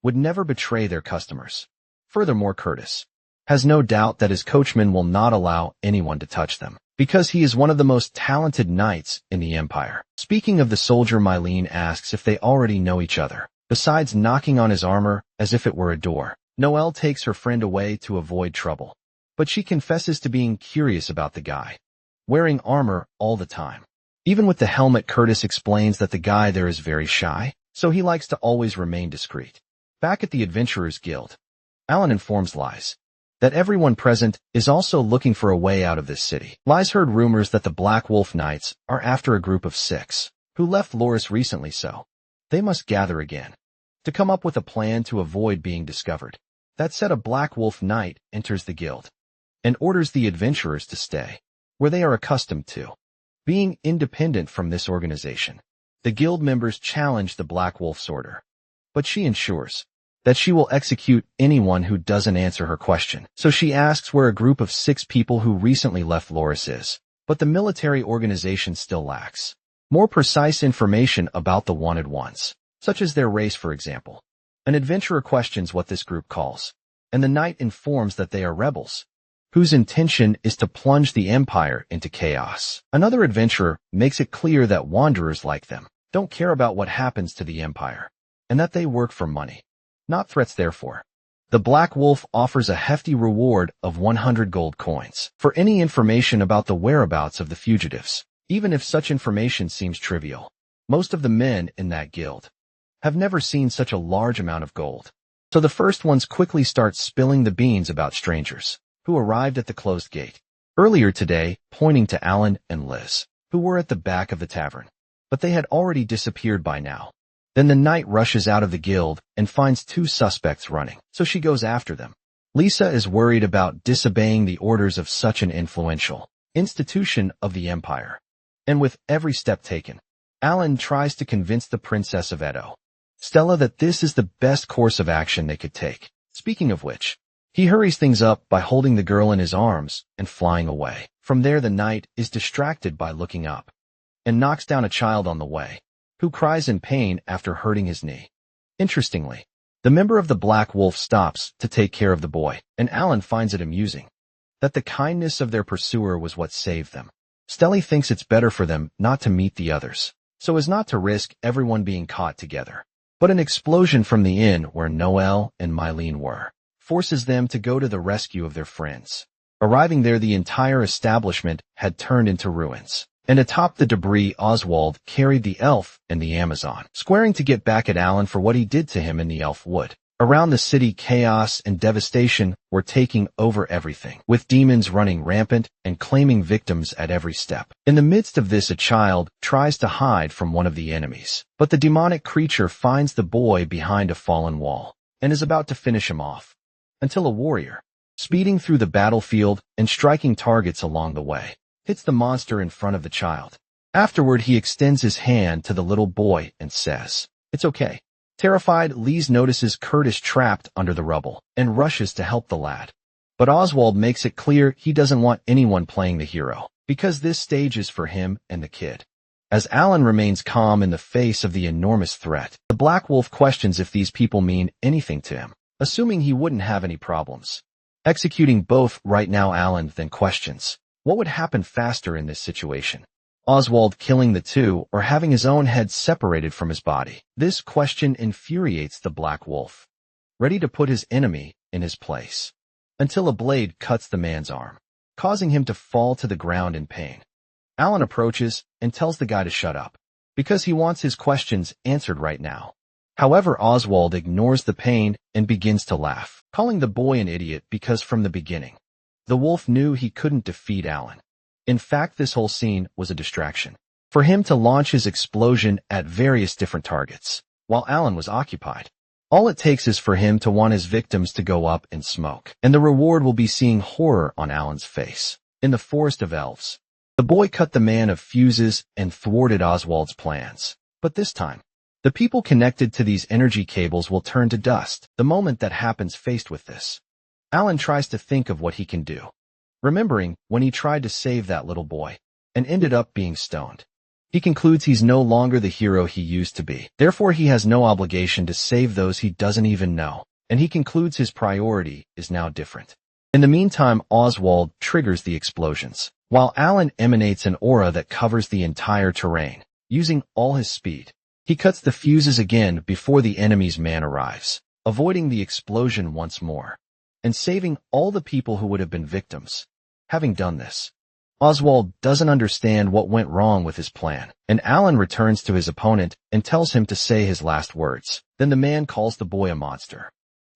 would never betray their customers. Furthermore, Curtis has no doubt that his coachman will not allow anyone to touch them, because he is one of the most talented knights in the Empire. Speaking of the soldier, Mylene asks if they already know each other, besides knocking on his armor as if it were a door. Noelle takes her friend away to avoid trouble, but she confesses to being curious about the guy wearing armor all the time. Even with the helmet, Curtis explains that the guy there is very shy, so he likes to always remain discreet. Back at the Adventurers Guild, Alan informs Lies that everyone present is also looking for a way out of this city. Lies heard rumors that the Black Wolf Knights are after a group of 6 who left Loris recently, so they must gather again to come up with a plan to avoid being discovered. That said, a Black Wolf Knight enters the guild and orders the adventurers to stay where they are accustomed to, being independent from this organization. The guild members challenge the Black Wolf's order, but she ensures that she will execute anyone who doesn't answer her question. So she asks where a group of 6 people who recently left Loris is, but the military organization still lacks more precise information about the wanted ones, such as their race, for example. An adventurer questions what this group calls, and the knight informs that they are rebels, whose intention is to plunge the Empire into chaos. Another adventurer makes it clear that wanderers like them don't care about what happens to the Empire, and that they work for money, not threats. Therefore, the Black Wolf offers a hefty reward of 100 gold coins for any information about the whereabouts of the fugitives, even if such information seems trivial. Most of the men in that guild have never seen such a large amount of gold, so the first ones quickly start spilling the beans about strangers who arrived at the closed gate earlier today, pointing to Alan and Liz, who were at the back of the tavern, but they had already disappeared by now. Then the knight rushes out of the guild and finds 2 suspects running, so she goes after them. Lisa is worried about disobeying the orders of such an influential institution of the Empire, and with every step taken, Alan tries to convince the Princess of Edo, Stella, that this is the best course of action they could take. Speaking of which, he hurries things up by holding the girl in his arms and flying away. From there, the knight is distracted by looking up and knocks down a child on the way, who cries in pain after hurting his knee. Interestingly, the member of the Black Wolf stops to take care of the boy, and Alan finds it amusing that the kindness of their pursuer was what saved them. Stella thinks it's better for them not to meet the others, so as not to risk everyone being caught together. But an explosion from the inn where Noelle and Mylene were forces them to go to the rescue of their friends. Arriving there, the entire establishment had turned into ruins, and atop the debris, Oswald carried the elf and the Amazon, squaring to get back at Alan for what he did to him in the elf wood. Around the city, chaos and devastation were taking over everything, with demons running rampant and claiming victims at every step. In the midst of this, a child tries to hide from one of the enemies, but the demonic creature finds the boy behind a fallen wall and is about to finish him off. until a warrior, speeding through the battlefield and striking targets along the way, hits the monster in front of the child. Afterward, he extends his hand to the little boy and says, "It's okay." Terrified, Lise notices Curtis trapped under the rubble and rushes to help the lad. But Oswald makes it clear he doesn't want anyone playing the hero, because this stage is for him and the kid. As Alan remains calm in the face of the enormous threat, the Black Wolf questions if these people mean anything to him, assuming he wouldn't have any problems. Executing both right now, Alan then questions, what would happen faster in this situation? Oswald killing the two or having his own head separated from his body? This question infuriates the Black Wolf, ready to put his enemy in his place, until a blade cuts the man's arm, causing him to fall to the ground in pain. Alan approaches and tells the guy to shut up, because he wants his questions answered right now. However, Oswald ignores the pain and begins to laugh, calling the boy an idiot because from the beginning, the wolf knew he couldn't defeat Alan. In fact, this whole scene was a distraction for him to launch his explosion at various different targets, while Alan was occupied. All it takes is for him to want his victims to go up in smoke, and the reward will be seeing horror on Alan's face. In the Forest of Elves, the boy cut the man of fuses and thwarted Oswald's plans. But this time, the people connected to these energy cables will turn to dust the moment that happens. Faced with this, Alan tries to think of what he can do, remembering when he tried to save that little boy and ended up being stoned. He concludes he's no longer the hero he used to be. Therefore, he has no obligation to save those he doesn't even know, and he concludes his priority is now different. In the meantime, Oswald triggers the explosions, while Alan emanates an aura that covers the entire terrain. Using all his speed, he cuts the fuses again before the enemy's man arrives, avoiding the explosion once more, and saving all the people who would have been victims. Having done this, Oswald doesn't understand what went wrong with his plan, and Alan returns to his opponent and tells him to say his last words. Then the man calls the boy a monster.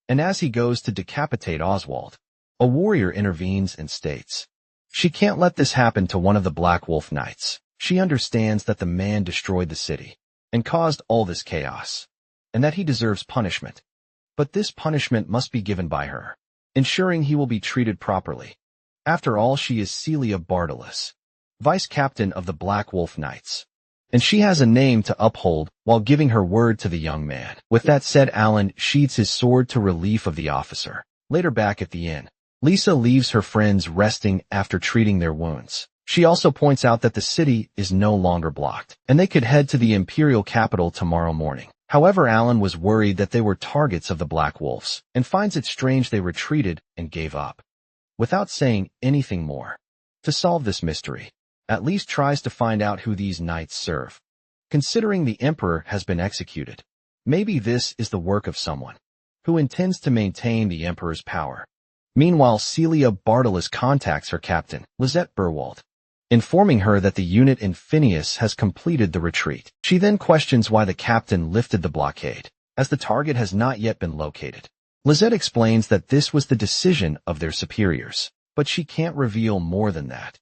And as he goes to decapitate Oswald, a warrior intervenes and states, she can't let this happen to one of the Black Wolf Knights. She understands that the man destroyed the city and caused all this chaos, and that he deserves punishment. But this punishment must be given by her, ensuring he will be treated properly. After all, she is Celia Bartolus, vice captain of the Black Wolf Knights, and she has a name to uphold while giving her word to the young man. With that said, Alan sheathes his sword to relief of the officer. Later, back at the inn, Lisa leaves her friends resting after treating their wounds. She also points out that the city is no longer blocked, and they could head to the imperial capital tomorrow morning. However, Alan was worried that they were targets of the Black Wolves, and finds it strange they retreated and gave up. Without saying anything more, to solve this mystery, at least tries to find out who these knights serve. Considering the emperor has been executed, maybe this is the work of someone who intends to maintain the emperor's power. Meanwhile, Celia Bartolus contacts her captain, Lisette Burwald, informing her that the unit in Phineas has completed the retreat. She then questions why the captain lifted the blockade, as the target has not yet been located. Lisette explains that this was the decision of their superiors, but she can't reveal more than that.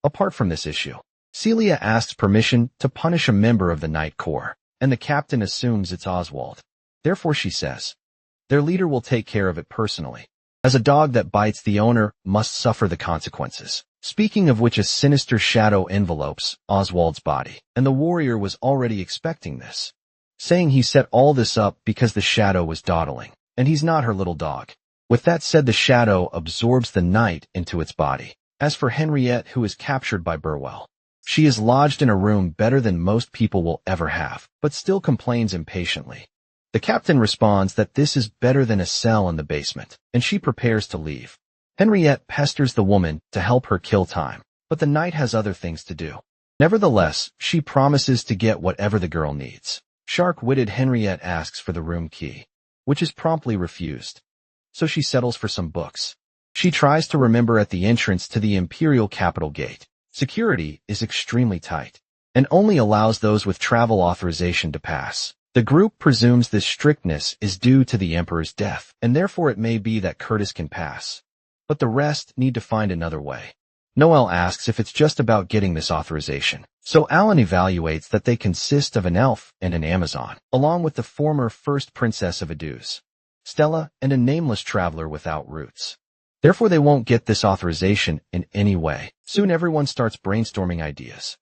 Apart from this issue, Celia asks permission to punish a member of the Knight Corps, and the captain assumes it's Oswald. Therefore, she says, their leader will take care of it personally, as a dog that bites the owner must suffer the consequences. Speaking of which, a sinister shadow envelopes Oswald's body, and the warrior was already expecting this, saying he set all this up because the shadow was dawdling, and he's not her little dog. With that said, the shadow absorbs the knight into its body. As for Henriette, who is captured by Burwell, she is lodged in a room better than most people will ever have, but still complains impatiently. The captain responds that this is better than a cell in the basement, and she prepares to leave. Henriette pesters the woman to help her kill time, but the knight has other things to do. Nevertheless, she promises to get whatever the girl needs. Shark-witted Henriette asks for the room key, which is promptly refused, so she settles for some books. She tries to remember at the entrance to the imperial capital gate. Security is extremely tight, and only allows those with travel authorization to pass. The group presumes this strictness is due to the emperor's death, and therefore it may be that Curtis can pass. But the rest need to find another way. Noel asks if it's just about getting this authorization, so Alan evaluates that they consist of an elf and an Amazon, along with the former first princess of Aduz. Stella, and a nameless traveler without roots. Therefore, they won't get this authorization in any way. Soon everyone starts brainstorming ideas,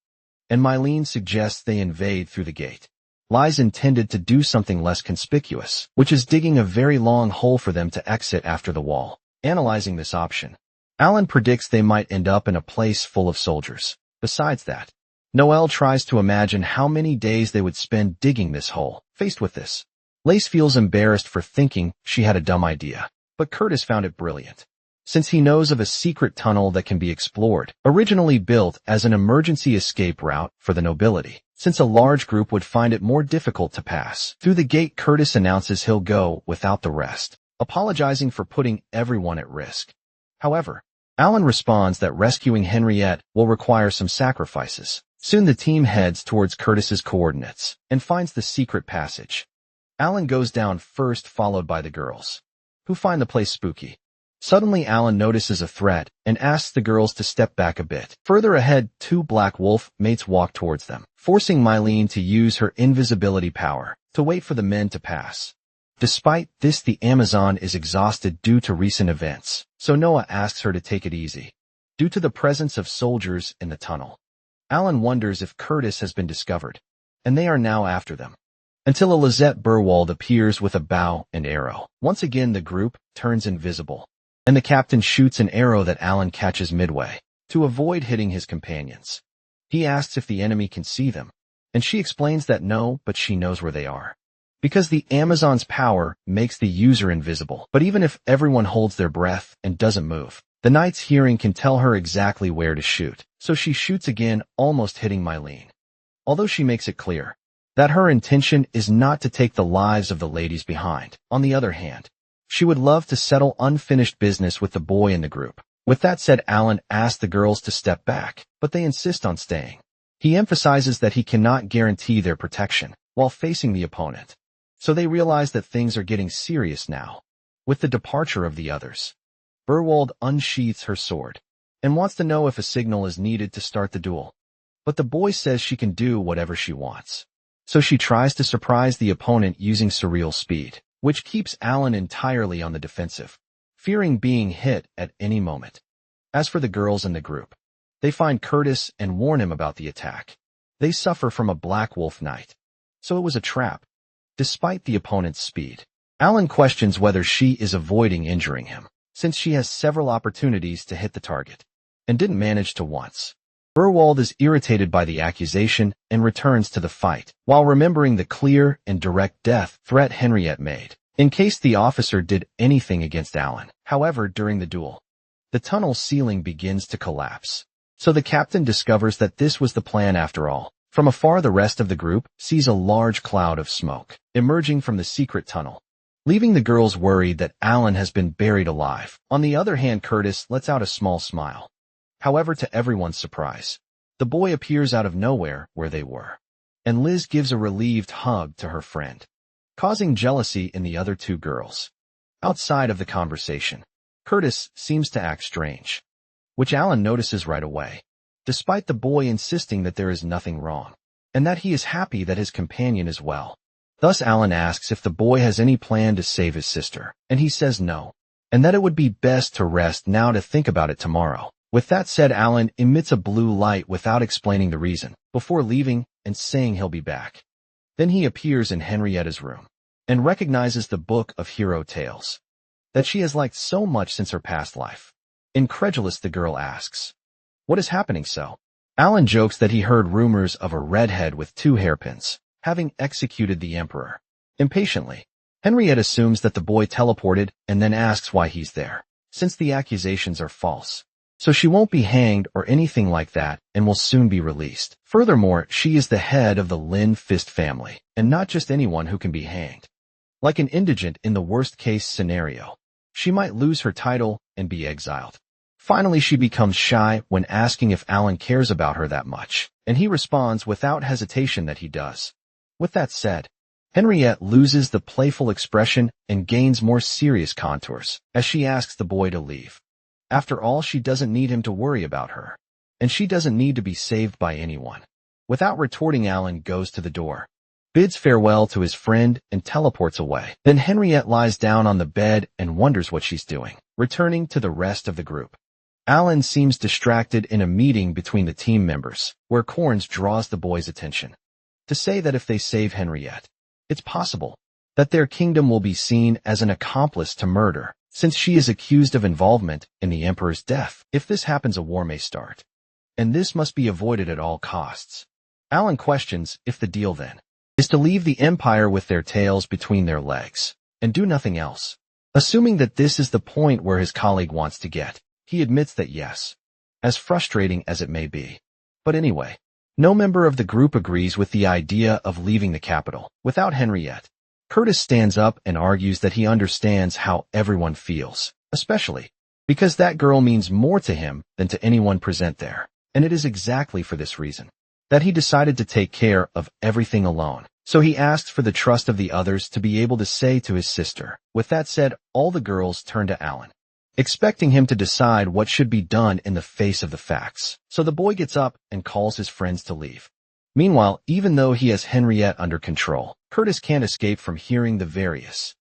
and Mylene suggests they invade through the gate. Lies intended to do something less conspicuous, which is digging a very long hole for them to exit after the wall. Analyzing this option, Alan predicts they might end up in a place full of soldiers. Besides that, Noelle tries to imagine how many days they would spend digging this hole. Faced with this, Lace feels embarrassed for thinking she had a dumb idea, but Curtis found it brilliant, since he knows of a secret tunnel that can be explored, originally built as an emergency escape route for the nobility. Since a large group would find it more difficult to pass through the gate, Curtis announces he'll go without the rest, apologizing for putting everyone at risk. However, Alan responds that rescuing Henriette will require some sacrifices. Soon the team heads towards Curtis's coordinates and finds the secret passage. Alan goes down first, followed by the girls, who find the place spooky. Suddenly Alan notices a threat and asks the girls to step back a bit. Further ahead, two Black Wolf mates walk towards them, forcing Mylene to use her invisibility power to wait for the men to pass. Despite this, the Amazon is exhausted due to recent events, so Noah asks her to take it easy. Due to the presence of soldiers in the tunnel, Alan wonders if Curtis has been discovered, and they are now after them. Until a Lizette Burwald appears with a bow and arrow. Once again the group turns invisible, and the captain shoots an arrow that Alan catches midway to avoid hitting his companions. He asks if the enemy can see them, and she explains that no, but she knows where they are, because the Amazon's power makes the user invisible. But even if everyone holds their breath and doesn't move, the knight's hearing can tell her exactly where to shoot, so she shoots again, almost hitting Mylene. Although she makes it clear that her intention is not to take the lives of the ladies behind. On the other hand, she would love to settle unfinished business with the boy in the group. With that said, Alan asks the girls to step back, but they insist on staying. He emphasizes that he cannot guarantee their protection while facing the opponent, so they realize that things are getting serious now. With the departure of the others, Burwald unsheaths her sword and wants to know if a signal is needed to start the duel. But the boy says she can do whatever she wants. So she tries to surprise the opponent using surreal speed, which keeps Alan entirely on the defensive, fearing being hit at any moment. As for the girls in the group, they find Curtis and warn him about the attack. They suffer from a Black Wolf Knight, so it was a trap. Despite the opponent's speed, Alan questions whether she is avoiding injuring him, since she has several opportunities to hit the target, and didn't manage to once. Burwald is irritated by the accusation and returns to the fight, while remembering the clear and direct death threat Henriette made, in case the officer did anything against Alan. However, during the duel, the tunnel ceiling begins to collapse, so the captain discovers that this was the plan after all. From afar, the rest of the group sees a large cloud of smoke emerging from the secret tunnel, leaving the girls worried that Alan has been buried alive. On the other hand, Curtis lets out a small smile. However, to everyone's surprise, the boy appears out of nowhere where they were, and Liz gives a relieved hug to her friend, causing jealousy in the other two girls. Outside of the conversation, Curtis seems to act strange, which Alan notices right away, despite the boy insisting that there is nothing wrong, and that he is happy that his companion is well. Thus Alan asks if the boy has any plan to save his sister, and he says no, and that it would be best to rest now to think about it tomorrow. With that said, Alan emits a blue light without explaining the reason, before leaving and saying he'll be back. Then he appears in Henrietta's room, and recognizes the book of hero tales that she has liked so much since her past life. Incredulous, the girl asks, "What is happening so?" Alan jokes that he heard rumors of a redhead with 2 hairpins having executed the emperor. Impatiently, Henriette assumes that the boy teleported and then asks why he's there, since the accusations are false. So she won't be hanged or anything like that and will soon be released. Furthermore, she is the head of the Lin Fist family, and not just anyone who can be hanged. Like an indigent in the worst-case scenario, she might lose her title and be exiled. Finally, she becomes shy when asking if Alan cares about her that much, and he responds without hesitation that he does. With that said, Henriette loses the playful expression and gains more serious contours as she asks the boy to leave. After all, she doesn't need him to worry about her, and she doesn't need to be saved by anyone. Without retorting, Alan goes to the door, bids farewell to his friend, and teleports away. Then Henriette lies down on the bed and wonders what she's doing. Returning to the rest of the group, Alan seems distracted in a meeting between the team members, where Corns draws the boys' attention to say that if they save Henriette, it's possible that their kingdom will be seen as an accomplice to murder, since she is accused of involvement in the Emperor's death. If this happens, a war may start, and this must be avoided at all costs. Alan questions if the deal then is to leave the Empire with their tails between their legs and do nothing else. Assuming that this is the point where his colleague wants to get, he admits that yes, as frustrating as it may be. But anyway, no member of the group agrees with the idea of leaving the capital without Henriette. Curtis stands up and argues that he understands how everyone feels, especially because that girl means more to him than to anyone present there. And it is exactly for this reason that he decided to take care of everything alone. So he asks for the trust of the others to be able to say to his sister. With that said, all the girls turn to Alan, expecting him to decide what should be done in the face of the facts. So the boy gets up and calls his friends to leave. Meanwhile, even though he has Henriette under control, Curtis can't escape from hearing the various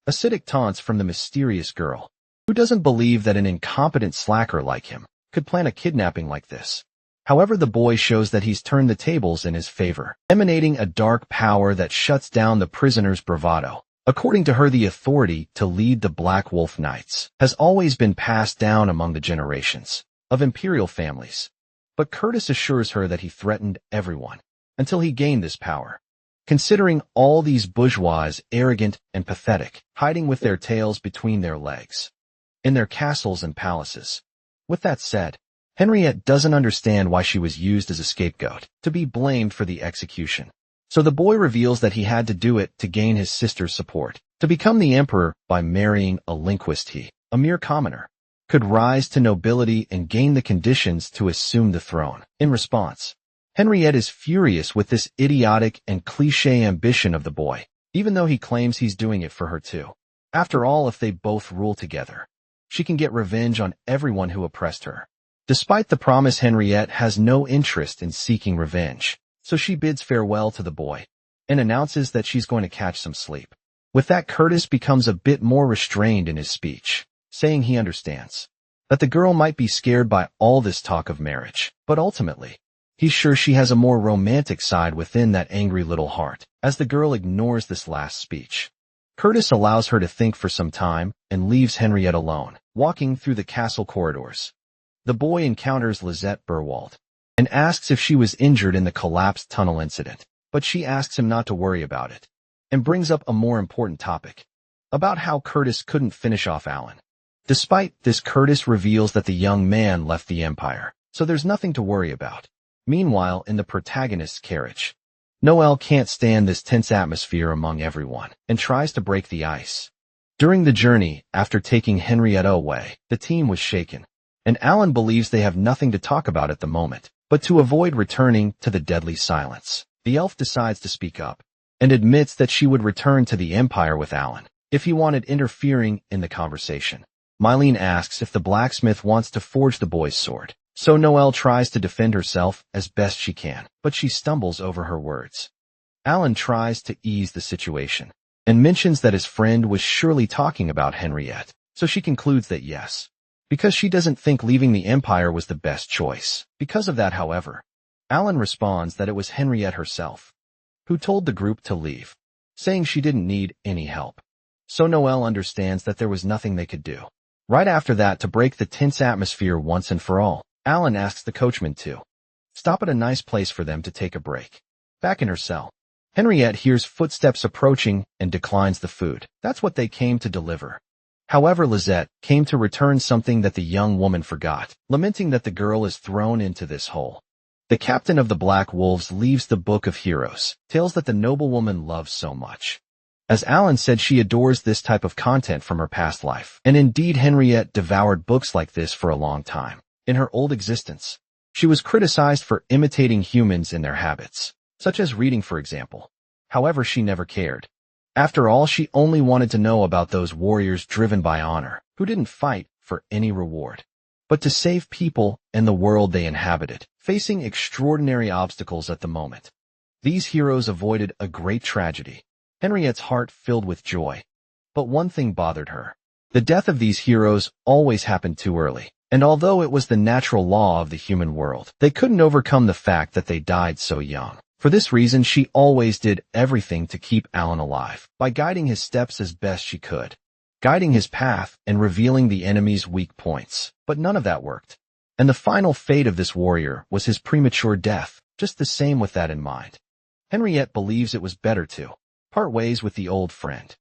acidic taunts from the mysterious girl, who doesn't believe that an incompetent slacker like him could plan a kidnapping like this. However, the boy shows that he's turned the tables in his favor, emanating a dark power that shuts down the prisoner's bravado. According to her, the authority to lead the Black Wolf Knights has always been passed down among the generations of imperial families. But Curtis assures her that he threatened everyone until he gained this power. Considering all these bourgeois arrogant and pathetic, hiding with their tails between their legs in their castles and palaces. With that said, Henriette doesn't understand why she was used as a scapegoat to be blamed for the execution. So the boy reveals that he had to do it to gain his sister's support. To become the emperor by marrying a linguist, he, a mere commoner, could rise to nobility and gain the conditions to assume the throne. In response, Henriette is furious with this idiotic and cliché ambition of the boy, even though he claims he's doing it for her too. After all, if they both rule together, she can get revenge on everyone who oppressed her. Despite the promise, Henriette has no interest in seeking revenge, so she bids farewell to the boy and announces that she's going to catch some sleep. With that, Curtis becomes a bit more restrained in his speech, saying he understands that the girl might be scared by all this talk of marriage, but ultimately, he's sure she has a more romantic side within that angry little heart. As the girl ignores this last speech, Curtis allows her to think for some time and leaves Henriette alone. Walking through the castle corridors, the boy encounters Lisette Burwald and asks if she was injured in the collapsed tunnel incident, but she asks him not to worry about it and brings up a more important topic about how Curtis couldn't finish off Alan. Despite this, Curtis reveals that the young man left the Empire, so there's nothing to worry about. Meanwhile, in the protagonist's carriage, Noelle can't stand this tense atmosphere among everyone and tries to break the ice. During the journey, after taking Henriette away, the team was shaken, and Alan believes they have nothing to talk about at the moment. But to avoid returning to the deadly silence, the elf decides to speak up and admits that she would return to the Empire with Alan if he wanted interfering in the conversation. Mylene asks if the blacksmith wants to forge the boy's sword, so Noelle tries to defend herself as best she can, but she stumbles over her words. Alan tries to ease the situation and mentions that his friend was surely talking about Henriette, so she concludes that yes, because she doesn't think leaving the Empire was the best choice. Because of that, however, Alan responds that it was Henriette herself who told the group to leave, saying she didn't need any help. So Noelle understands that there was nothing they could do. Right after that, to break the tense atmosphere once and for all, Alan asks the coachman to stop at a nice place for them to take a break. Back in her cell, Henriette hears footsteps approaching and declines the food. That's what they came to deliver. However, Lisette came to return something that the young woman forgot, lamenting that the girl is thrown into this hole. The captain of the Black Wolves leaves the Book of Heroes, tales that the noblewoman loves so much. As Alan said, she adores this type of content from her past life, and indeed Henriette devoured books like this for a long time. In her old existence, she was criticized for imitating humans in their habits, such as reading, for example. However, she never cared. After all, she only wanted to know about those warriors driven by honor, who didn't fight for any reward, but to save people and the world they inhabited, facing extraordinary obstacles at the moment. These heroes avoided a great tragedy. Henriette's heart filled with joy. But one thing bothered her. The death of these heroes always happened too early. And although it was the natural law of the human world, they couldn't overcome the fact that they died so young. For this reason, she always did everything to keep Alan alive, by guiding his steps as best she could, guiding his path and revealing the enemy's weak points. But none of that worked. And the final fate of this warrior was his premature death, just the same with that in mind. Henriette believes it was better to part ways with the old friend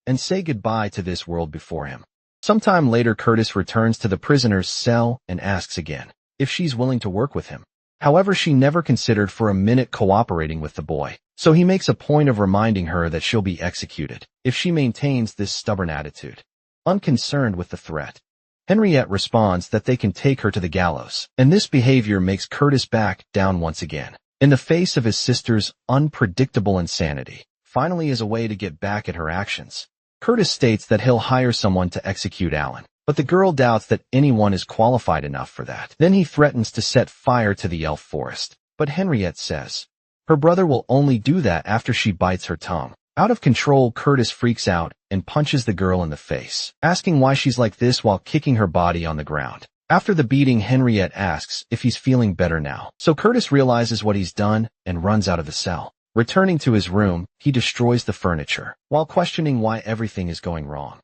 and say goodbye to this world before him. Sometime later, Curtis returns to the prisoner's cell and asks again if she's willing to work with him. However, she never considered for a minute cooperating with the boy, so he makes a point of reminding her that she'll be executed if she maintains this stubborn attitude. Unconcerned with the threat, Henriette responds that they can take her to the gallows, and this behavior makes Curtis back down once again. In the face of his sister's unpredictable insanity, finally as a way to get back at her actions, Curtis states that he'll hire someone to execute Alan, but the girl doubts that anyone is qualified enough for that. Then he threatens to set fire to the elf forest, but Henriette says her brother will only do that after she bites her tongue. Out of control, Curtis freaks out and punches the girl in the face, asking why she's like this while kicking her body on the ground. After the beating, Henriette asks if he's feeling better now, so Curtis realizes what he's done and runs out of the cell. Returning to his room, he destroys the furniture, while questioning why everything is going wrong.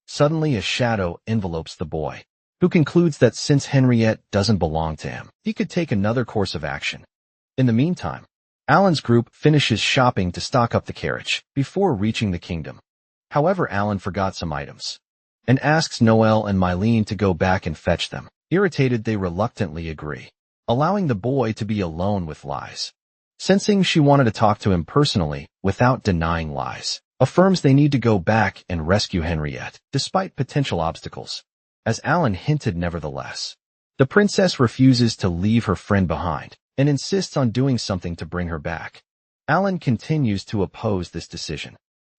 Suddenly, a shadow envelopes the boy, who concludes that since Henriette doesn't belong to him, he could take another course of action. In the meantime, Alan's group finishes shopping to stock up the carriage before reaching the kingdom. However, Alan forgot some items and asks Noel and Mylene to go back and fetch them. Irritated, they reluctantly agree, allowing the boy to be alone with Lies. Sensing she wanted to talk to him personally without denying Lies, affirms they need to go back and rescue Henriette, despite potential obstacles. As Alan hinted, nevertheless, the princess refuses to leave her friend behind and insists on doing something to bring her back. Alan continues to oppose this decision,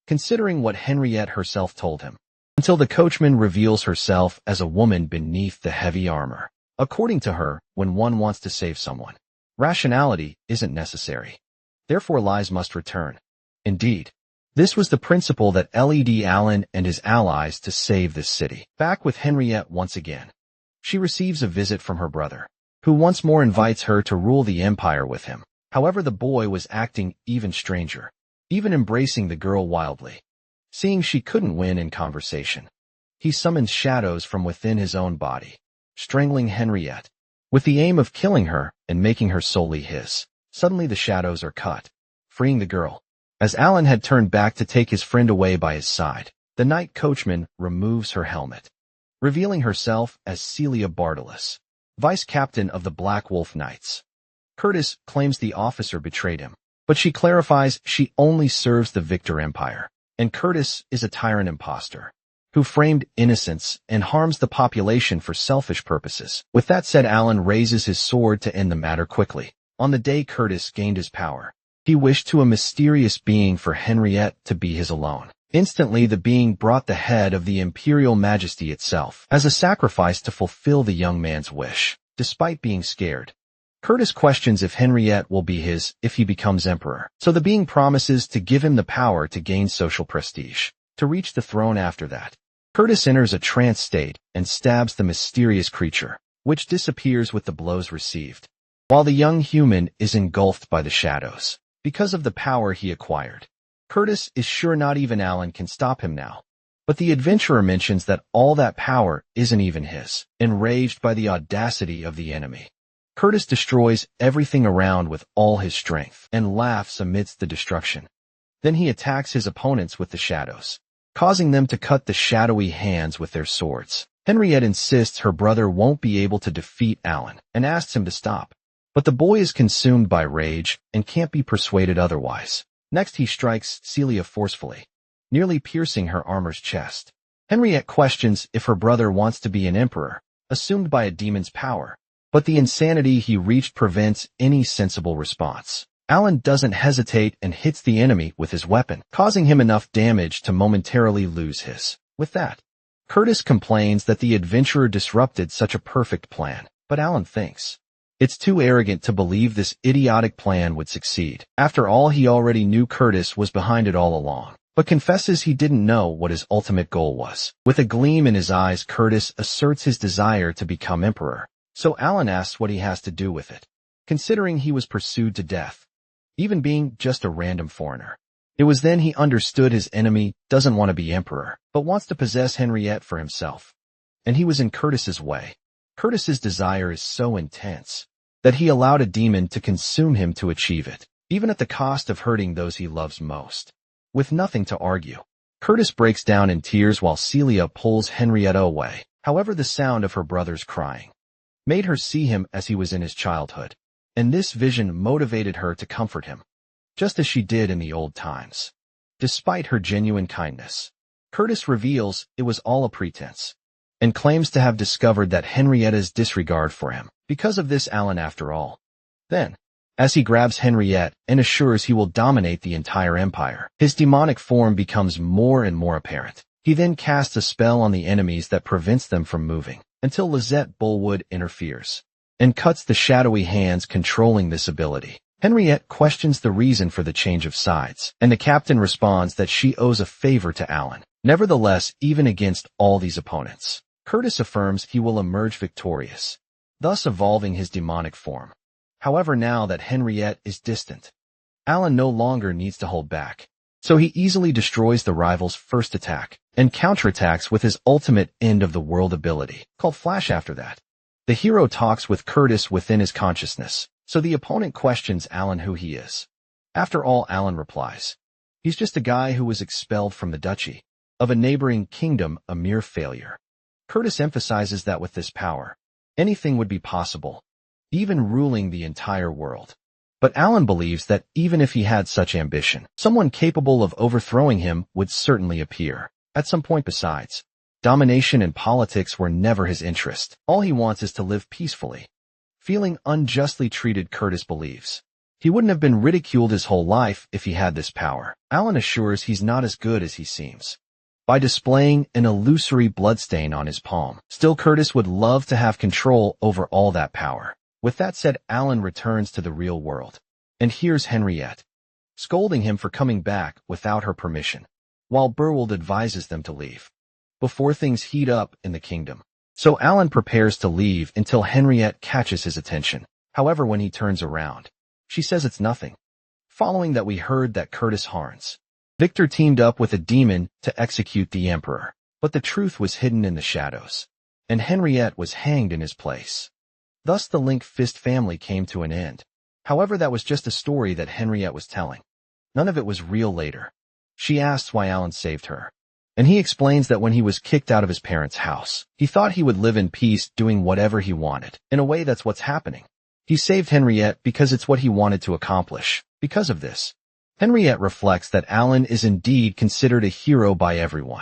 considering what Henriette herself told him, until the coachman reveals herself as a woman beneath the heavy armor. According to her, when one wants to save someone, rationality isn't necessary. Therefore, Lies must return. Indeed, this was the principle that led Alan and his allies to save this city. Back with Henriette once again, she receives a visit from her brother, who once more invites her to rule the empire with him. However, the boy was acting even stranger, even embracing the girl wildly. Seeing she couldn't win in conversation, he summons shadows from within his own body, strangling Henriette, with the aim of killing her and making her solely his. Suddenly the shadows are cut, freeing the girl. As Alan had turned back to take his friend away by his side, the night coachman removes her helmet, revealing herself as Celia Bartolus, vice captain of the Black Wolf Knights. Curtis claims the officer betrayed him, but she clarifies she only serves the Victor Empire, and Curtis is a tyrant imposter who framed innocence and harms the population for selfish purposes. With that said, Alan raises his sword to end the matter quickly. On the day Curtis gained his power, he wished to a mysterious being for Henriette to be his alone. Instantly, the being brought the head of the Imperial Majesty itself as a sacrifice to fulfill the young man's wish. Despite being scared, Curtis questions if Henriette will be his if he becomes emperor, so the being promises to give him the power to gain social prestige, to reach the throne after that. Curtis enters a trance state and stabs the mysterious creature, which disappears with the blows received, while the young human is engulfed by the shadows. Because of the power he acquired, Curtis is sure not even Alan can stop him now. But the adventurer mentions that all that power isn't even his. Enraged by the audacity of the enemy, Curtis destroys everything around with all his strength and laughs amidst the destruction. Then he attacks his opponents with the shadows, causing them to cut the shadowy hands with their swords. Henriette insists her brother won't be able to defeat Alan and asks him to stop. But the boy is consumed by rage and can't be persuaded otherwise. Next, he strikes Celia forcefully, nearly piercing her armor's chest. Henriette questions if her brother wants to be an emperor, assumed by a demon's power, but the insanity he reached prevents any sensible response. Alan doesn't hesitate and hits the enemy with his weapon, causing him enough damage to momentarily lose his. With that, Curtis complains that the adventurer disrupted such a perfect plan, but Alan thinks It's too arrogant to believe this idiotic plan would succeed. After all, he already knew Curtis was behind it all along, but confesses he didn't know what his ultimate goal was. With a gleam in his eyes, Curtis asserts his desire to become emperor. So Alan asks what he has to do with it, considering he was pursued to death, even being just a random foreigner. It was then he understood his enemy doesn't want to be emperor, but wants to possess Henriette for himself. And he was in Curtis's way. Curtis's desire is so intense that he allowed a demon to consume him to achieve it, even at the cost of hurting those he loves most. With nothing to argue, Curtis breaks down in tears while Celia pulls Henrietta away. However, the sound of her brother's crying made her see him as he was in his childhood, and this vision motivated her to comfort him, just as she did in the old times. Despite her genuine kindness, Curtis reveals it was all a pretense, and claims to have discovered that Henrietta's disregard for him because of this Alan after all. Then, as he grabs Henriette and assures he will dominate the entire empire, his demonic form becomes more and more apparent. He then casts a spell on the enemies that prevents them from moving, until Lizette Bullwood interferes and cuts the shadowy hands controlling this ability. Henriette questions the reason for the change of sides, and the captain responds that she owes a favor to Alan. Nevertheless, even against all these opponents, Curtis affirms he will emerge victorious, thus evolving his demonic form. However, now that Henriette is distant, Alan no longer needs to hold back, so he easily destroys the rival's first attack and counterattacks with his ultimate end-of-the-world ability, called Flash. After that, the hero talks with Curtis within his consciousness, so the opponent questions Alan who he is. After all, Alan replies, he's just a guy who was expelled from the duchy of a neighboring kingdom, a mere failure. Curtis emphasizes that with this power, anything would be possible, even ruling the entire world. But Alan believes that even if he had such ambition, someone capable of overthrowing him would certainly appear at some point. Besides, domination and politics were never his interest. All he wants is to live peacefully. Feeling unjustly treated, Curtis believes he wouldn't have been ridiculed his whole life if he had this power. Alan assures he's not as good as he seems by displaying an illusory bloodstain on his palm. Still, Curtis would love to have control over all that power. With that said, Alan returns to the real world and hears Henriette scolding him for coming back without her permission, while Burwold advises them to leave before things heat up in the kingdom. So Alan prepares to leave until Henriette catches his attention. However, when he turns around, she says it's nothing. Following that, we heard that Curtis Harns Victor teamed up with a demon to execute the emperor, but the truth was hidden in the shadows, and Henriette was hanged in his place. Thus the Link Fist family came to an end. However, that was just a story that Henriette was telling. None of it was real. Later, she asks why Alan saved her, and he explains that when he was kicked out of his parents' house, he thought he would live in peace doing whatever he wanted. In a way, that's what's happening. He saved Henriette because it's what he wanted to accomplish. Because of this, Henriette reflects that Alan is indeed considered a hero by everyone.